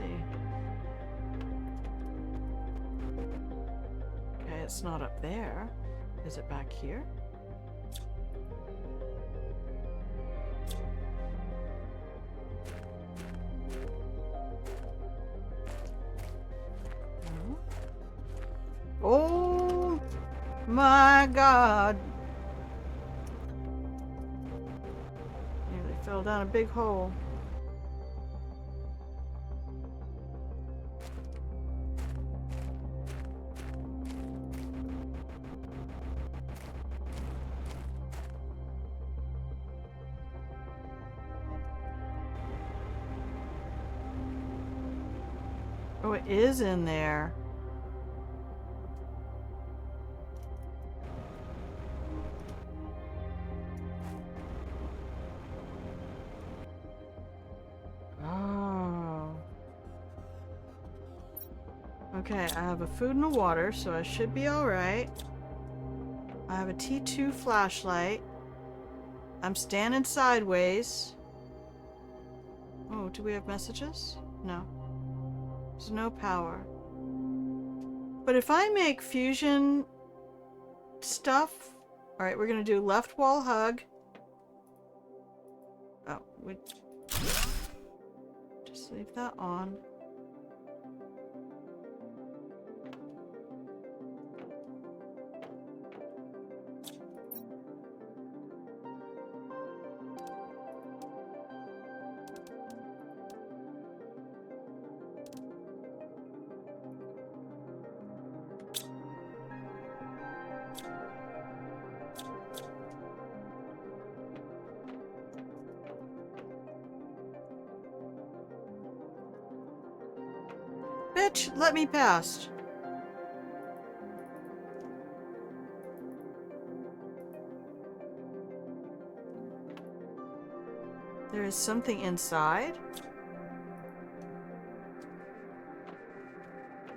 Okay, it's not up there. Is it back here? No. Oh my God! Nearly fell down a big hole. Oh, it is in there. Oh. Okay, I have a food and a water, so I should be alright. I have a T2 flashlight. I'm standing sideways. Oh, do we have messages? No. There's no power. But if I make fusion stuff... Alright, we're gonna do left wall hug. Oh, we... Just leave that on. Bitch, let me past. There is something inside?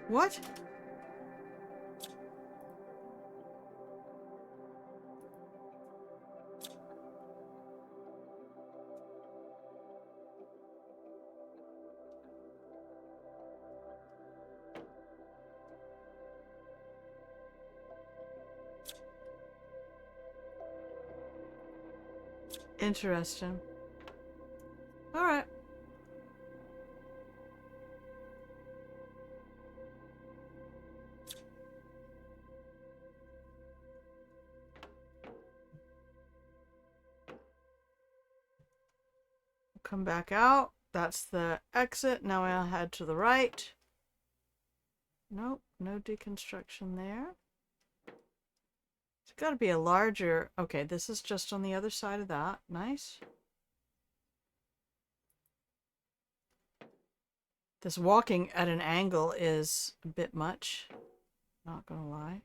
What? Interesting. Alright. Come back out. That's the exit. Now I'll head to the right. Nope, no deconstruction there. It's got to be a larger... Okay, this is just on the other side of that. Nice. This walking at an angle is a bit much. Not gonna lie.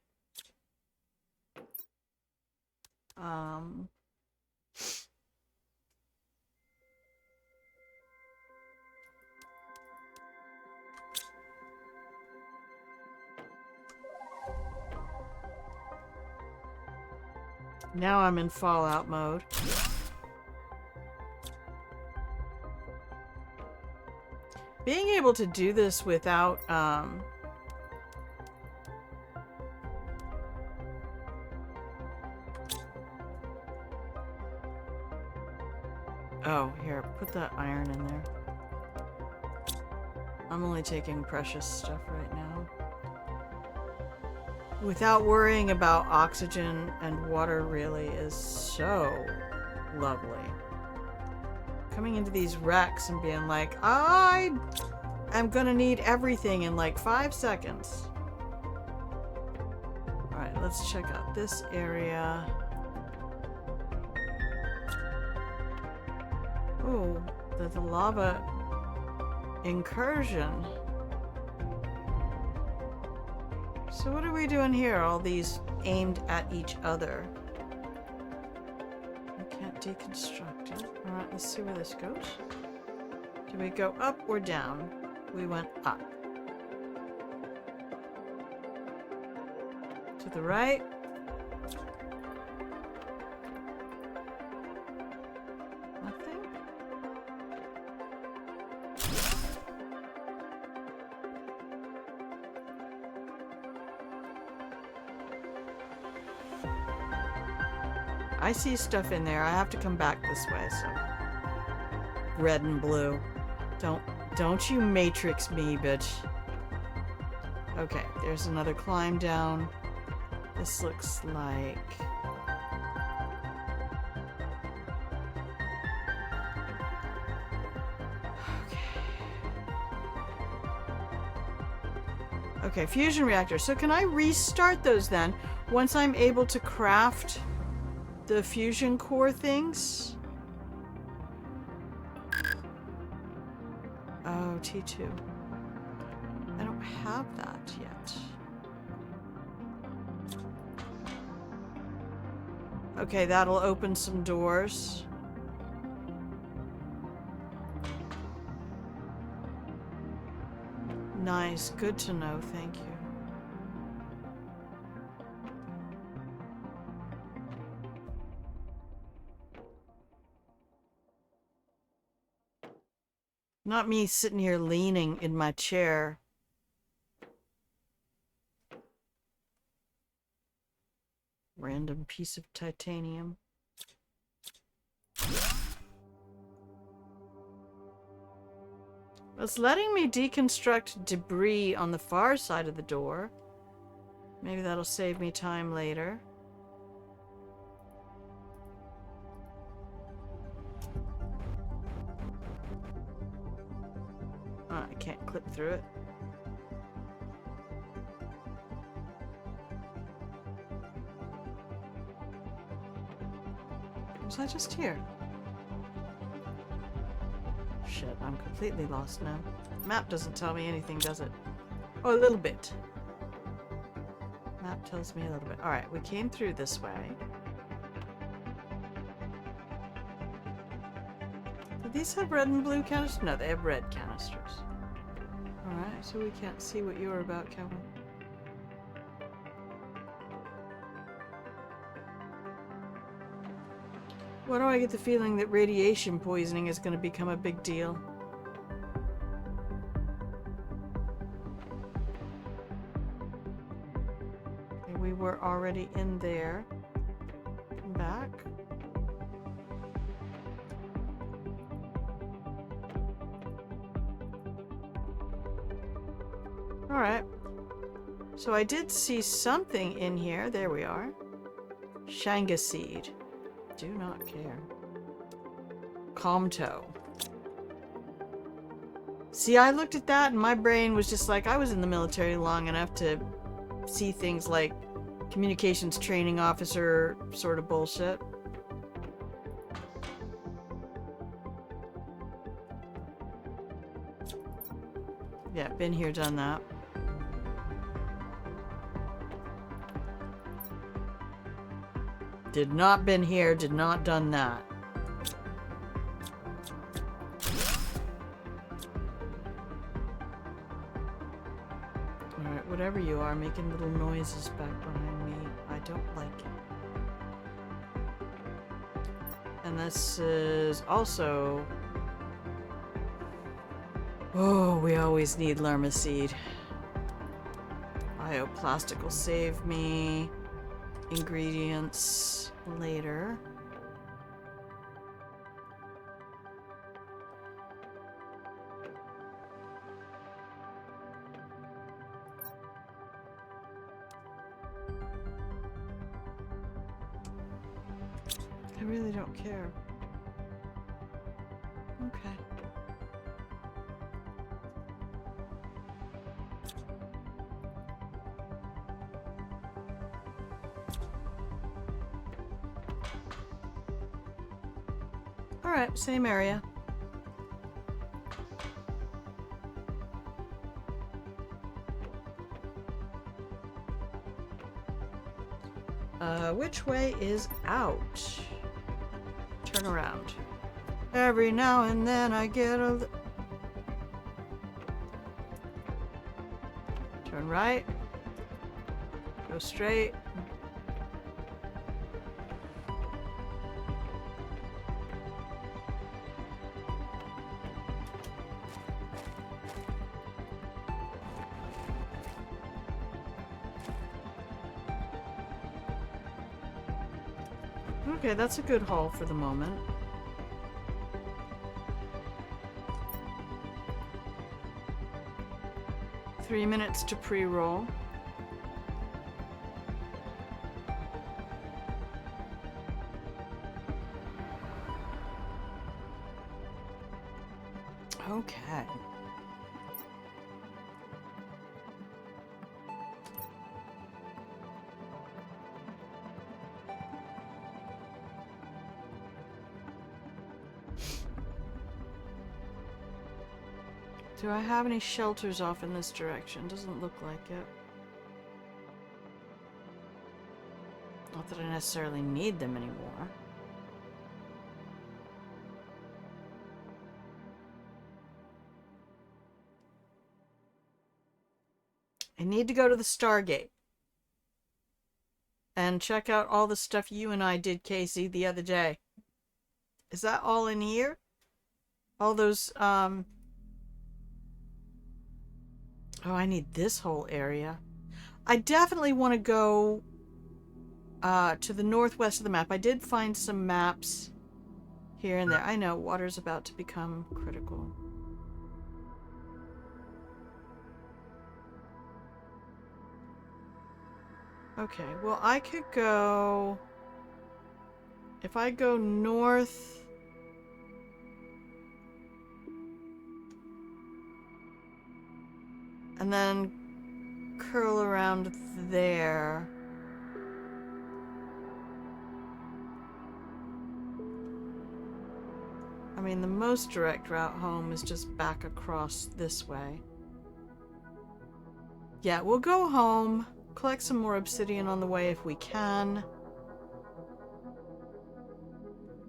Now I'm in Fallout mode. Being able to do this without, Oh, here, put that iron in there. I'm only taking precious stuff right now. Without worrying about oxygen and water really is so lovely. coming into these wrecks and being like, I am gonna need everything in like 5 seconds. Alright, let's check out this area. Oh, there's a lava incursion. So what are we doing here? All these aimed at each other. I can't deconstruct it. Alright, let's see where this goes. Do we go up or down? We went up. To the right. Nothing. I see stuff in there. I have to come back this way, so. Red and blue. Don't you matrix me, bitch. Okay, there's another climb down. This looks like... Okay, fusion reactor. So can I restart those then? Once I'm able to craft the fusion core things? Oh, T2. I don't have that yet. Okay, that'll open some doors. Nice, good to know, thank you. Not me sitting here leaning in my chair. Random piece of titanium. It's letting me deconstruct debris on the far side of the door. Maybe that'll save me time later. Oh, I can't clip through it. Was I just here? Shit, I'm completely lost now. Map doesn't tell me anything, does it? Oh, a little bit. Map tells me a little bit. Alright, we came through this way. Do these have red and blue canisters? No, they have red canisters. Alright, so we can't see what you're about, Kevin. Why do I get the feeling that radiation poisoning is going to become a big deal? Okay, we were already in there. Come back. Alright. So I did see something in here. There we are. Shanga seed. Do not care. Comto. See, I looked at that and my brain was just like, I was in the military long enough to see things like communications training officer sort of bullshit. Yeah, been here, done that. Did not been here, did not done that. Alright, whatever you are, making little noises back behind me. I don't like it. And this is also... Oh, we always need Lerma seed. Bioplastic will save me. Ingredients later. I really don't care. Alright, same area. Which way is out? Turn around. Every now and then I get a... Turn right. Go straight. Okay, that's a good haul for the moment. Three minutes to pre-roll. Okay. Do I have any shelters off in this direction? Doesn't look like it. Not that I necessarily need them anymore. I need to go to the Stargate and check out all the stuff you and I did, Casey, the other day. Is that all in here? All those, Oh, I need this whole area. I definitely want to go to the northwest of the map. I did find some maps here and there. I know, water's about to become critical. Okay, well, I could go... If I go north... and then curl around there... I mean, the most direct route home is just back across this way. Yeah, we'll go home, collect some more obsidian on the way if we can.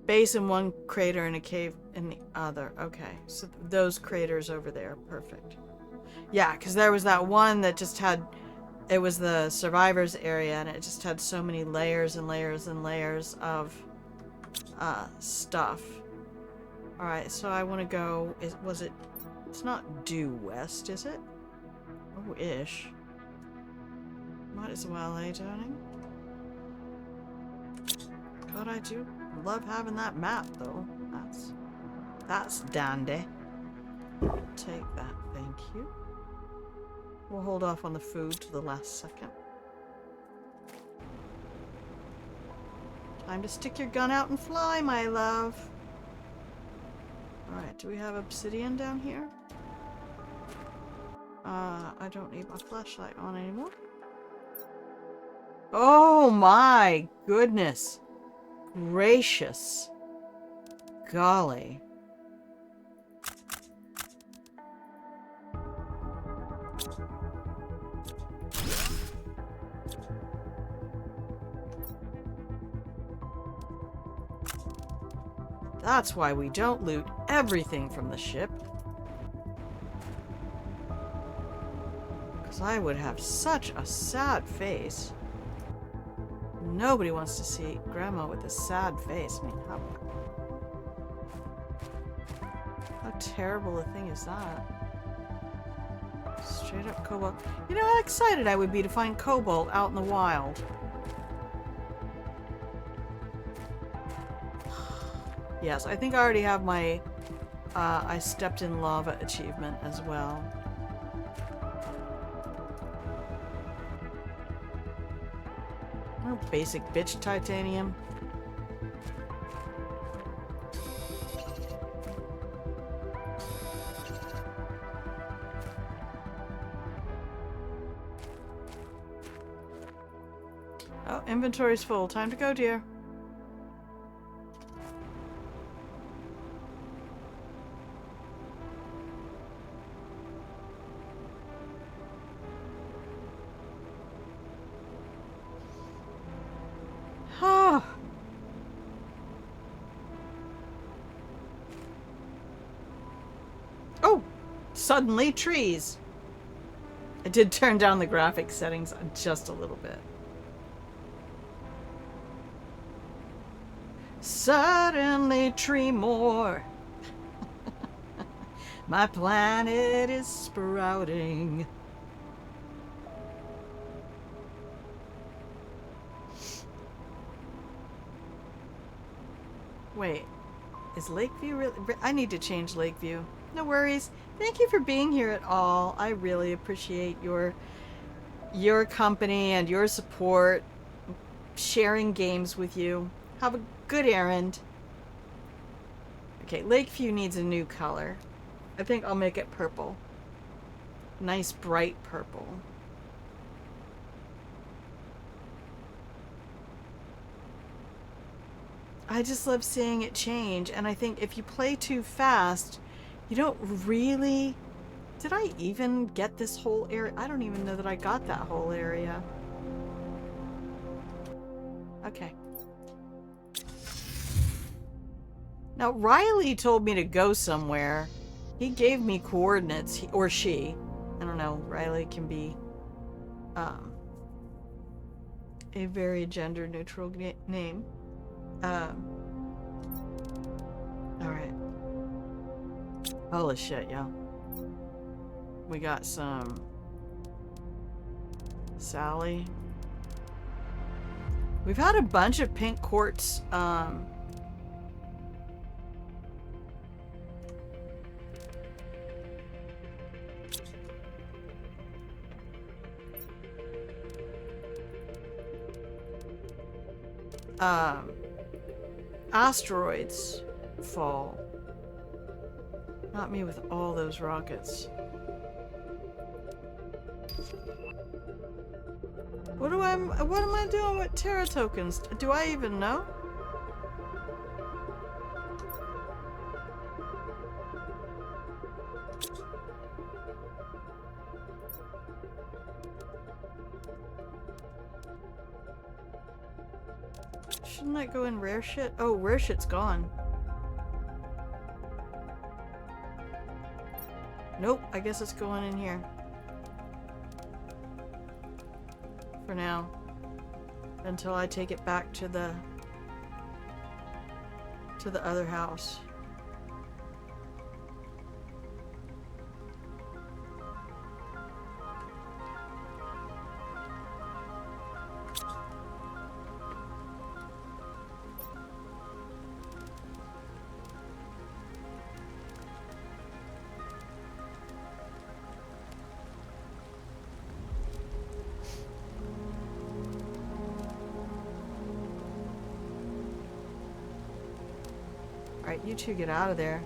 Base in one crater and a cave in the other. Okay, so those craters over there. Perfect. Yeah, because there was that one that just had... It was the survivors area, and it just had so many layers and layers and layers of stuff. Alright, so I want to go... Was it... It's not due west, is it? Oh, ish. Might as well, eh, darling? God, I do love having that map, though. That's dandy. Take that, thank you. We'll hold off on the food to the last second. Time to stick your gun out and fly, my love. Alright, do we have obsidian down here? I don't need my flashlight on anymore. Oh my goodness. Gracious. Golly. That's why we don't loot everything from the ship. Because I would have such a sad face. Nobody wants to see Grandma with a sad face. I mean, how terrible a thing is that? Straight up cobalt. You know how excited I would be to find cobalt out in the wild. Yes, I think I already have my I stepped in lava achievement as well. Oh, basic bitch titanium. Oh, inventory's full. Time to go, dear. suddenly trees. I did turn down the graphic settings just a little bit. Suddenly tree more. My planet is sprouting. Wait, is Lakeview really? I need to change Lakeview. No worries. Thank you for being here at all. I really appreciate your company and your support. Sharing games with you. Have a good errand. Okay, Lakeview needs a new color. I think I'll make it purple. Nice bright purple. I just love seeing it change, and I think if you play too fast, you don't really... Did I even get this whole area? I don't even know that I got that whole area. Okay. Now, Riley told me to go somewhere. He gave me coordinates, or she. I don't know. Riley can be a very gender-neutral name. Alright. Holy shit, yo. We got some... Sally. We've had a bunch of pink quartz, asteroids fall. Not me with all those rockets. What am I doing with Terra tokens? Do I even know? Shouldn't that go in rare shit? Oh, rare shit's gone. Nope, I guess it's going in here. For now. Until I take it back to the other house. Alright, you two get out of there.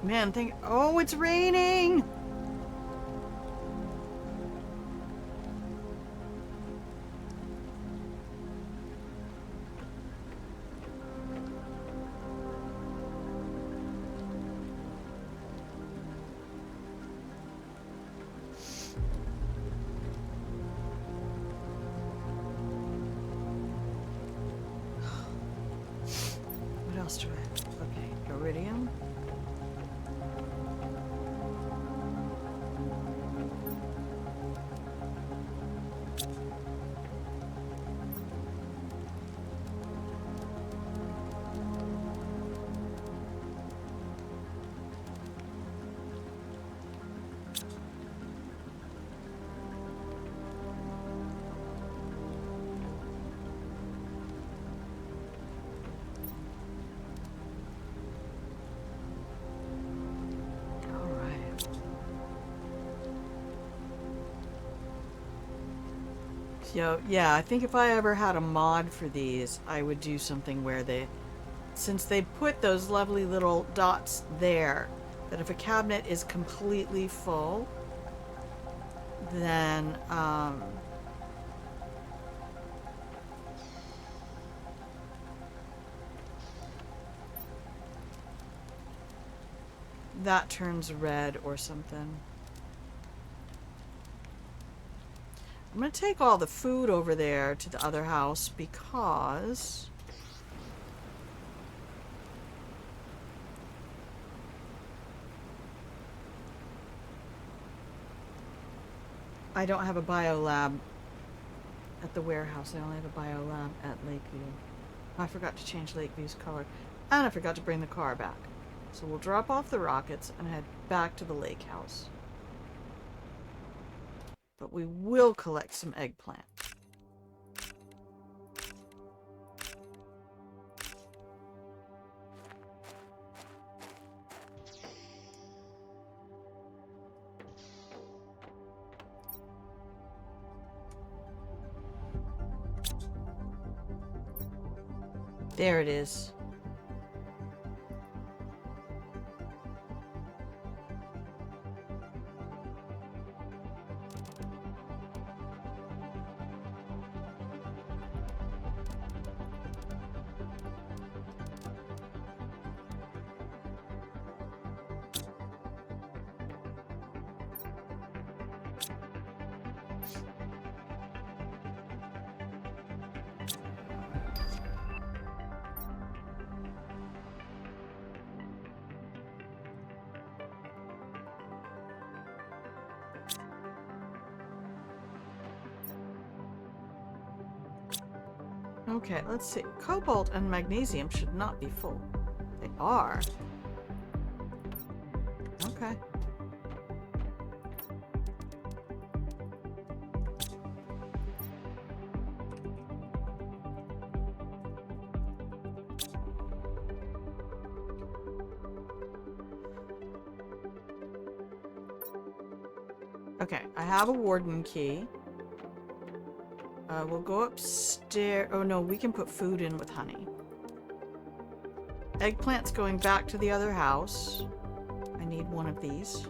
Man, oh, it's raining! What else do I have? Okay, iridium. So, yeah, I think if I ever had a mod for these, I would do something where since they put those lovely little dots there, that if a cabinet is completely full, then, that turns red or something. I'm gonna take all the food over there to the other house because I don't have a biolab at the warehouse. I only have a biolab at Lakeview. I forgot to change Lakeview's color. And I forgot to bring the car back. So we'll drop off the rockets and head back to the lake house. But we will collect some eggplant. There it is. Okay, let's see. Cobalt and magnesium should not be full. They are. Okay. Okay, I have a warden key. We'll go upstairs. Oh no, we can put food in with honey. Eggplant's going back to the other house. I need one of these.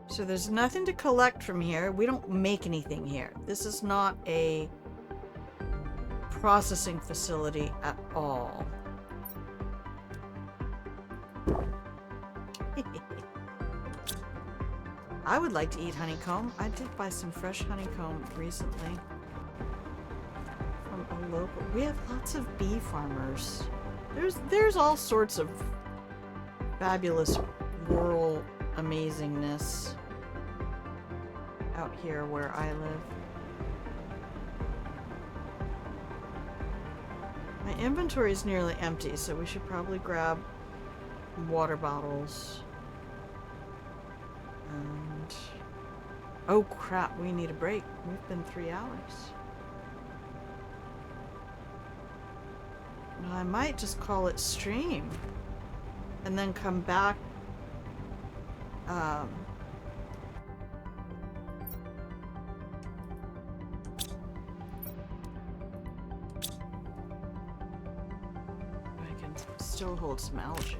So there's nothing to collect from here. We don't make anything here. This is not a processing facility at all. I would like to eat honeycomb. I did buy some fresh honeycomb recently from a local. We have lots of bee farmers. There's all sorts of fabulous rural amazingness out here where I live. My inventory is nearly empty, so we should probably grab water bottles. And oh crap, we need a break. We've been 3 hours. Well, I might just call it stream and then come back. I can still hold some algae.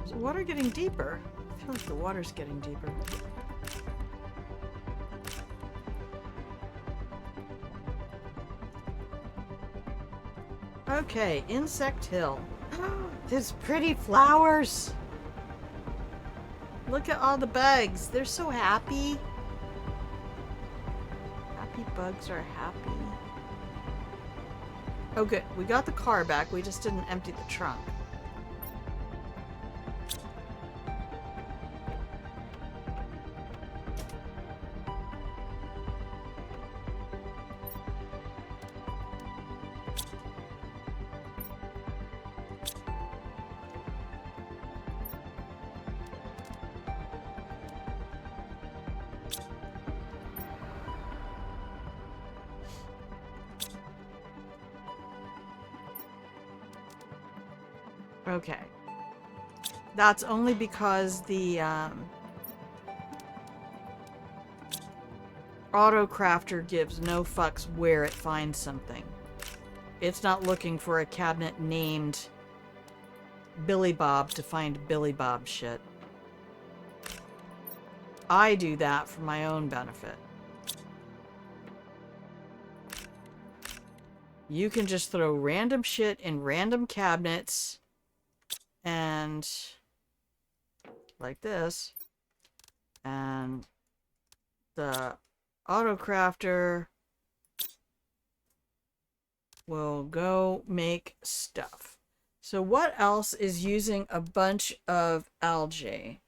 Is the water getting deeper? I feel like the water's getting deeper. Okay, Insect Hill. There's pretty flowers. Look at all the bugs. They're so happy. Happy bugs are happy. Oh good, we got the car back. We just didn't empty the trunk. Okay. That's only because the auto crafter gives no fucks where it finds something. It's not looking for a cabinet named Billy Bob to find Billy Bob shit. I do that for my own benefit. You can just throw random shit in random cabinets and like this. And the auto crafter will go make stuff. So what else is using a bunch of algae?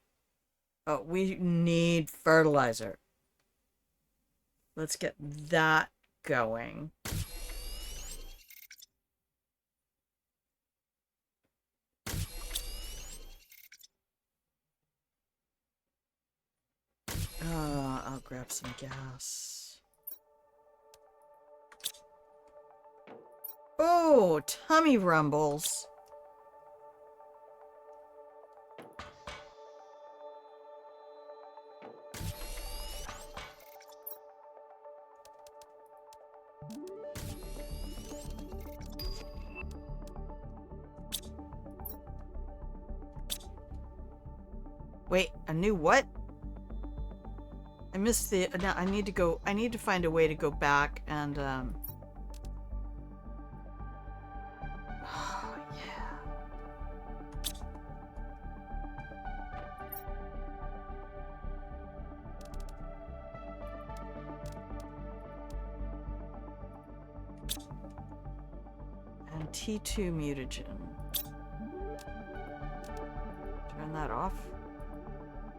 Oh, we need fertilizer. Let's get that going. I'll grab some gas. Oh, tummy rumbles. Wait, a new what? I missed the. No, I need to go. I need to find a way to go back and Oh, yeah. And T2 mutagen. Turn that off.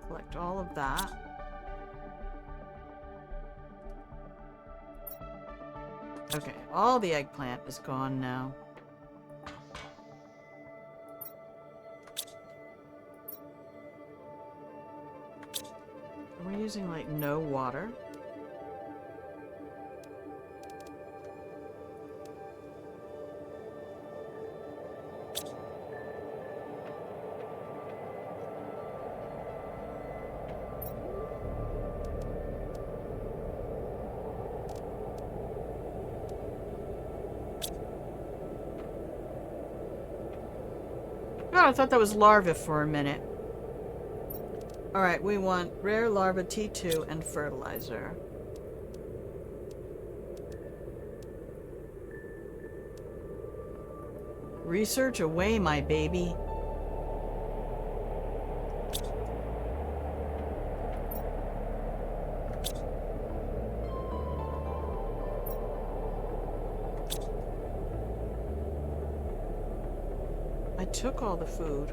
Collect all of that. Okay, all the eggplant is gone now. We're using like no water. God, I thought that was larva for a minute. Alright, we want rare larva T2 and fertilizer. Research away, my baby. I took all the food.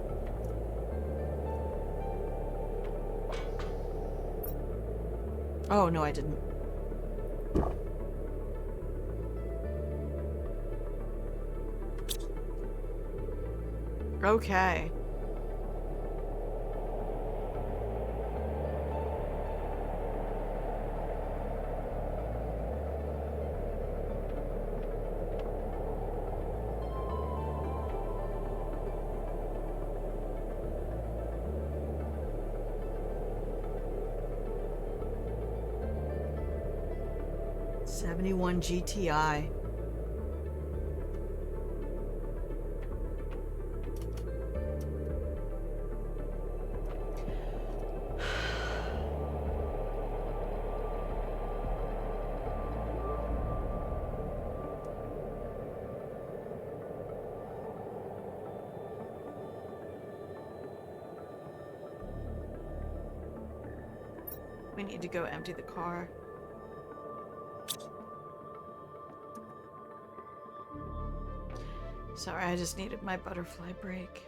Oh, no, I didn't. Okay. '71 GTI. We need to go empty the car. Sorry, I just needed my butterfly break.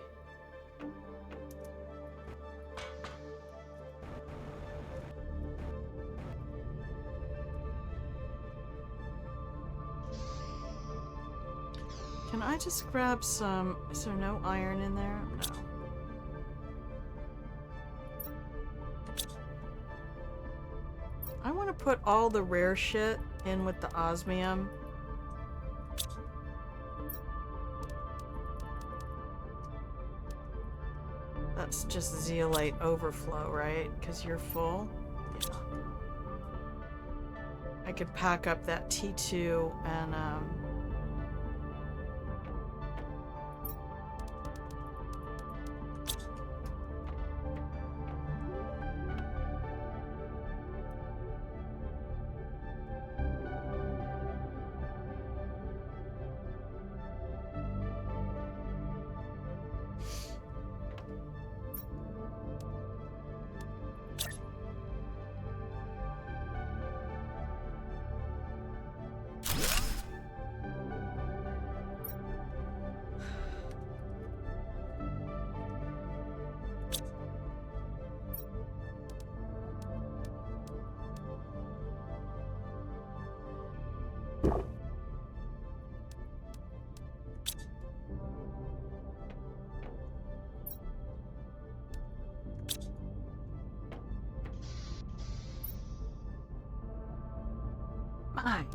Can I just grab some... Is there no iron in there? No. I want to put all the rare shit in with the osmium. That's just zeolite overflow, right? Because you're full? Yeah. I could pack up that T2 and,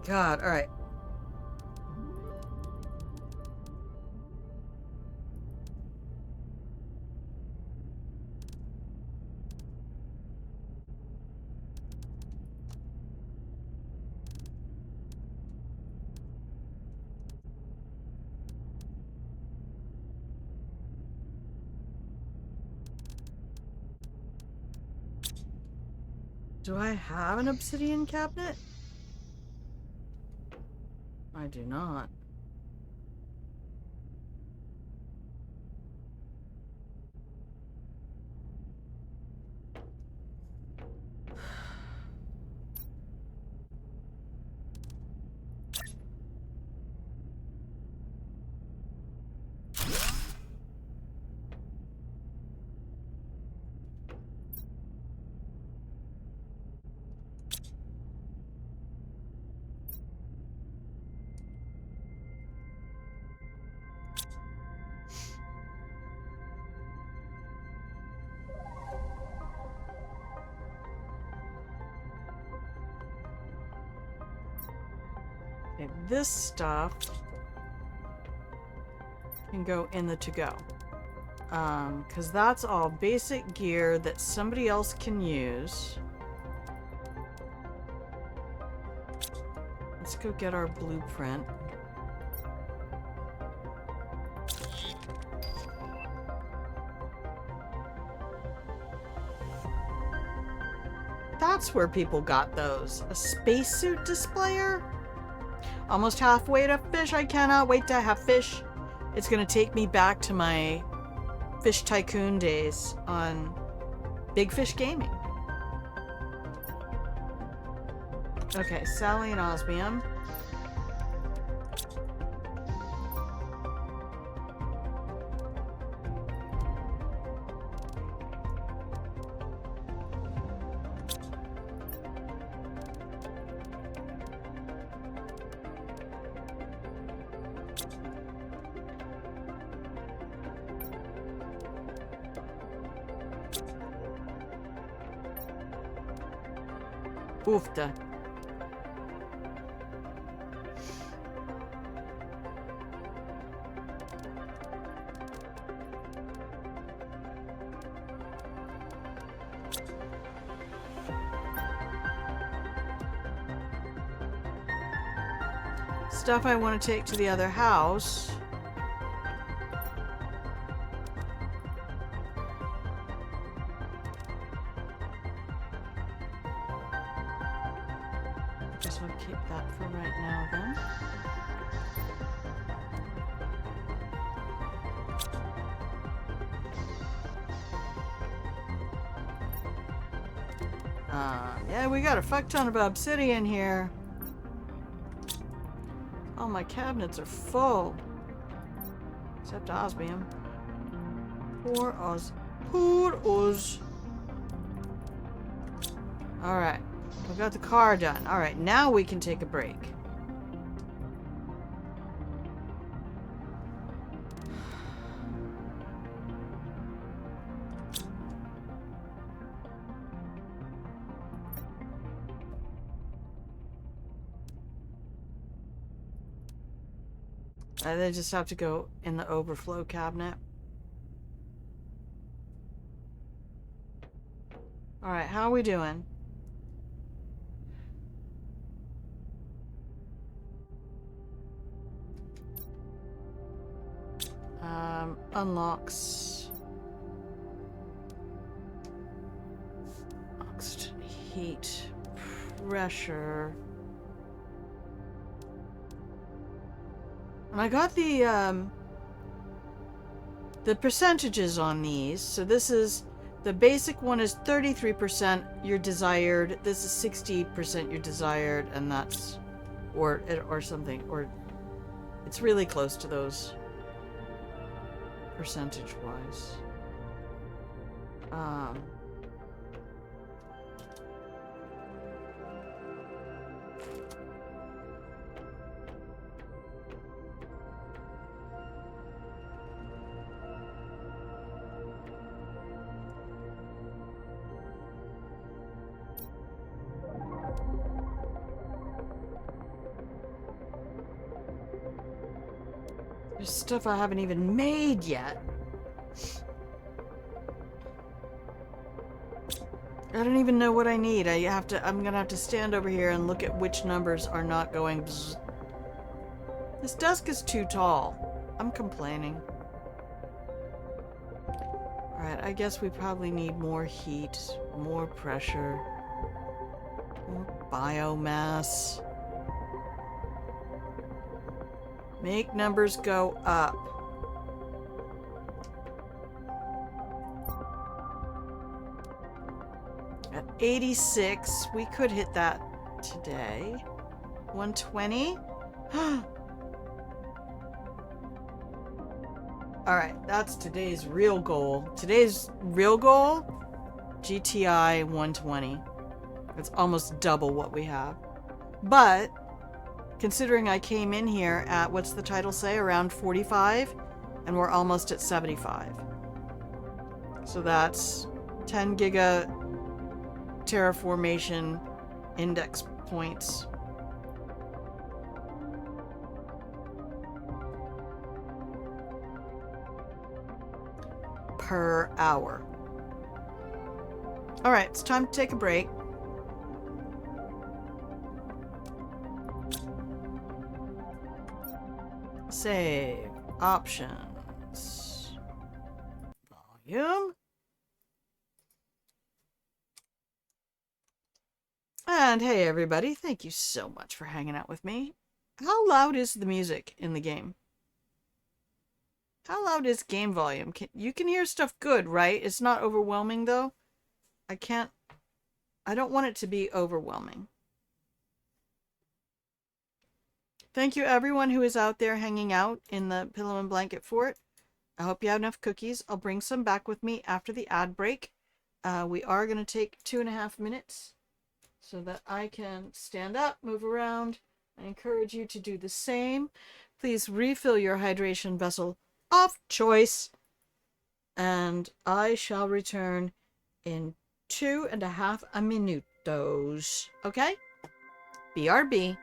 God, alright. Do I have an obsidian cabinet? I do not. Okay, this stuff can go in the to-go. Because that's all basic gear that somebody else can use. Let's go get our blueprint. That's where people got those. A spacesuit displayer? Almost halfway to fish. I cannot wait to have fish. It's gonna take me back to my Fish Tycoon days on Big Fish Gaming. Okay, Sally and osmium. Oofta. Stuff I want to take to the other house. Guess I'll keep that for right now then. Yeah, we got a fuck ton of obsidian here. All my cabinets are full. Except osmium. Poor Oz. Poor Oz. Alright. We got the car done. Alright, now we can take a break. They just have to go in the overflow cabinet. Alright, how are we doing? Unlocks. Oxygen, heat, pressure. And I got the percentages on these. So this is, the basic one is 33% your desired. This is 60% your desired, and that's, or something, or it's really close to those percentage-wise. There's stuff I haven't even made yet. I don't even know what I need. I'm gonna have to stand over here and look at which numbers are not going bzz. This desk is too tall. I'm complaining. Alright, I guess we probably need more heat, more pressure, more biomass. Make numbers go up. At 86, we could hit that today. 120? Alright, that's today's real goal. Today's real goal? GTI 120. It's almost double what we have. But, considering I came in here at, what's the title say, around 45, and we're almost at 75. So that's 10 giga terraformation index points. Per hour. Alright, it's time to take a break. Save. Options. Volume. And hey everybody, thank you so much for hanging out with me. How loud is the music in the game? How loud is game volume? You can hear stuff good, right? It's not overwhelming though. I don't want it to be overwhelming. Thank you everyone who is out there hanging out in the Pillow and Blanket Fort. I hope you have enough cookies. I'll bring some back with me after the ad break. We are going to take 2.5 minutes so that I can stand up, move around. I encourage you to do the same. Please refill your hydration vessel of choice. And I shall return in 2.5 minutos. Okay? BRB.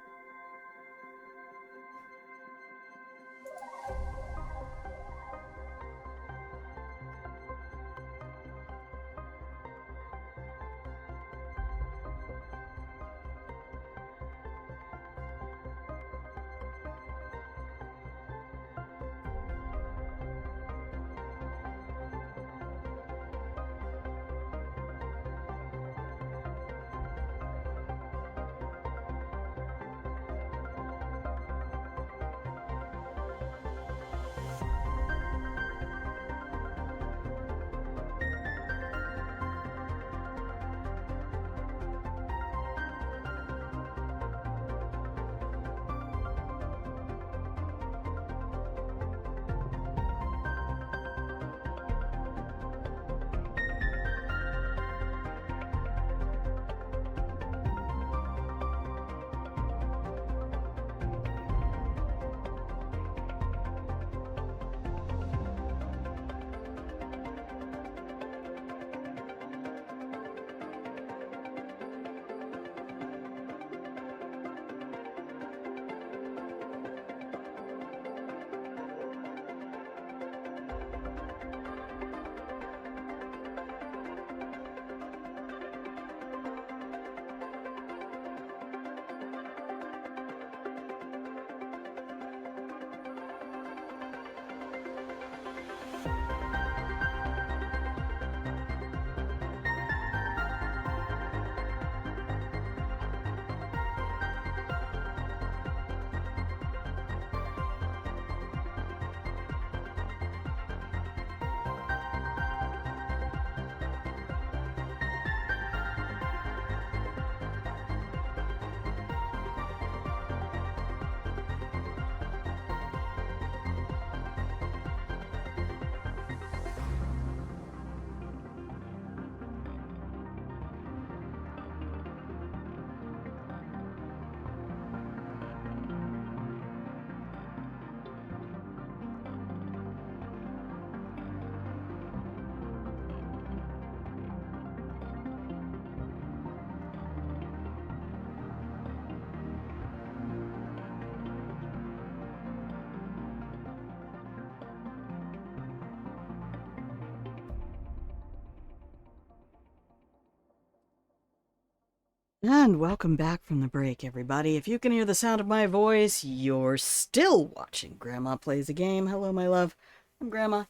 And welcome back from the break, everybody. If you can hear the sound of my voice, you're still watching Grandma Plays a Game. Hello, my love. I'm Grandma.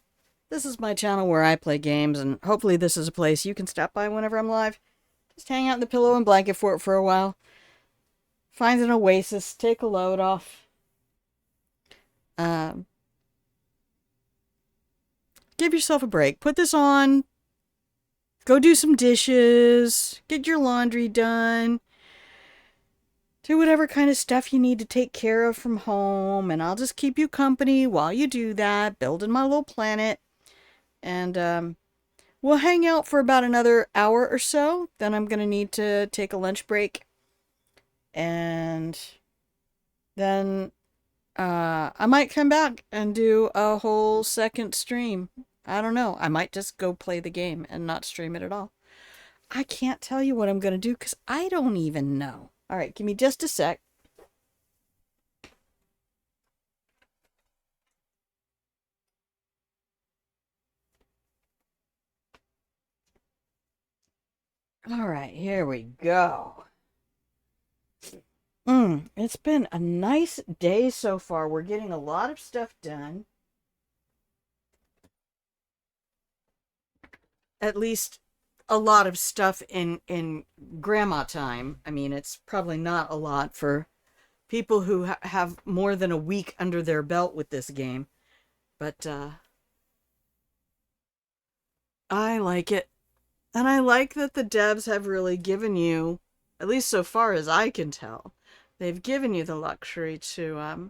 This is my channel where I play games, and hopefully this is a place you can stop by whenever I'm live. Just hang out in the pillow and blanket fort for a while. Find an oasis, take a load off. Give yourself a break. Put this on. Go do some dishes. Get your laundry done. Do whatever kind of stuff you need to take care of from home, and I'll just keep you company while you do that, building my little planet. And we'll hang out for about another hour or so. Then I'm going to need to take a lunch break. And then I might come back and do a whole second stream. I don't know. I might just go play the game and not stream it at all. I can't tell you what I'm going to do because I don't even know. All right, give me just a sec. All right, here we go. It's been a nice day so far. We're getting a lot of stuff done. At least a lot of stuff in grandma time. I mean, it's probably not a lot for people who have more than a week under their belt with this game. But I like it. And I like that the devs have really given you, at least so far as I can tell, they've given you the luxury to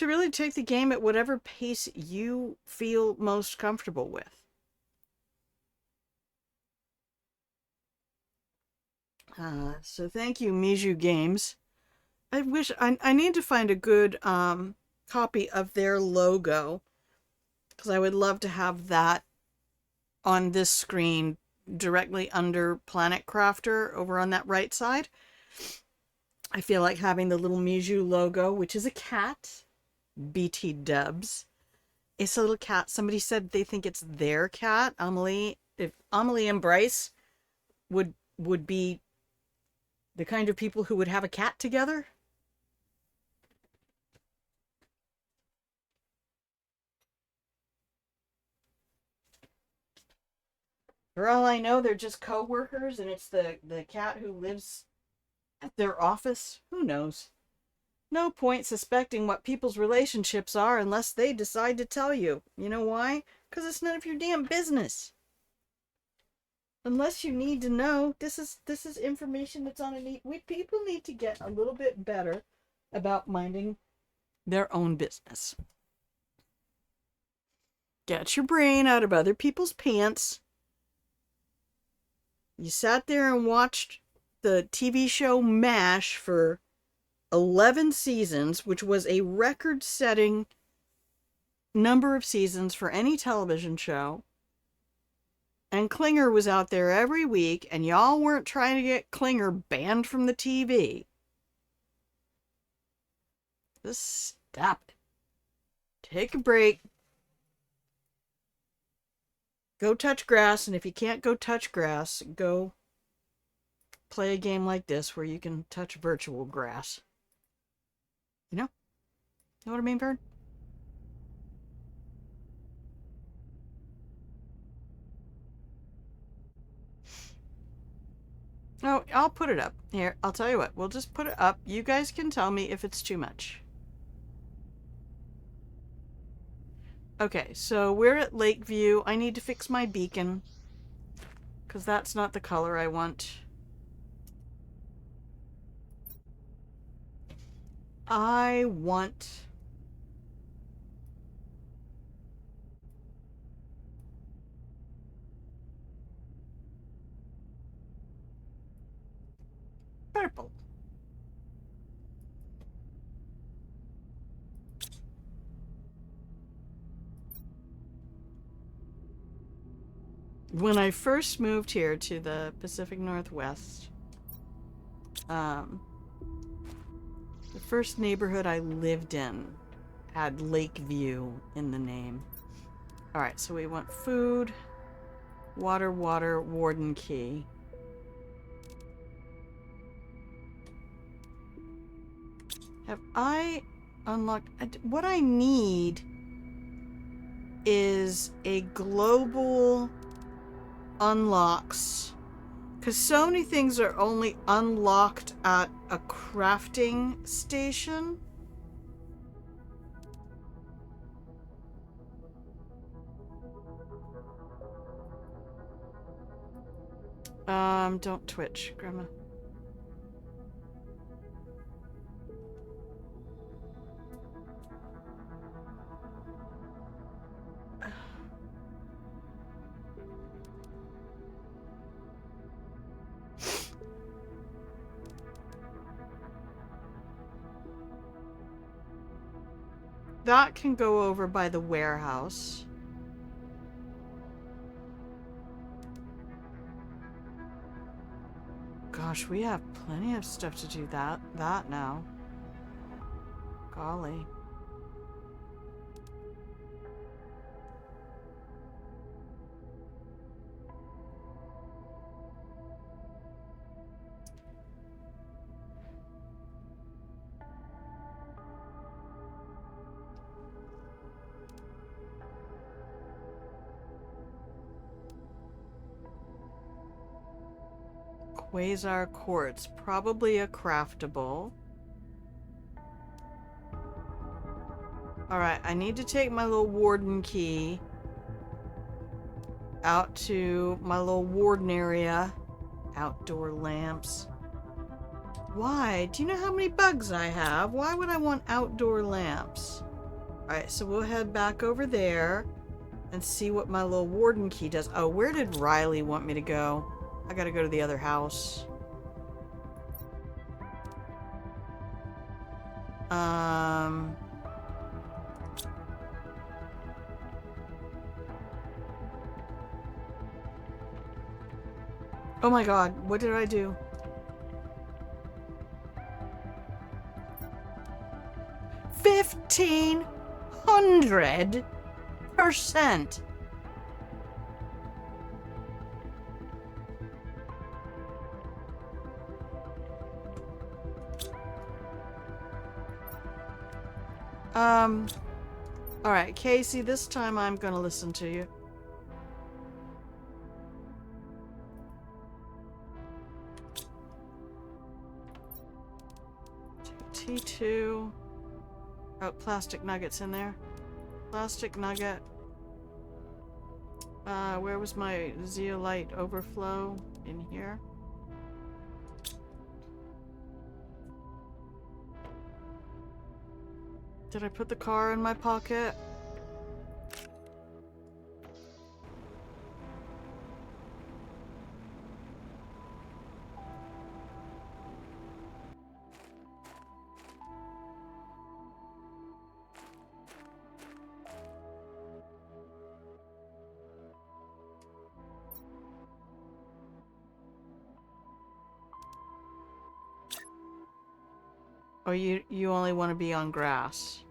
really take the game at whatever pace you feel most comfortable with. So thank you, Miju Games. I wish I need to find a good copy of their logo, because I would love to have that on this screen directly under Planet Crafter over on that right side. I feel like having the little Miju logo, which is a cat, BT dubs. It's a little cat. Somebody said they think it's their cat. Amelie, if Amelie and Bryce would be the kind of people who would have a cat together. For all I know, they're just co-workers, and it's the cat who lives at their office. Who knows? No point suspecting what people's relationships are unless they decide to tell you. You know why? Because it's none of your damn business. Unless you need to know, this is information that's on a need. People need to get a little bit better about minding their own business. Get your brain out of other people's pants. You sat there and watched the TV show MASH for 11 seasons, which was a record-setting number of seasons for any television show. And Klinger was out there every week, and y'all weren't trying to get Klinger banned from the TV. Just stop it. Take a break. Go touch grass, and if you can't go touch grass, go play a game like this where you can touch virtual grass. You know? Know what I mean, Vern? Oh, I'll put it up. Here, I'll tell you what. We'll just put it up. You guys can tell me if it's too much. Okay, so we're at Lakeview. I need to fix my beacon, because that's not the color I want. I want purple. When I first moved here to the Pacific Northwest, the first neighborhood I lived in had Lakeview in the name. Alright, so we want food, Water, water, warden key. Have I unlocked... What I need is a global unlocks. Because so many things are only unlocked at a crafting station. Don't twitch, Grandma. That can go over by the warehouse. Gosh, we have plenty of stuff to do that now. Golly. Quasar quartz, probably a craftable. Alright, I need to take my little warden key out to my little warden area. Outdoor lamps. Why? Do you know how many bugs I have? Why would I want outdoor lamps? Alright, so we'll head back over there and see what my little warden key does. Oh, where did Riley want me to go? I gotta go to the other house. Oh my god, what did I do? $1,500%. Alright, Casey, this time I'm gonna listen to you. T2. Oh, plastic nuggets in there. Plastic nugget. Where was my zeolite overflow? In here. Did I put the car in my pocket? Or you only want to be on grass?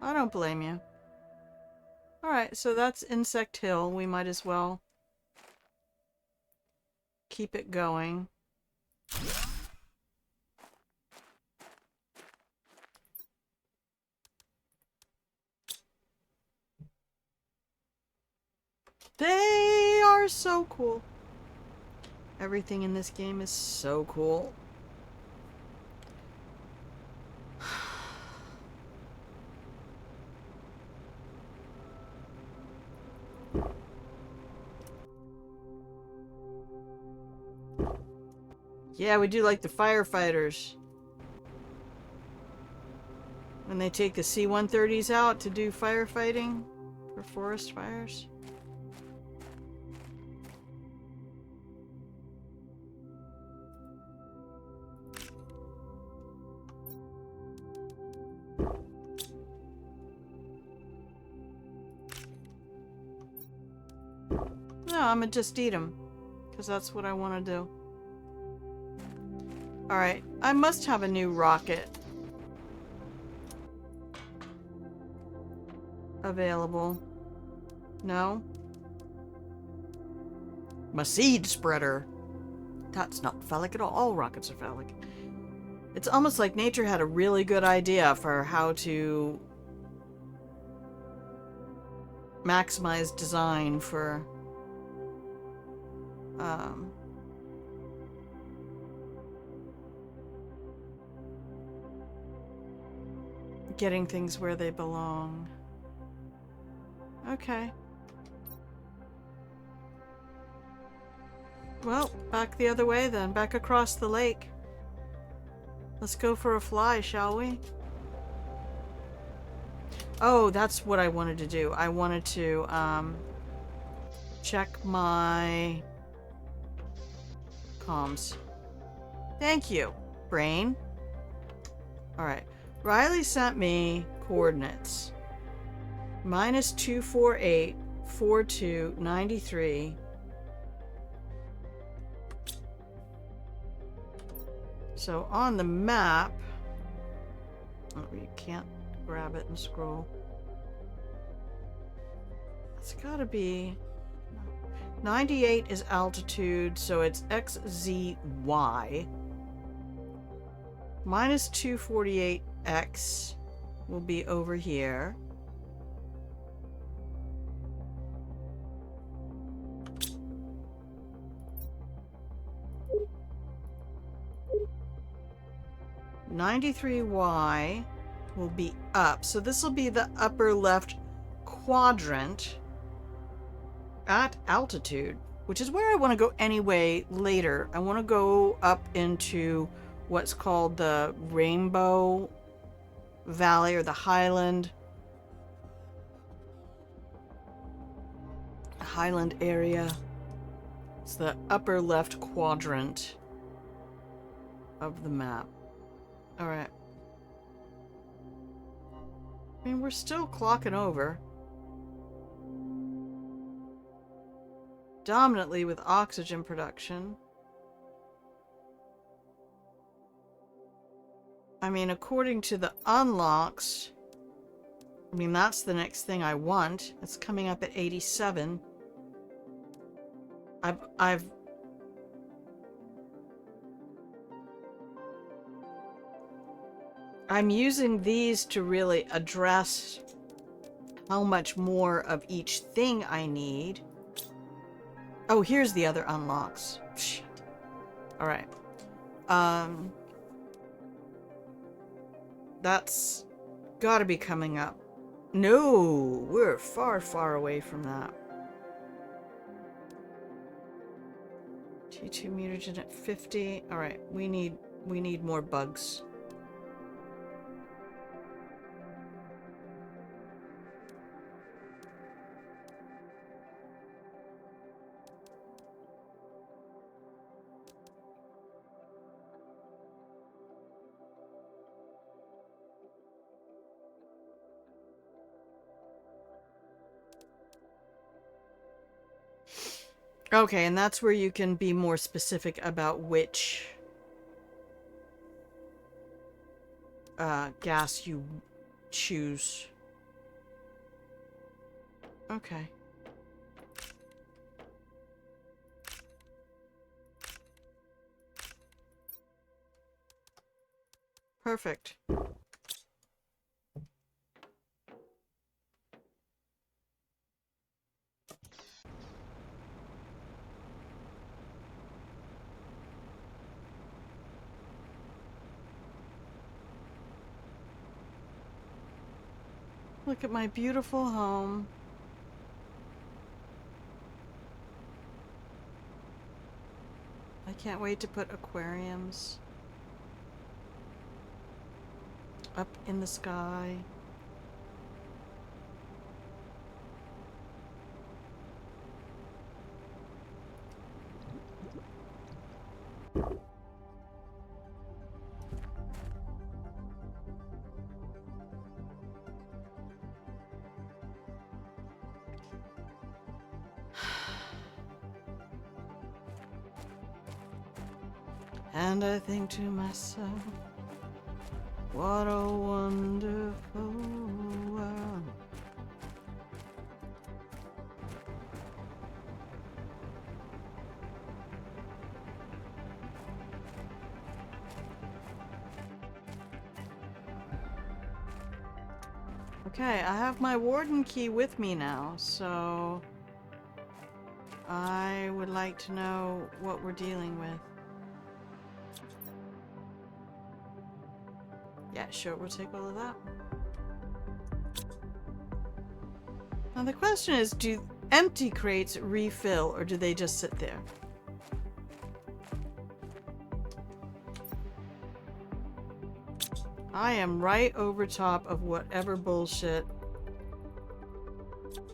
I don't blame you. Alright, so that's Insect Hill. We might as well keep it going. They are so cool. Everything in this game is so cool. Yeah, we do like the firefighters. When they take the C-130s out to do firefighting for forest fires. No, I'm gonna just eat them. Because that's what I want to do. Alright, I must have a new rocket available. No? My seed spreader. That's not phallic at all. All rockets are phallic. It's almost like nature had a really good idea for how to maximize design for getting things where they belong. Okay. Well, back the other way then. Back across the lake. Let's go for a fly, shall we? Oh, that's what I wanted to do. I wanted to, check my comms. Thank you, brain. Alright. Riley sent me coordinates. -248, 42, 93. So on the map... Oh, you can't grab it and scroll. It's gotta be... 98 is altitude, so it's XZY. -248X will be over here. -93Y will be up. So this will be the upper left quadrant at altitude, which is where I want to go anyway later. I want to go up into what's called the Rainbow Valley or the Highland area. It's the upper left quadrant of the map. Alright. I mean, we're still clocking over. Dominantly with oxygen production. I mean, according to the unlocks, I mean, that's the next thing I want. It's coming up at 87. I'm using these to really address how much more of each thing I need. Oh, here's the other unlocks. Shit. Alright. That's gotta be coming up. No, we're far, far away from that. T2 mutagen at 50. Alright, we need more bugs. Okay, and that's where you can be more specific about which gas you choose. Okay. Perfect. Look at my beautiful home. I can't wait to put aquariums up in the sky. And I think to myself, what a wonderful world. Okay, I have my warden key with me now, so I would like to know what we're dealing with. Yeah, sure, we'll take all of that. Now the question is, do empty crates refill or do they just sit there? I am right over top of whatever bullshit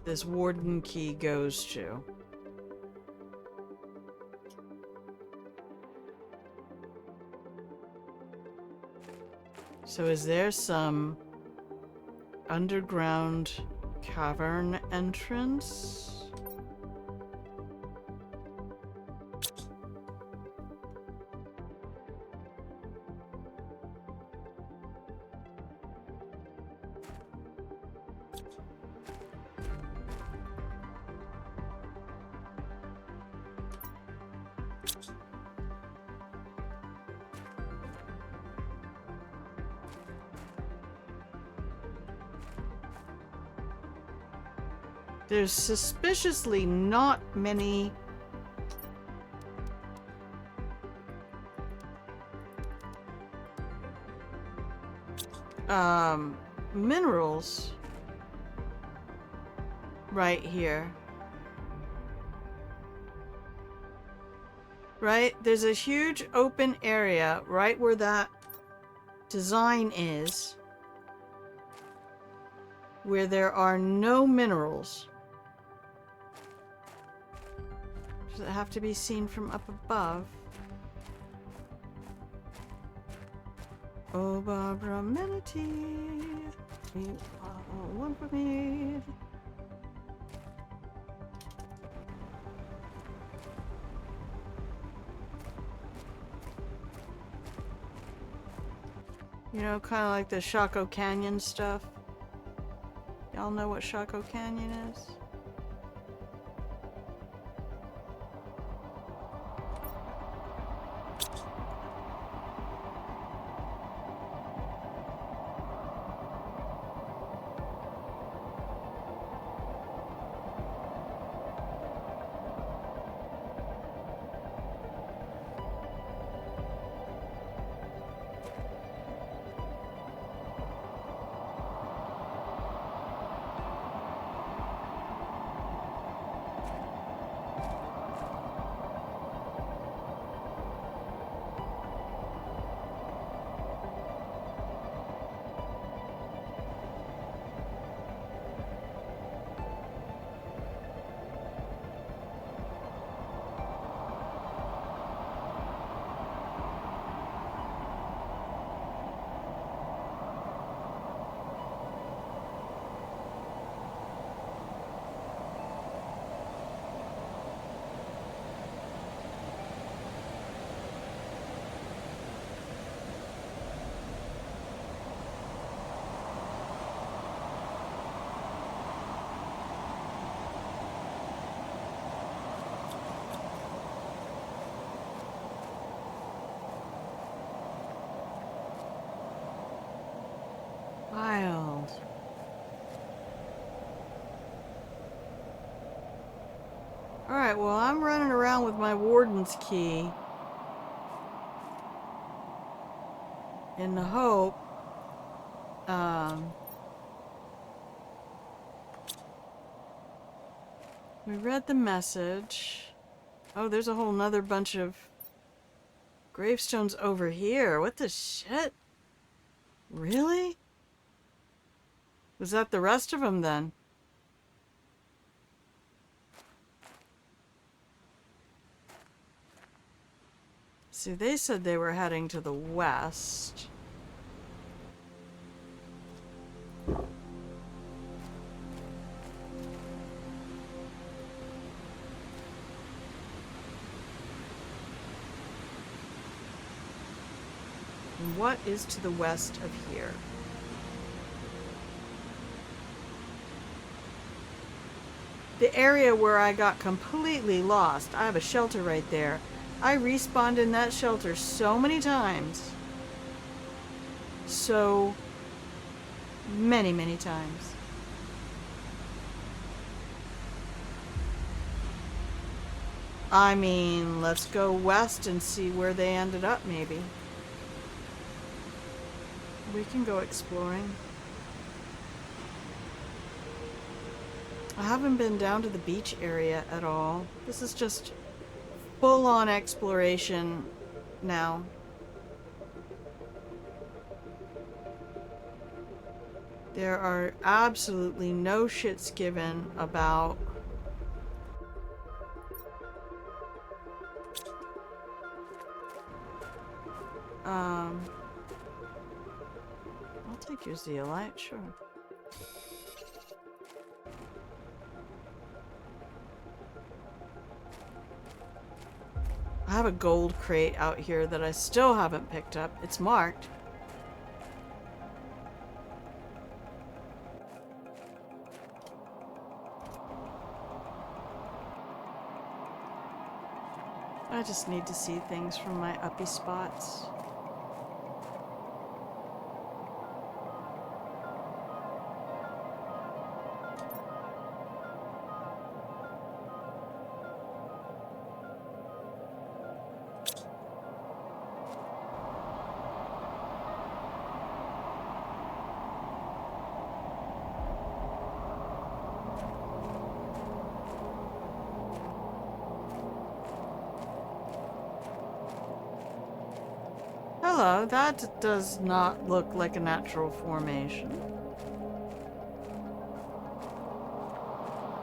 this warden key goes to. So is there some underground cavern entrance? There's suspiciously not many minerals right here. Right? There's a huge open area right where that design is, where there are no minerals. Does it have to be seen from up above? Oh, Barbara Manatee, you are one for me. You know, kind of like the Chaco Canyon stuff. Y'all know what Chaco Canyon is? Wild. Alright, well, I'm running around with my warden's key in the hope we read the message. Oh, there's a whole nother bunch of gravestones over here. What the shit? Really? Was that the rest of them then? See, they said they were heading to the west. And what is to the west of here? The area where I got completely lost. I have a shelter right there. I respawned in that shelter so many times. So Many, many times. I mean, let's go west and see where they ended up, maybe. We can go exploring. I haven't been down to the beach area at all. This is just full-on exploration now. There are absolutely no shits given about I'll take your zeolite, sure. I have a gold crate out here that I still haven't picked up. It's marked. I just need to see things from my uppy spots. Hello, that does not look like a natural formation.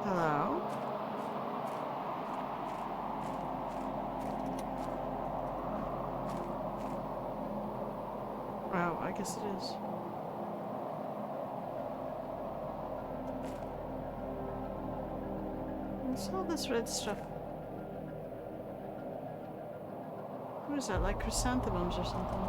Hello? Oh, I guess it is. What's all this red stuff? What is that, like chrysanthemums or something?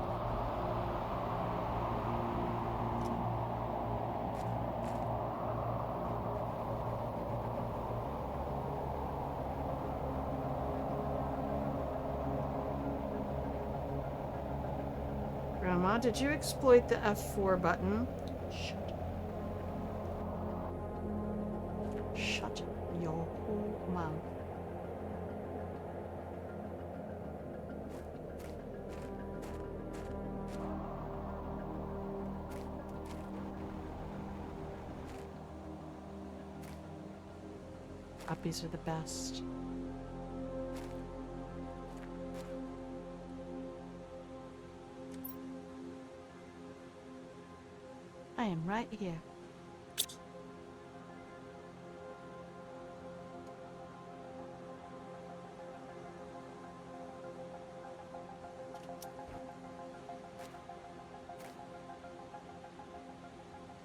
Grandma, did you exploit the F4 button? Shut. Shut your whole mouth. Uppies are the best. I am right here.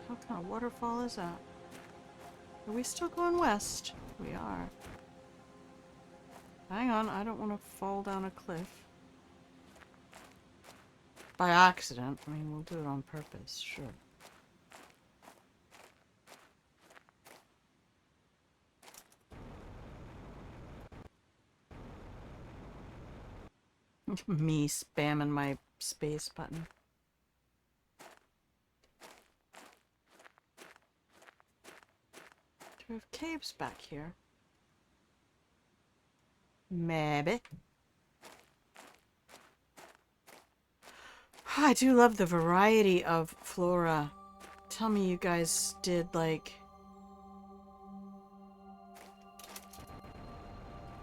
What kind of waterfall is that? Are we still going west? We are. Hang on, I don't want to fall down a cliff. By accident. I mean, we'll do it on purpose, sure. Me spamming my space button. Do we have caves back here? Maybe. I do love the variety of flora. Tell me you guys did, like,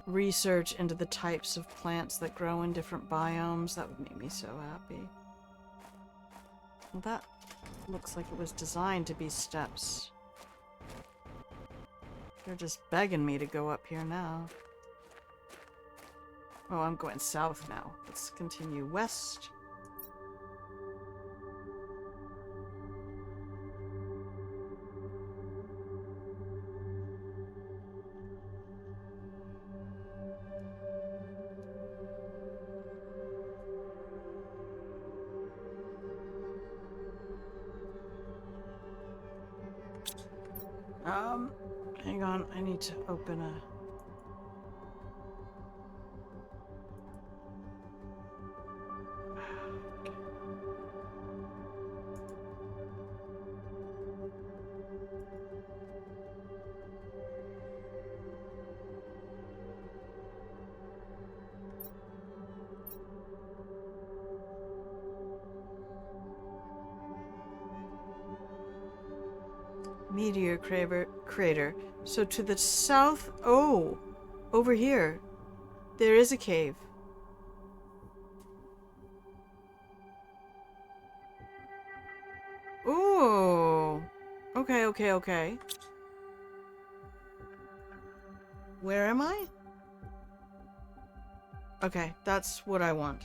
research into the types of plants that grow in different biomes. That would make me so happy. Well, that looks like it was designed to be steps. They're just begging me to go up here now. Oh, I'm going south now. Let's continue west. Hang on, I need to open a... Meteor crater. So to the south... Oh! Over here. There is a cave. Ooh! Okay, okay, okay. Where am I? Okay, that's what I want.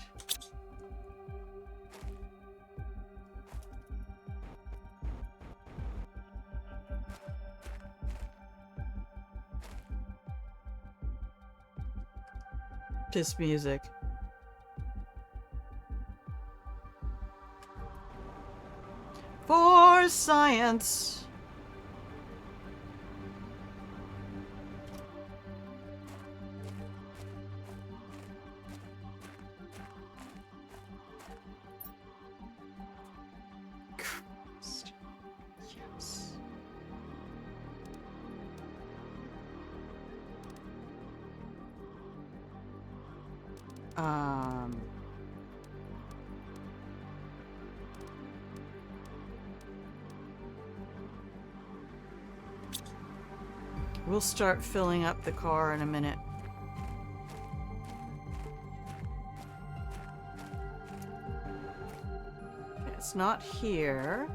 This music. For science! Christ. Yes. We'll start filling up the car in a minute. It's not here.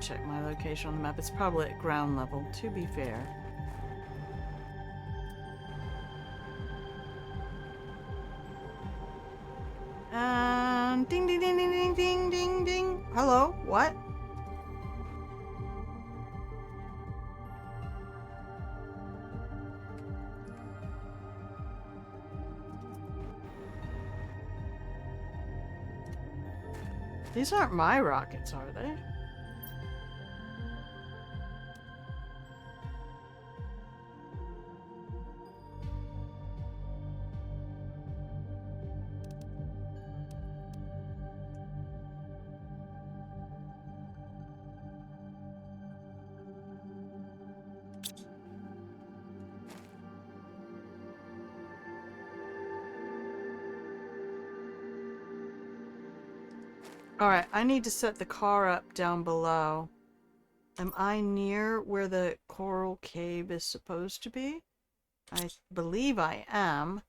Check my location on the map. It's probably at ground level, to be fair. And ding ding ding ding ding ding ding ding. Hello? What? These aren't my rockets, are they? Alright, I need to set the car up down below. Am I near where the coral cave is supposed to be? I believe I am.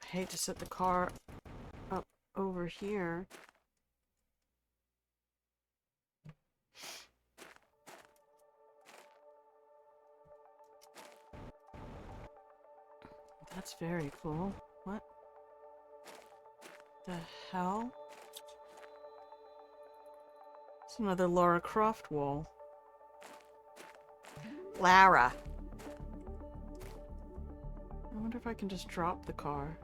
I hate to set the car up over here. That's very cool. What the hell? It's another Lara Croft wall. Lara. I wonder if I can just drop the car.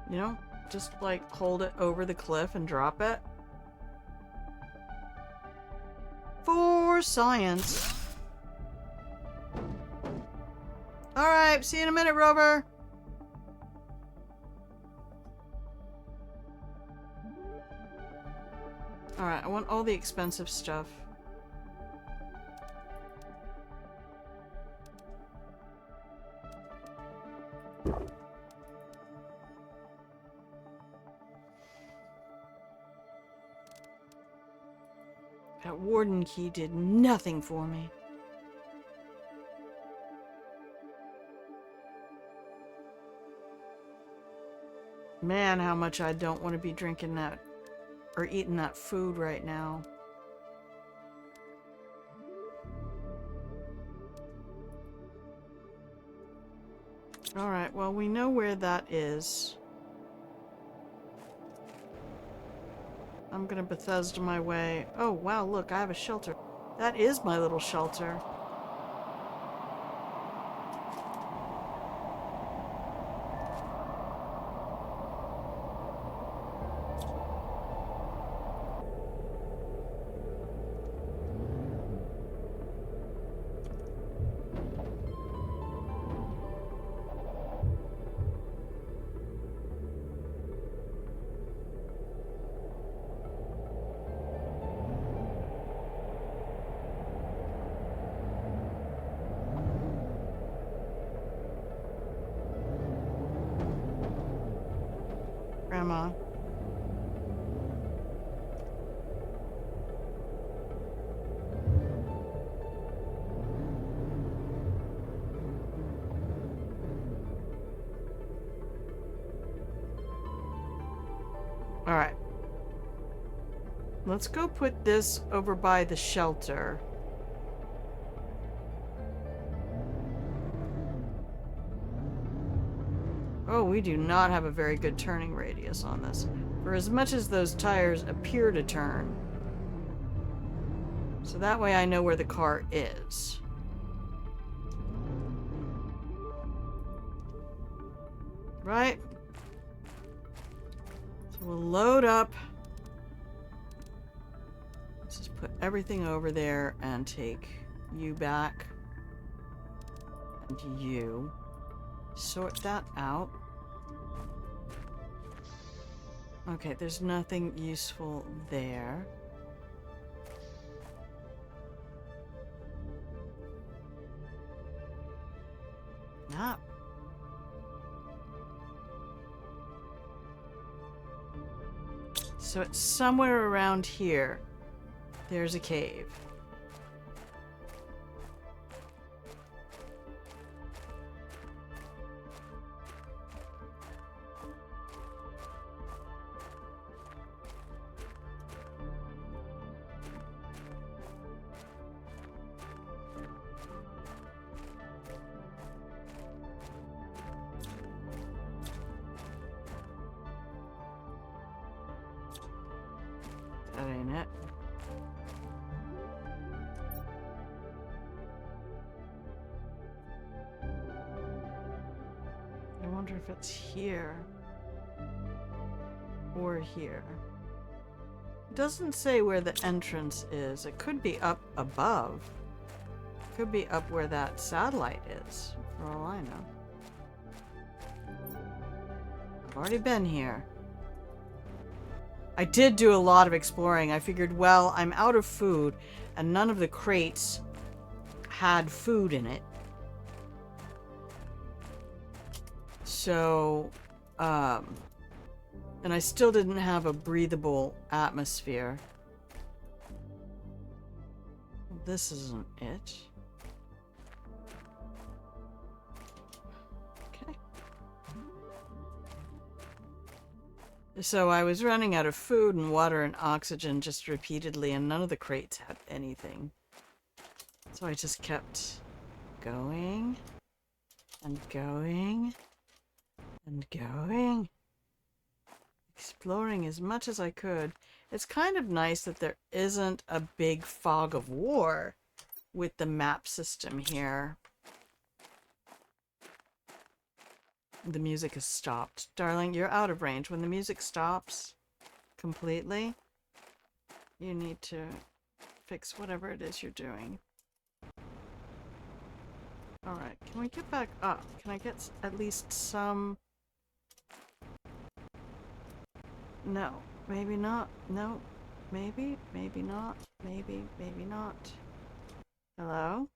You know, just like hold it over the cliff and drop it. For science. Alright, see you in a minute, Rover. Alright, I want all the expensive stuff. That warden key did nothing for me. Man, how much I don't want to be drinking that or eating that food right now. Alright, well, we know where that is. I'm gonna Bethesda my way. Oh, wow, look, I have a shelter. That is my little shelter. let's go put this over by the shelter. Oh, we do not have a very good turning radius on this. For as much as those tires appear to turn. So that way I know where the car is. Right? So we'll load up. Let's just put everything over there and take you back. And you. Sort that out. Okay, there's nothing useful there. Nah. So it's somewhere around here. There's a cave. That ain't it. I wonder if it's here or here. It doesn't say where the entrance is. It could be up above. It could be up where that satellite is, for all I know. I've already been here. I did do a lot of exploring. I figured, well, I'm out of food, and none of the crates had food in it. So, and I still didn't have a breathable atmosphere. This isn't it. Okay. So I was running out of food and water and oxygen just repeatedly, and none of the crates had anything. So I just kept going and going and going, exploring as much as I could. It's kind of nice that there isn't a big fog of war with the map system here. The music has stopped. Darling, you're out of range. When the music stops completely, you need to fix whatever it is you're doing. Alright, can we get back up? Can I get at least some... No. Maybe not. No. Maybe. Maybe not. Maybe. Maybe not. Hello?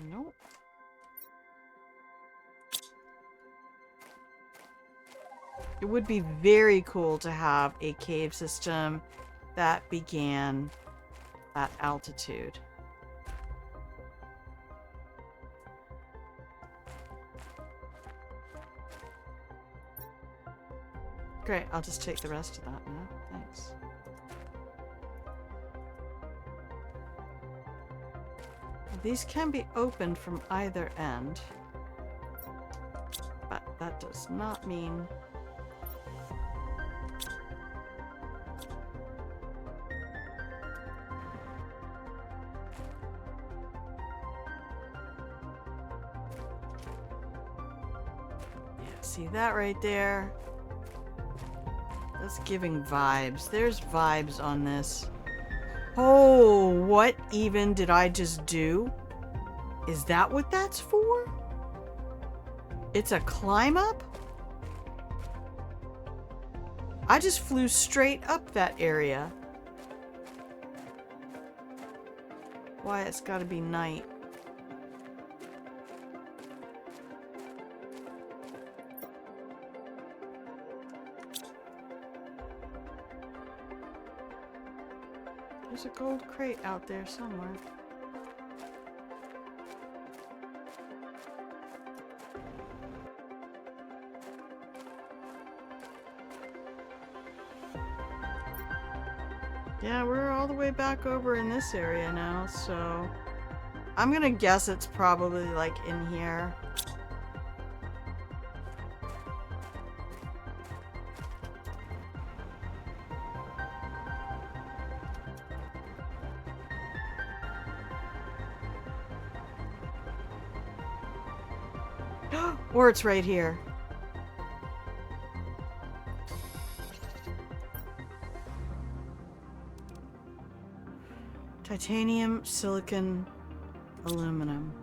Nope. It would be very cool to have a cave system that began at altitude. Great, I'll just take the rest of that now. Thanks. These can be opened from either end, but that does not mean... Yeah, see that right there? That's giving vibes. There's vibes on this. Oh, what even did I just do? Is that what that's for? It's a climb up? I just flew straight up that area. Why, it's gotta be night. There's a gold crate out there somewhere. Yeah, we're all the way back over in this area now, so I'm gonna guess it's probably like in here. Or it's right here. Titanium, silicon, aluminum.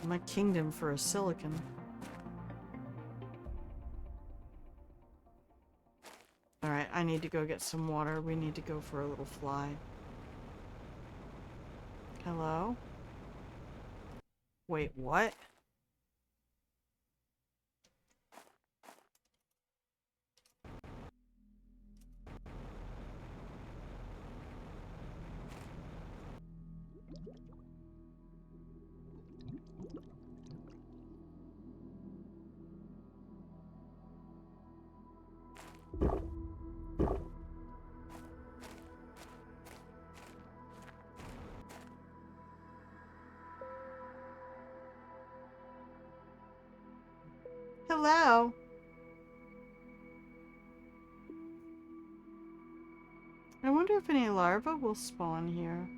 My kingdom for a silicon. Alright, I need to go get some water. We need to go for a little fly. Hello? Wait, what? Hello? I wonder if any larvae will spawn here.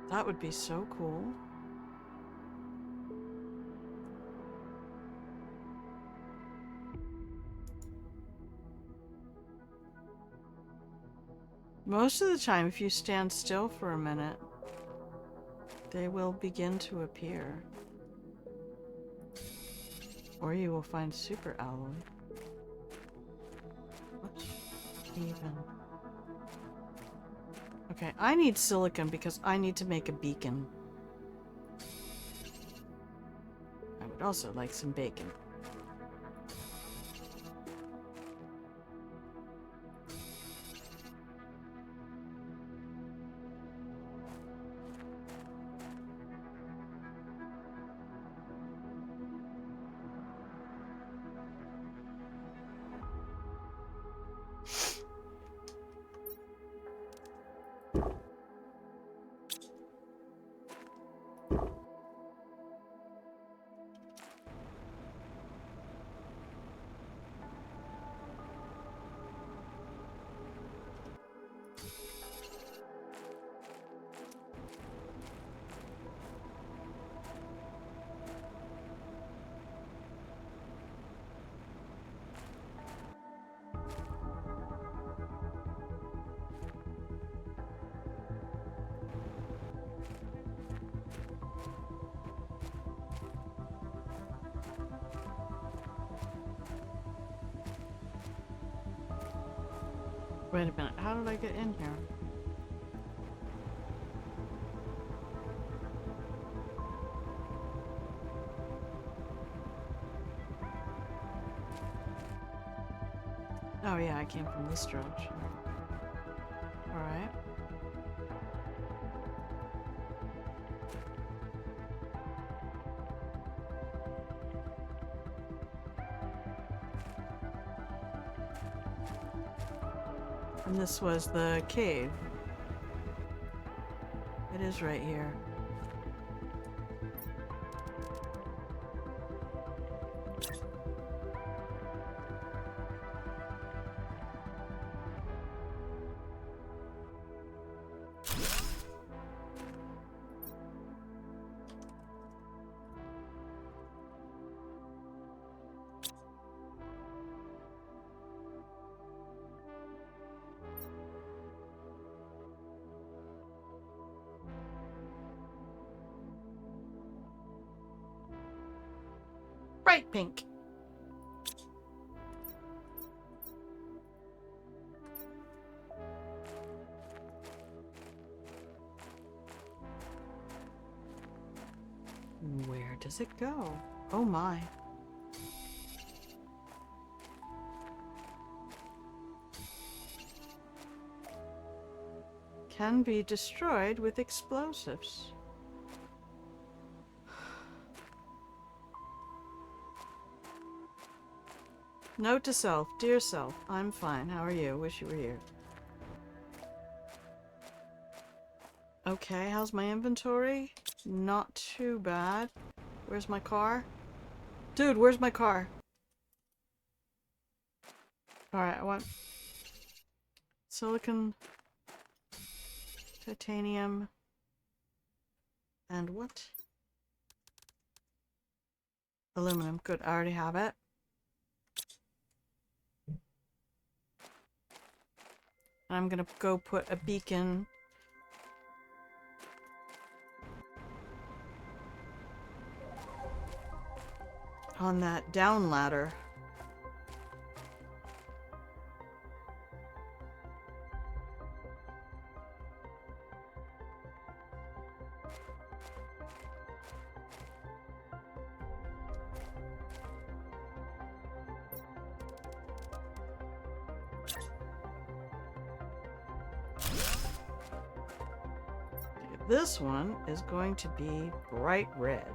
That would be so cool. Most of the time, if you stand still for a minute, they will begin to appear. Or you will find super alloy. Whoops. Even. Okay, I need silicon because I need to make a beacon. I would also like some bacon. Wait a minute, how did I get in here? Oh yeah, I came from this direction. Alright. And this was the cave. It is right here. Bright pink. Where does it go? Oh my. Can be destroyed with explosives. Note to self. Dear self, I'm fine. How are you? Wish you were here. Okay, how's my inventory? Not too bad. Where's my car? Dude, where's my car? Alright, I want silicon, titanium, and what? Aluminum. Good, I already have it. I'm gonna go put a beacon on that down ladder. This one is going to be bright red.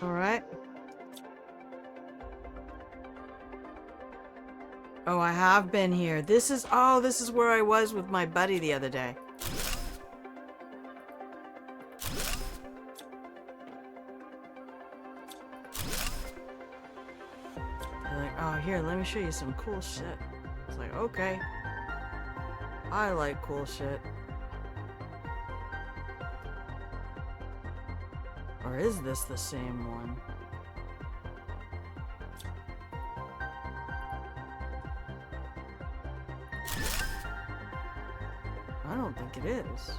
Alright. Oh, I have been here. This is where I was with my buddy the other day. They're like, oh, here, let me show you some cool shit. It's like, okay. I like cool shit. Or is this the same one? I don't think it is.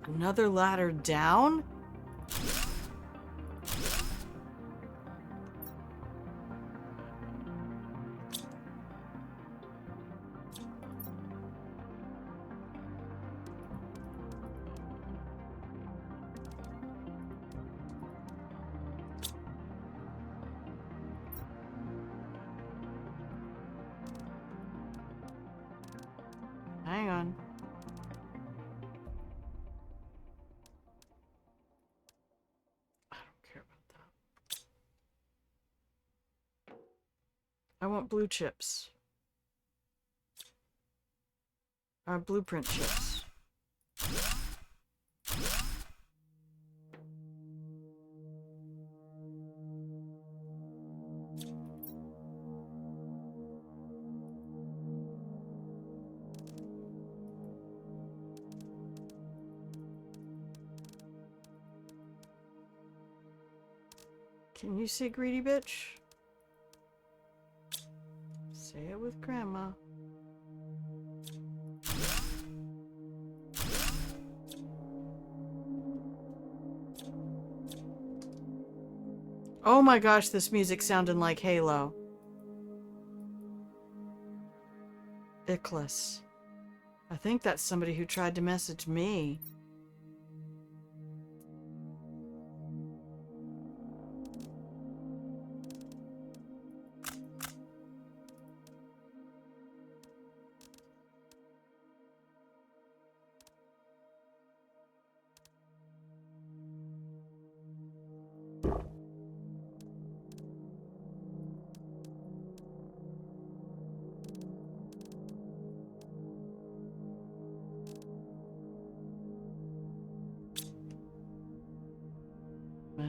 Another ladder down? Hang on. I don't care about that. I want blue chips. Blueprint chips. Can you say greedy bitch? Say it with grandma. Oh my gosh, this music sounded like Halo. Ickless. I think that's somebody who tried to message me.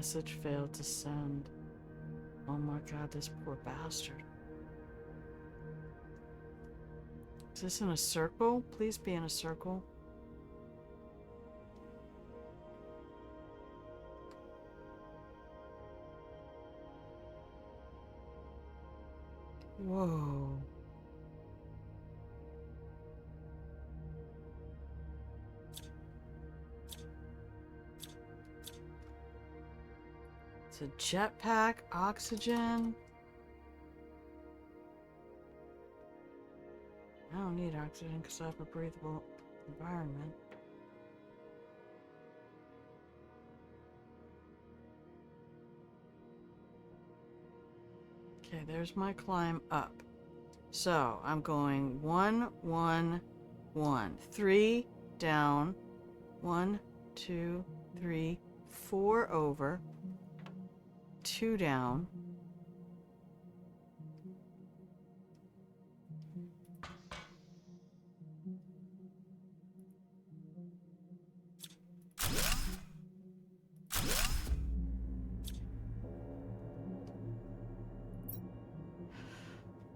Message failed to send. Oh my god, this poor bastard. Is this in a circle? Please be in a circle. Whoa. It's a jetpack, oxygen. I don't need oxygen because I have a breathable environment. Okay, there's my climb up. So I'm going 1, 1, 1. 3 down. 1, 2, 3, 4 over. 2 down.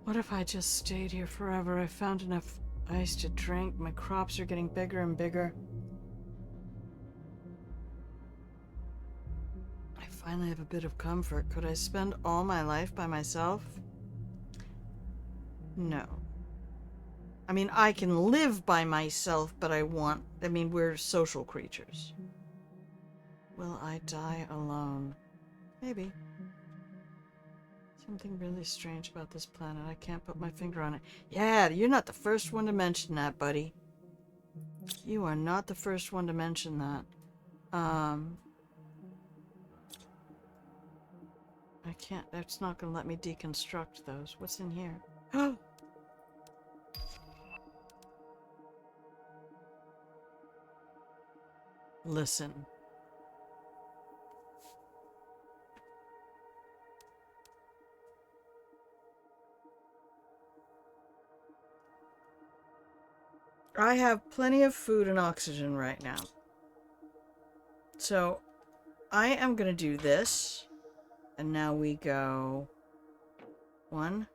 What if I just stayed here forever? I found enough ice to drink. My crops are getting bigger and bigger. I finally have a bit of comfort. Could I spend all my life by myself? No. I mean, I can live by myself, but we're social creatures. Will I die alone? Maybe. Something really strange about this planet. I can't put my finger on it. Yeah, you're not the first one to mention that, buddy. You are not the first one to mention that. I can't. That's not going to let me deconstruct those. What's in here? Listen. I have plenty of food and oxygen right now. So, I am going to do this. And now we go 1.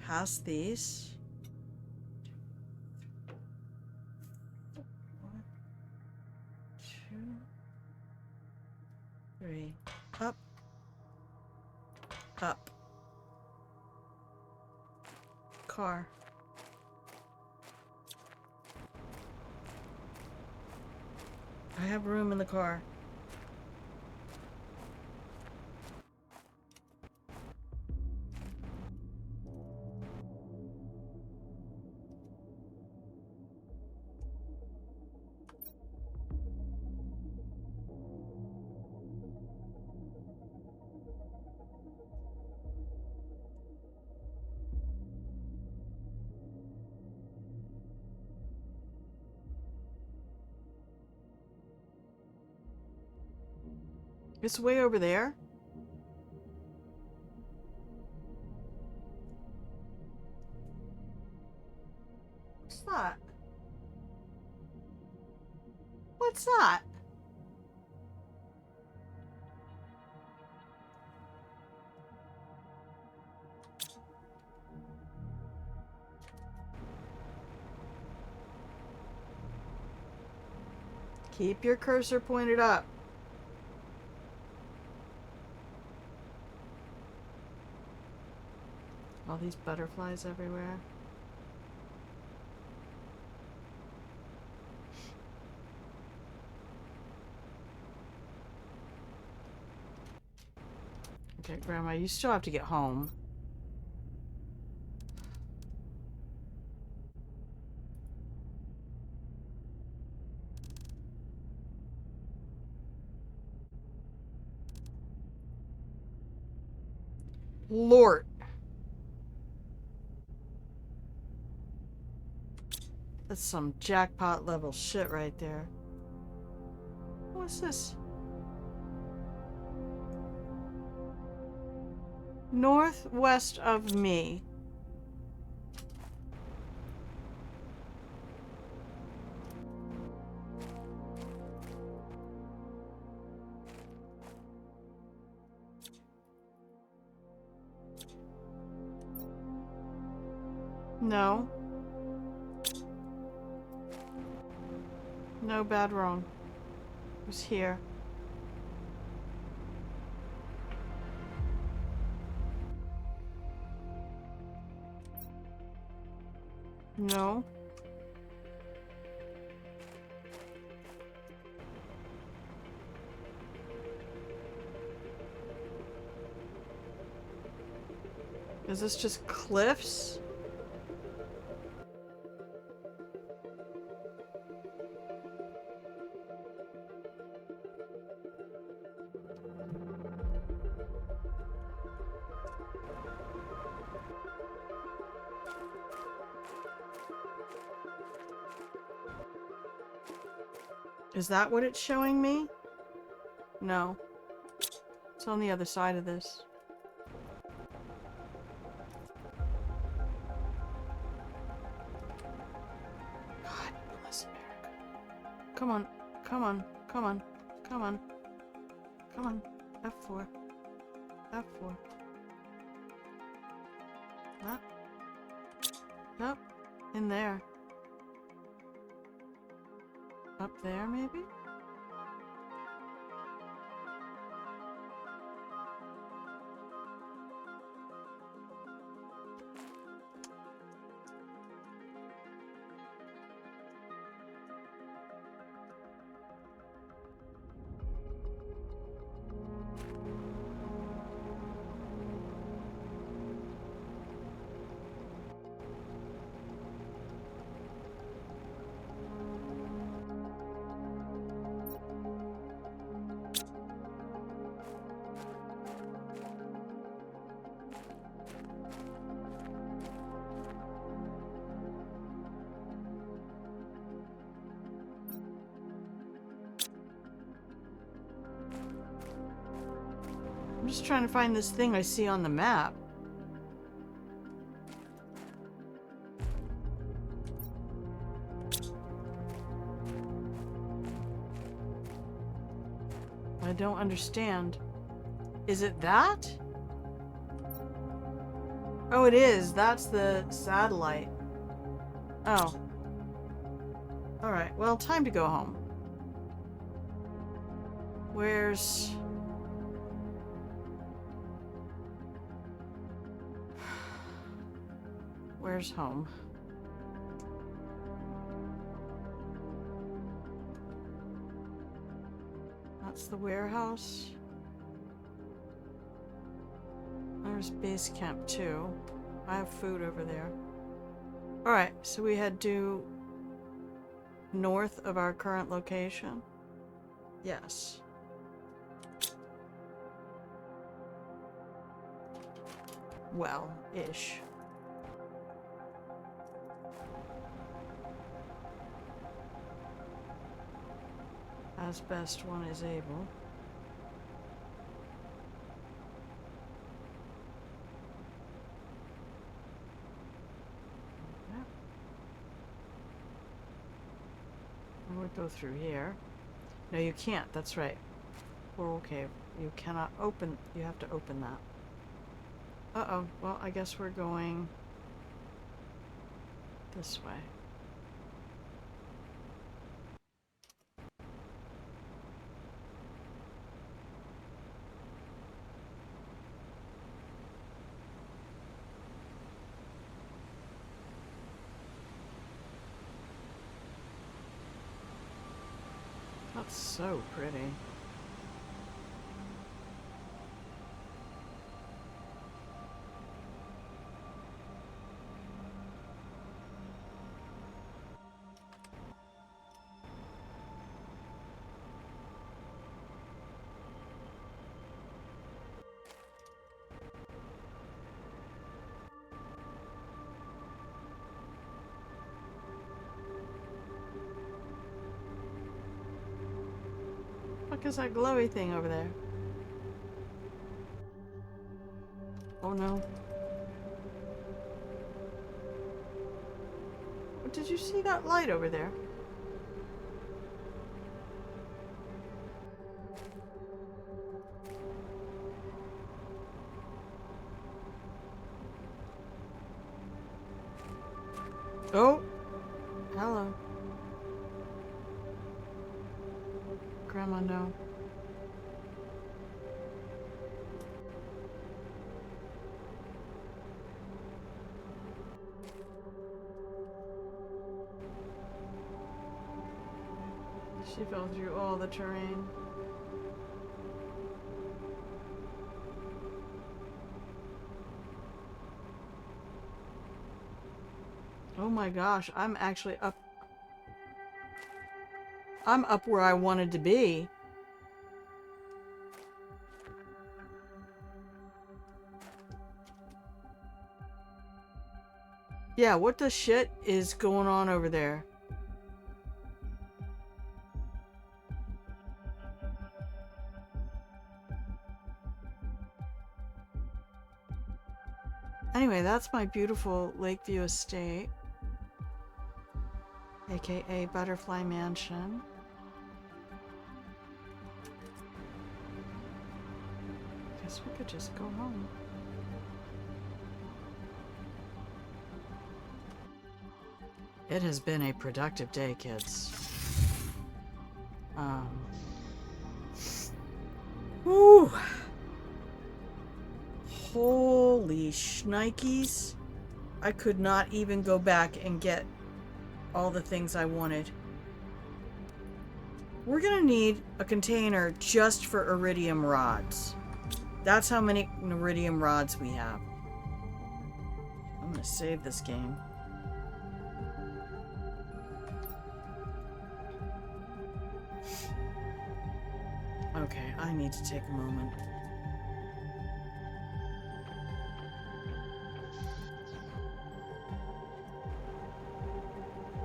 Past these. 1, 2, 3. Up. Up. Car. I have room in the car. It's way over there. What's that? What's that? Keep your cursor pointed up. All these butterflies everywhere. Okay, Grandma, you still have to get home. Lord. That's some jackpot level shit right there. What's this? Northwest of me. No. No, bad, wrong. It was here. No. Is this just cliffs? Is that what it's showing me? No. It's on the other side of this. God bless America. Come on. Come on. Come on. Come on. Come on. F4. F4. Up. Up. In there. Up there, maybe? I'm just trying to find this thing I see on the map. I don't understand. Is it that? Oh, it is. That's the satellite. Oh. Alright, well, time to go home. Where's... Where's home? That's the warehouse. There's base camp 2. I have food over there. Alright, so we head due north of our current location? Yes. Well, ish. As best one is able. Yep. I would go through here. No, you can't. That's right. Coral cave. You cannot open. You have to open that. Uh-oh. Well, I guess we're going this way. That's so pretty. What is that glowy thing over there? Oh no. Did you see that light over there? Oh, hello. Grandma, no. She fell through all the terrain. Oh my gosh, I'm actually up. I'm up where I wanted to be. Yeah, what the shit is going on over there? Anyway, that's my beautiful Lakeview estate, aka Butterfly Mansion. Guess we could just go home. It has been a productive day, kids. Whew. Holy shnikes. I could not even go back and get all the things I wanted. We're gonna need a container just for iridium rods. That's how many iridium rods we have. I'm gonna save this game. Okay, I need to take a moment.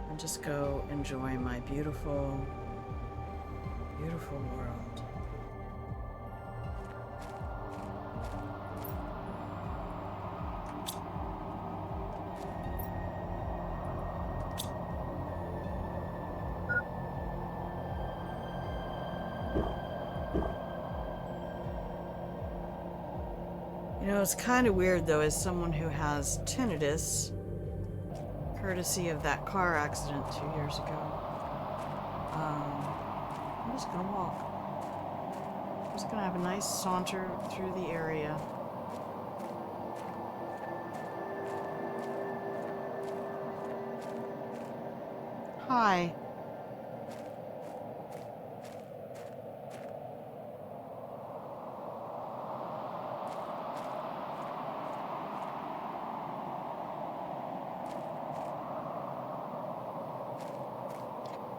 And just go enjoy my beautiful, beautiful world. You know, it's kind of weird though, as someone who has tinnitus, courtesy of that car accident 2 years ago. I'm just gonna walk. I'm just gonna have a nice saunter through the area. Hi.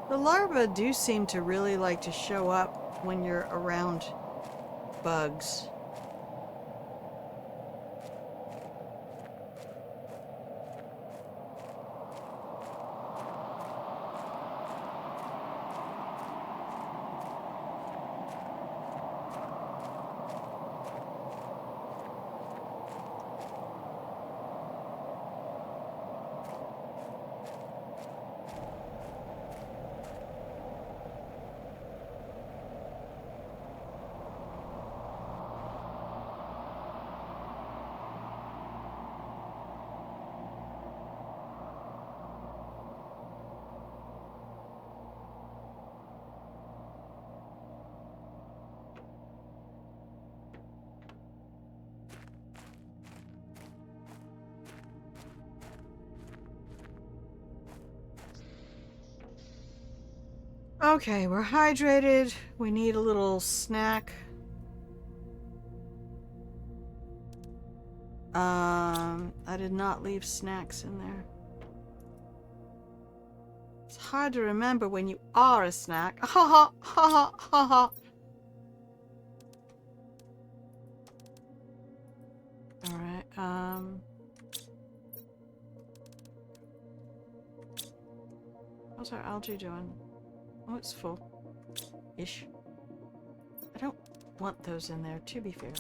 The larvae do seem to really like to show up when you're around bugs. Okay, we're hydrated. We need a little snack. I did not leave snacks in there. It's hard to remember when you are a snack. Ha ha ha ha ha ha. Alright, how's our algae doing? Oh, it's full. Ish. I don't want those in there, to be fair.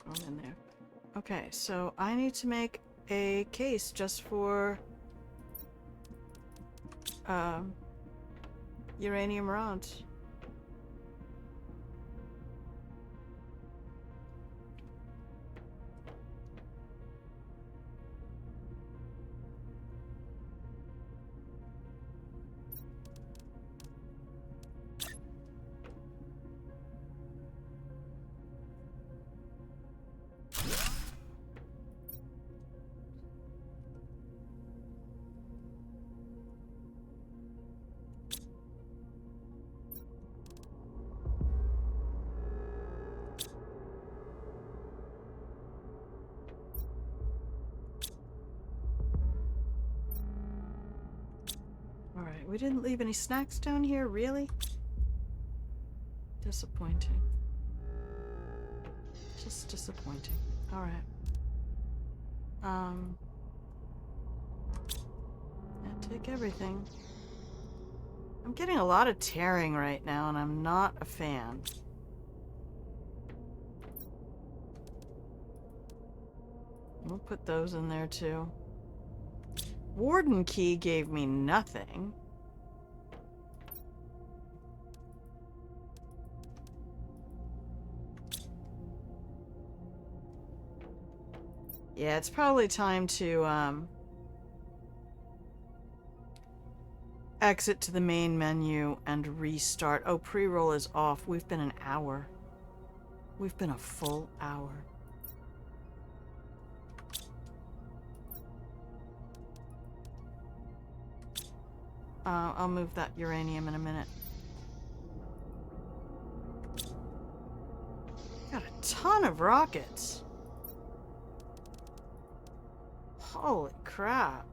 Throw them in there. Okay, so I need to make a case just for uranium rods. we didn't leave any snacks down here, really? Disappointing. Just disappointing. Alright. Yeah, take everything. I'm getting a lot of tearing right now, and I'm not a fan. We'll put those in there, too. Warden key gave me nothing. Yeah, it's probably time to, exit to the main menu and restart. Oh, pre-roll is off. We've been an hour. We've been a full hour. I'll move that uranium in a minute. Got a ton of rockets. Holy crap.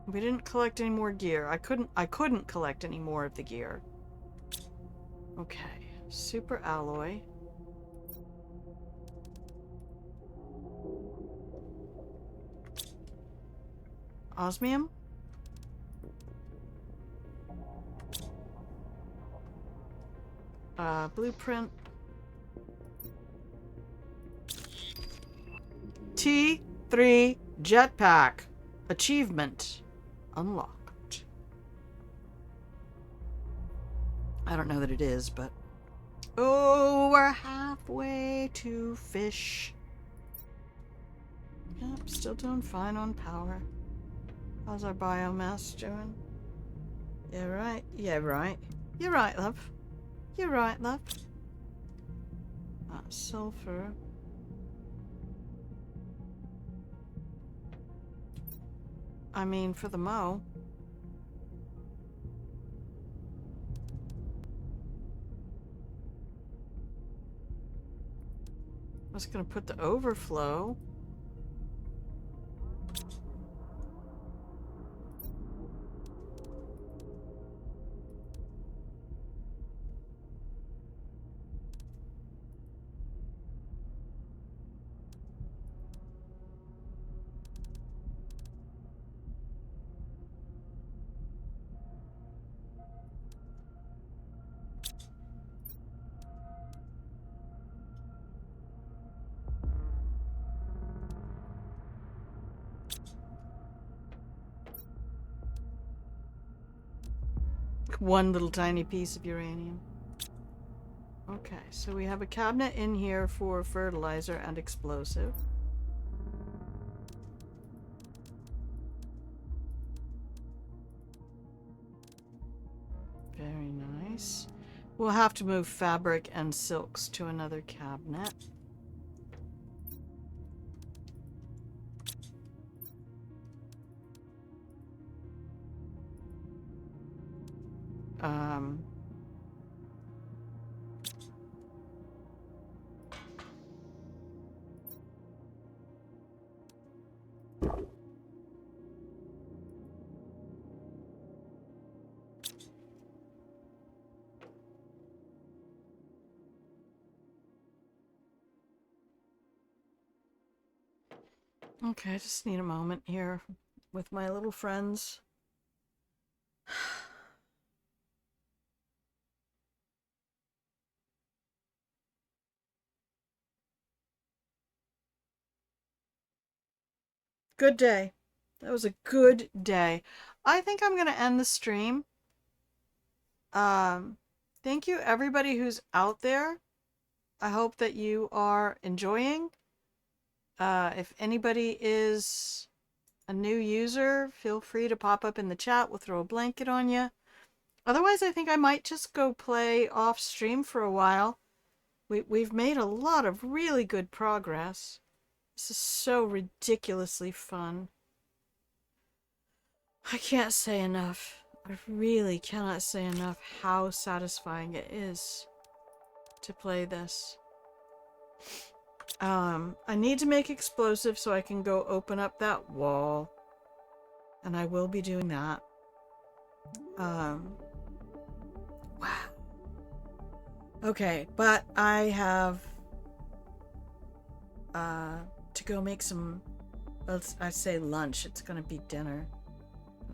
We didn't collect any more gear. I couldn't collect any more of the gear. Okay. Super alloy. Osmium? Blueprint. T3 jetpack. Achievement unlocked. I don't know that it is, but... Oh, we're halfway to fish. Yep, still doing fine on power. How's our biomass doing? Yeah, right. Yeah, right. You're right, love. You're right, love. Sulfur. I mean, for the Mo. I was gonna put the overflow. One little tiny piece of uranium. Okay, so we have a cabinet in here for fertilizer and explosive. Very nice. We'll have to move fabric and silks to another cabinet. Okay, I just need a moment here with my little friends. Good day. That was a good day. I think I'm gonna end the stream. Thank you everybody who's out there. I hope that you are enjoying. If anybody is a new user, feel free to pop up in the chat. We'll throw a blanket on you. Otherwise, I think I might just go play off stream for a while. We've made a lot of really good progress. This is so ridiculously fun. I can't say enough. I really cannot say enough how satisfying it is to play this. I need to make explosives so I can go open up that wall. And I will be doing that. Wow. Okay, but I have to go make some, well, I say lunch, it's gonna be dinner.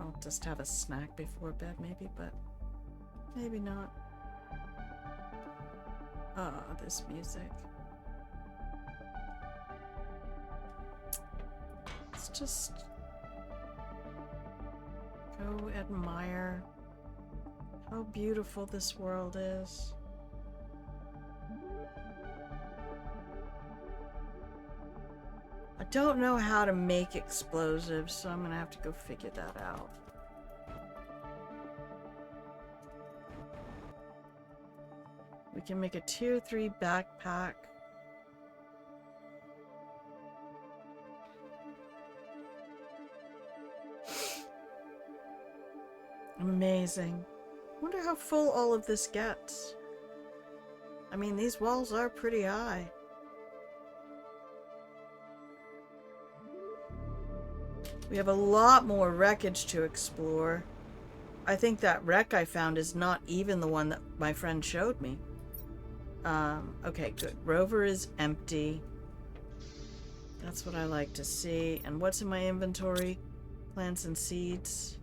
I'll just have a snack before bed maybe, but maybe not. Oh, this music. Let's just go admire how beautiful this world is. I don't know how to make explosives, so I'm gonna have to go figure that out. We can make a tier 3 backpack. Amazing. Wonder how full all of this gets. I mean, these walls are pretty high. We have a lot more wreckage to explore. I think that wreck I found is not even the one that my friend showed me. Okay, good. Rover is empty. That's what I like to see. And what's in my inventory? Plants and seeds.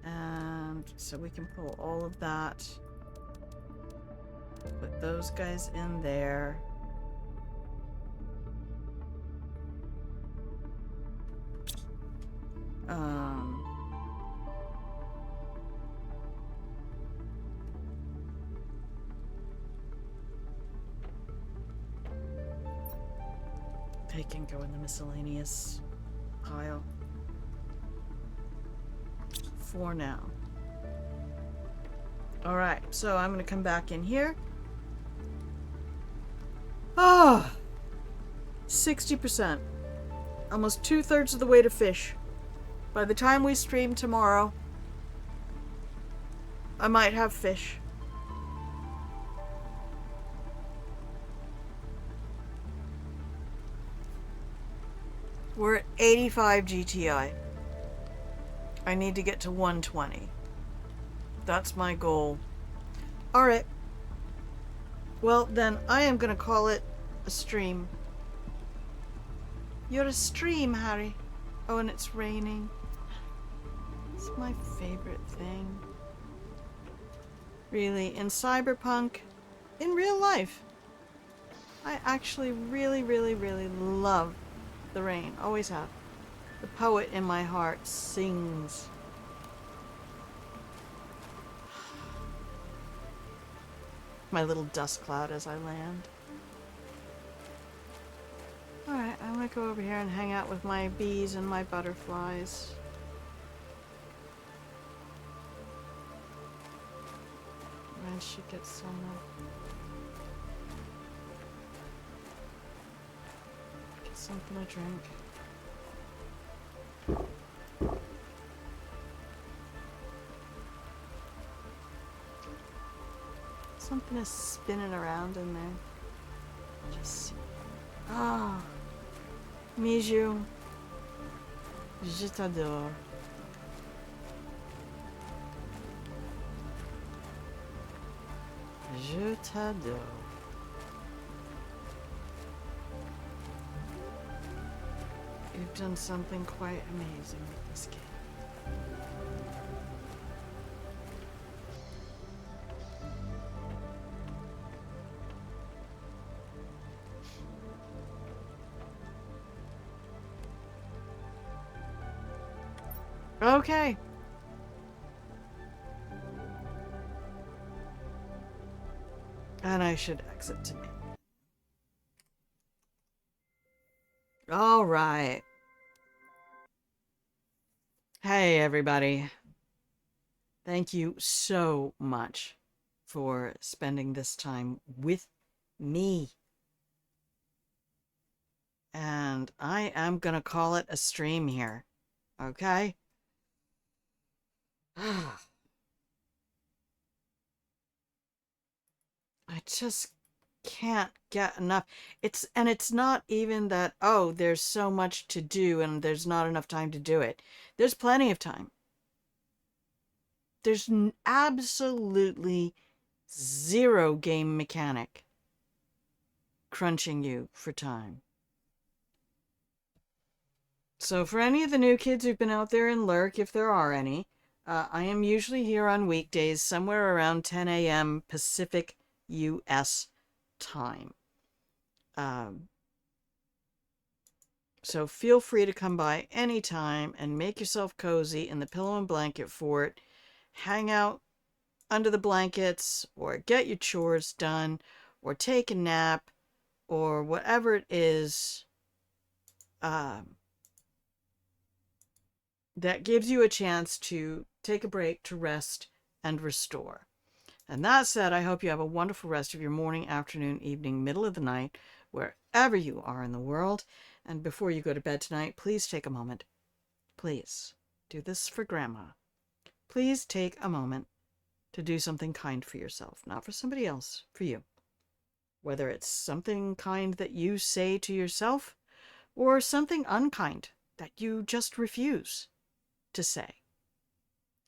And so we can pull all of that. Put those guys in there. They can go in the miscellaneous pile. For now. Alright, so I'm gonna come back in here. Ah! 60%. Almost 2/3 of the way to fish. By the time we stream tomorrow, I might have fish. We're at 85 GTI. I need to get to 120. That's my goal. Alright. Well, then I am gonna call it a stream. You're a stream, Harry. Oh, and it's raining. It's my favorite thing. Really, in Cyberpunk, in real life, I actually really, really, really love the rain. Always have. The poet in my heart sings. My little dust cloud as I land. Alright, I'm gonna go over here and hang out with my bees and my butterflies. I should get some get something to drink. Something is spinning around in there. Just see. Ah, Mijou, je t'adore. Je t'adore. You've done something quite amazing with this game. Okay. And I should exit to me. All right. Hey, everybody. Thank you so much for spending this time with me. And I am going to call it a stream here. Okay? I just can't get enough. It's not even that, oh, there's so much to do and there's not enough time to do it. There's plenty of time. There's absolutely zero game mechanic crunching you for time. So for any of the new kids who've been out there in Lurk, if there are any, I am usually here on weekdays somewhere around 10 a.m. Pacific U.S. time. So feel free to come by anytime and make yourself cozy in the pillow and blanket fort. Hang out under the blankets or get your chores done or take a nap or whatever it is that gives you a chance to take a break, to rest and restore. And that said, I hope you have a wonderful rest of your morning, afternoon, evening, middle of the night, wherever you are in the world. And before you go to bed tonight, please take a moment. Please do this for Grandma. Please take a moment to do something kind for yourself, not for somebody else, for you. Whether it's something kind that you say to yourself or something unkind that you just refuse to say.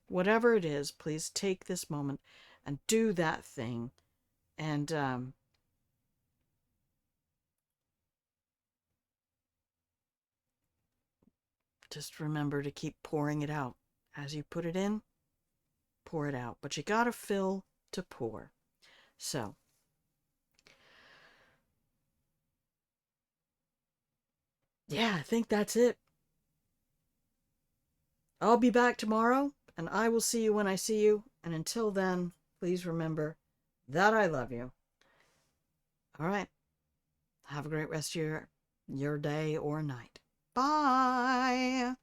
Whatever it is, please take this moment and do that thing. And just remember to keep pouring it out. As you put it in, pour it out. But you gotta fill to pour. So, yeah, I think that's it. I'll be back tomorrow, and I will see you when I see you. And until then, please remember that I love you. All right. Have a great rest of your day or night. Bye.